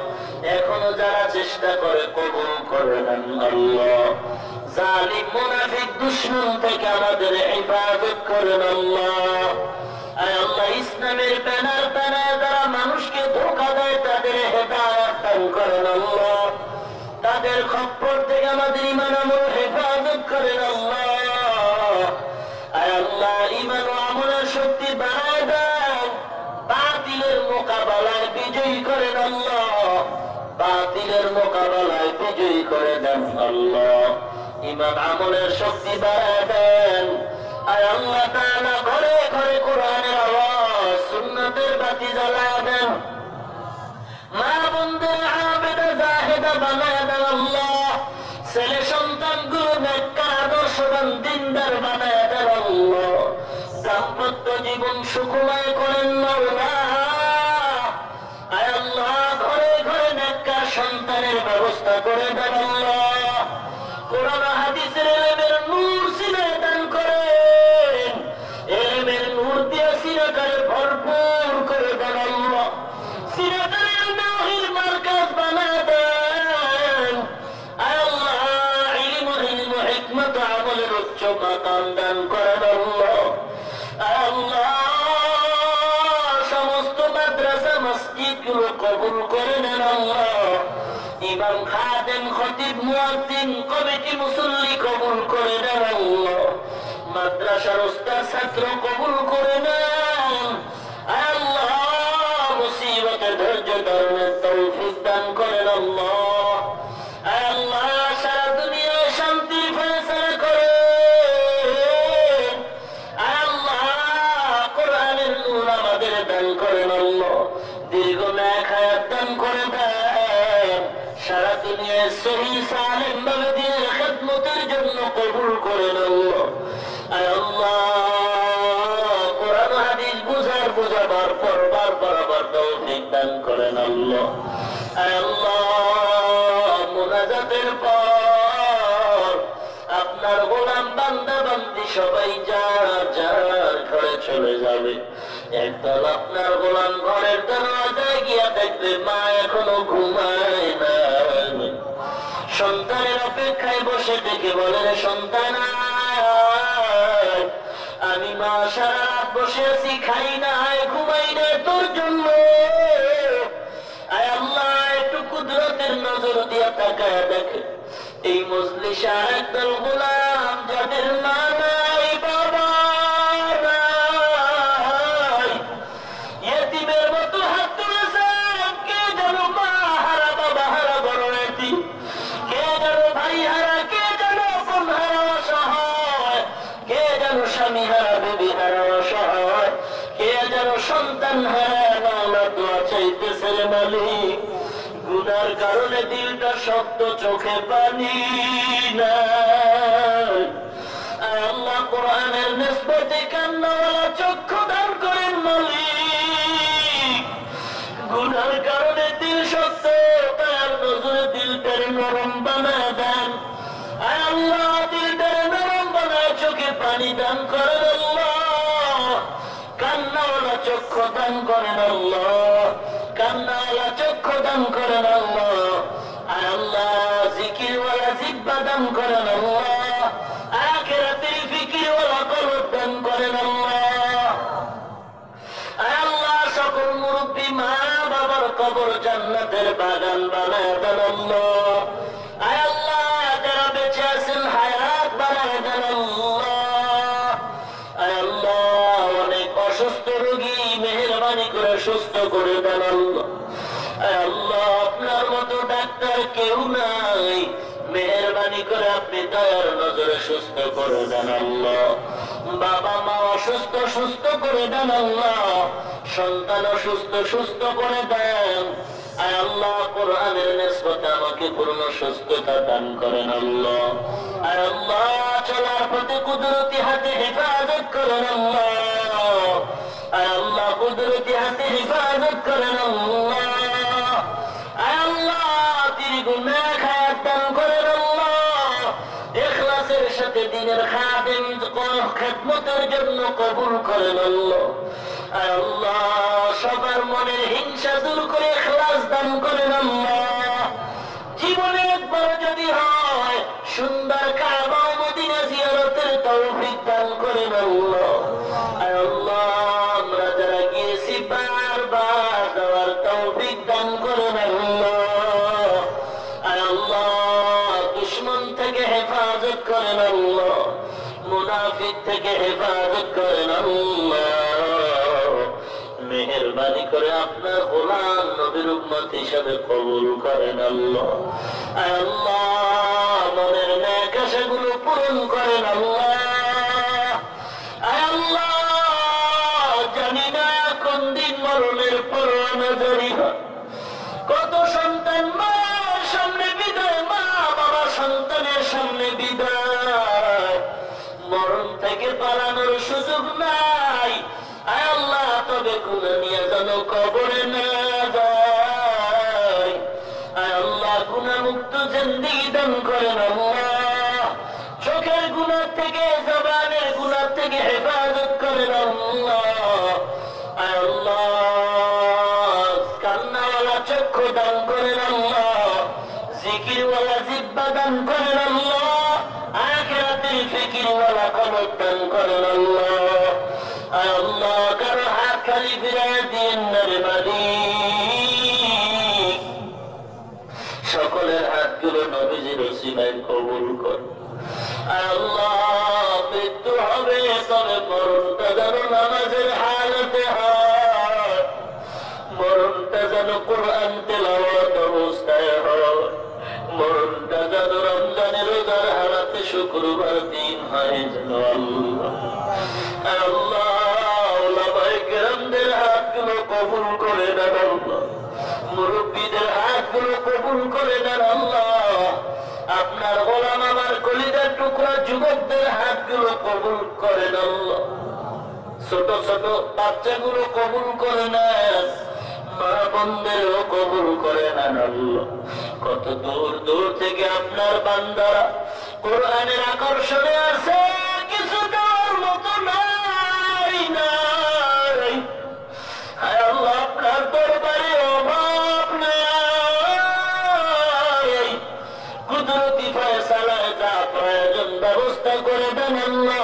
এখনো যারা চেষ্টা করে কবুল করে দেন আল্লাহ জালিম মুনাফিক দুশমন থেকে আমাদের হেফাজত করেন আল্লাহ আয় আল্লাহ ইসলামের ব্যানার বানায় যারা মানুষকে ধোঁকা দেয় তাদের হেদায়েত দান করেন আল্লাহ তাদের খপ্পর থেকে আমাদের ঈমান আমল হেফাজত করেন আল্লাহ আয় আল্লাহ ঈমান ও আমলের শক্তি বাড়ায় দেন বাতিলের মোকাবেলায় বিজয়ী করেন আল্লাহ বাতিলের মোকাবেলায় বিজয়ী করে দেন আল্লাহ ঈমান আমলের শক্তি বাড়ায় দেন আয় আল্লাহ তাআলা ঘরে ঘরে কোরআনের আওয়াজ সুন্নাত রহমতের বাতি জ্বালায় দেন। মা বন্ধুর আবেদা জাহেদা বানায় দেন আল্লাহ। ছেলে সন্তান গুলো নেককার আদর্শবান দিনদার বানায় দেন আল্লাহ। দাম্পত্য জীবন সুখময় করেন মাওলা। আয় আল্লাহ, ঘরে ঘরে নেককার সন্তানের ব্যবস্থা করে দেন আল্লাহ। কোরআন হাদিসের ইলমের নূর সিনায় দান করেন। ইলমের নূর দিয়ে সিনাকারে ভরপুর করে দেন আল্লাহ। সিনাকারে ইলমের মার্কাজ বানায় দেন। আয় আল্লাহ, ইলম হিকমত আমলের উচ্চ মাকাম দান করেন আল্লাহ। আয় আল্লাহ, সমস্ত মাদ্রাসা মসজিদ গুলো কবুল করে নেন আল্লাহ। ইমাম খাদেম খতিব মুয়াজ্জিন কমিটি মুসল্লি কবুল করে নেন আল্লাহ। মাদ্রাসার উস্তাদ ছাত্র কবুল করে নেন। আয় আল্লাহ, মুসিবতে ধৈর্য ধারণের তৌফিক দান করেন আল্লাহ। আয় আল্লাহ, সারা দুনিয়ায় শান্তির ফয়সালা করেন। আয় আল্লাহ, কোরআনের নূর আমাদের দান করেন আল্লাহ। দীর্ঘ নেক হায়াত দান করে দেন। সারা দুনিয়ায় সহি সালেম ভাবে দ্বীনের খিদমতের জন্য কবুল করেন আল্লাহ। আয় আল্লাহ, কোরআন হাদিস বুঝাবার পর বারবার আবার তৌফিক দান করেন আল্লাহ। আয় আল্লাহ, মুনাজাতের পর আপনার গোলাম বান্দা বান্দি সবাই যার যার ঘরে চলে যাবে। একদল আপনার গোলাম ঘরের দরওয়াজায় গিয়া দেখবে মা এখনো ঘুমায় না। সন্তানের অপেক্ষায় বসে থেকে বলেন, সন্তান আমি মা সারা রাত বসে আছি, খাই নাই ঘুমাই না তোর জন্য। আয় আল্লাহ, একটু কুদরতের নজর দিয়া তাকায় দেখে এই মজলিসে একদল গোলাম যাদের মা নাই বাবা নাই, ইয়েতিমের মতো হাত তুলেছেন। কে যেন মা হারা বাবা হারা বড় এতিম, কে যেন ভাই হারা, কে যেন বোন হারা অসহায়, কে যেন স্বামী হারা বিবি হারা অসহায়, কে যেন সন্তান হারা মাওলা দোয়া চাইতেছে রে মালিক। গুনার কারণে দিলটা শক্ত, চোখে পানি নাই। আল্লাহ, কোরআনের নিসবতে কান্নাওয়ালা চক্ষু দান করেন মালিক। গুনার কারণে দিল শক্ত, তার নজরে দিলটারে নরম বানায় দেন। আয় আল্লাহ, দিলটারে নরম বানায় চোখে পানি দান করেন আল্লাহ। কান্নাওয়ালা চক্ষু দান করেন আল্লাহ। কান্নাওয়ালা চক্ষু দান করেন আল্লাহ। আয় আল্লাহ, জিকিরওয়ালা জিহ্বা দান করেন আল্লাহ। আখিরাতের ফিকিরওয়ালা কলব দান করেন আল্লাহ। আয় আল্লাহ, সকল মুরব্বী মা বাবার কবর জান্নাতের বাগান বানায় দেন আল্লাহ। আয় আল্লাহ, যারা বেঁচে আছেন হায়াত বানায় দেন আল্লাহ। আয় আল্লাহ, অনেক অসুস্থ রোগী মেহেরবানি করে সুস্থ করে দেন আল্লাহ। আয় আল্লাহ, আপনার মতো ডাক্তার কেউ নাই, মেহেরবানি করে আপনি দয়ার নজরে সুস্থ করে দেন আল্লাহ। বাবা মা অসুস্থ সুস্থ করে দেন আল্লাহ। সন্তান অসুস্থ সুস্থ করে দেন। আয় আল্লাহ, কোরআনের নিসবতে আমাকে পূর্ণ সুস্থতা দান করেন আল্লাহ। আয় আল্লাহ, চলার পথে কুদরতি হাতে হেফাজত করেন আল্লাহ। আয় আল্লাহ, কুদরতি হাতে হেফাজত করেন আল্লাহ। আয় আল্লাহ, দীর্ঘ নেক হায়াত দান করেন আল্লাহ। ইখলাসের সাথে দ্বীনের খাদেম খিদমতের জন্য কবুল করেন আল্লাহ। আয় আল্লাহ, সবার মনের হিংসা দূর করে ইখলাস দান করেন আল্লাহ। জীবনে একবার যদি হয় সুন্দর কাবা ও মদিনা জিয়ারতের তৌফিক দান করেন আল্লাহ। আয় আল্লাহ, আমরা যারা গিয়েছি বারবার যাওয়ার তৌফিক দান করেন আল্লাহ। আয় আল্লাহ, দুশমন থেকে হেফাজত করেন আল্লাহ। মুনাফিক থেকে হেফাজত করেন আল্লাহ। মেহেরবানি করে আপনার গোলাম নবীর উম্মত হিসাবে কবুল করেন আল্লাহ। আয় আল্লাহ, মনের নেক আশাগুলো পূরণ করেন আল্লাহ। আয় আল্লাহ, জানি না কোন দিন মরণের পরোয়ানা জারি হয়। কত সন্তান মার সামনে বিদায়, মা বাবা সন্তানের সামনে বিদায়, মরণ থেকে পালানোর সুযোগ নাই। আয় আল্লাহ, তবে গুনাহ নিয়ে যেন কবরে না যায়। আয় আল্লাহ, গুনাহ মুক্ত জিন্দেগি দান করেন আল্লাহ। চোখের গুনাহ থেকে, জবানের গুনাহ থেকে হেফাজত করেন আল্লাহ। আয় আল্লাহ, কান্নাওয়ালা চক্ষু দান করেন আল্লাহ, জিকিরওয়ালা জিহ্বা দান করেন আল্লাহ, আখিরাতের ফিকিরওয়ালা কলব দান করেন আল্লাহ। আয় আল্লাহ, কারো হাত খালি ফিরায় দিন না রে মালিক। সকলের হাতগুলো নবীজির ওসিলায় কবুল কর। আয় আল্লাহ, মৃত্যু হবে তবে মরণটা যেন নামাজের হালতে হয়, মরণটা যেন কোরআন তেলাওয়াত অবস্থায় হয়, মরণটা যেন রমজানের রোজার হারাতে শুক্রবার দিন হয় যেন আল্লাহ। আল্লাহ, ওলামায়ে কেরামদের হাতগুলো কবুল করে দেন আল্লাহ, মুরব্বীদের হাতগুলো কবুল করে দেন আল্লাহ। আপনার গোলাম আমার কলিজার টুকরা যুবকদের হাতগুলো কবুল করেন আল্লাহ, ছোট ছোট বাচ্চাগুলো কবুল করে নেন, মা বোনদেরও কবুল করে নেন আল্লাহ। কত দূর দূর থেকে আপনার বান্দারা কোরআনের আকর্ষণে আছে, কিছু দেওয়ার মতো নাই নাই। হায় আল্লাহ, আপনার দরবারে অভাব নাই। কুদরতি ফয়সালায় যা প্রয়োজন ব্যবস্থা করে দেন আল্লাহ।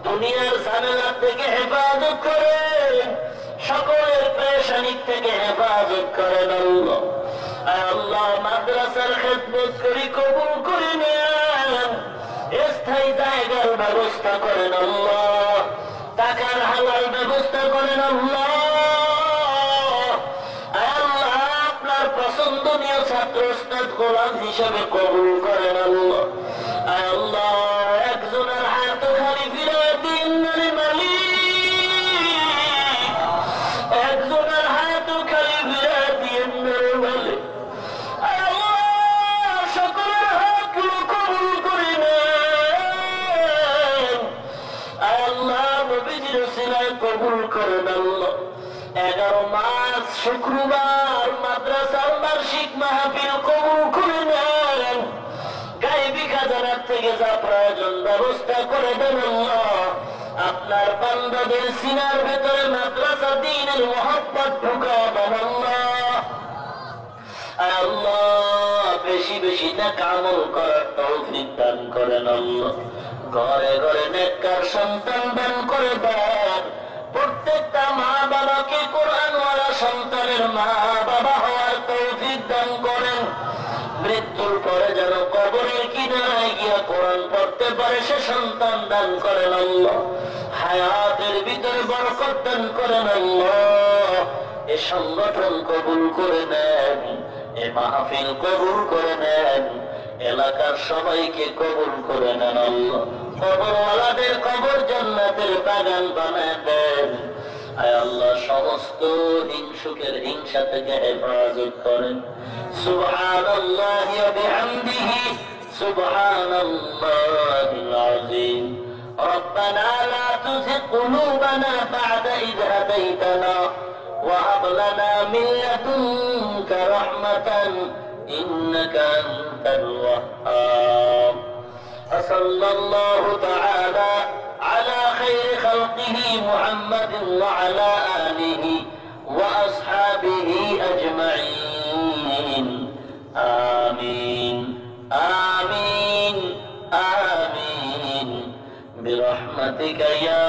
দুনিয়ার ঝামেলা থেকে হেফাজত করেন, সকলের পেরেশানি থেকে হেফাজত করেন আল্লাহ। আয় আল্লাহ, মাদ্রাসার খেদমত করি কবুল করে নেন, স্থায়ী জায়গার ব্যবস্থা করেন আল্লাহ, টাকার হালাল ব্যবস্থা করেন আল্লাহ। আয় আল্লাহ, আপনার পছন্দনীয় ছাত্র ওস্তাদ গোলাম হিসেবে কবুল করেন আল্লাহ। আয় আল্লাহ, একজনের হাত খালি ফিরিয়ে দিন না রে মালিক, একজনের হাত খালি ফিরিয়ে দিন না রে মালিক। আয় আল্লাহ, সকলের হাতগুলো কবুল করে নেন। আয় আল্লাহ, নবীজির ওসিলায় কবুল করেন আল্লাহ। 11 মাস শুক্রবার মাদ্রাসার বার্ষিক মাহফিল কবুল করে নেন। গায়বী খাজানার থেকে যা প্রয়োজন ব্যবস্থা করে দেন আল্লাহ। আপনার বান্দাদের সিনার ভেতরে মাদ্রাসা দ্বীনের মহব্বত ঢুকায় দেন আল্লাহ। আল্লাহ, বেশি বেশি নেক আমল করার তৌফিক দান করেন আল্লাহ। ঘরে ঘরে নেককার সন্তান দান করে দেন। প্রত্যেকটা মা বাবাকে কোরআনওয়ালা সন্তানের মা বাবা হওয়ার তৌফিক দান করেন। মৃত্যুর পরে যেন কবরের কিনারায় গিয়া কোরআন পড়তে পারে সে সন্তান দান করেন আল্লাহ। হায়াতের ভিতরে বরকত দান করেন আল্লাহ। এ সংগঠন কবুল করে নেন, এ মাহফিল কবুল করে নেন, এলাকার সবাইকে কবুল করে নেন আল্লাহ। কবরওয়ালাদের কবর জান্নাতের বাগান বানায় দেন। আয় আল্লাহ, সমস্ত হিংসুকের হিংসা থেকে হেফাজত করেন। সুবহানাল্লাহি ওয়া বিহামদিহি সুবহানাল্লাহিল আযীম। ربنا لا تزغ قلوبنا بعد إذ هديتنا وهب لنا من لدنك رحمة إنك أنت الوهاب. وصلى الله تعالى على خير خلقه محمد وعلى آله وأصحابه أجمعين. آمين آمين آمين برحمتك يا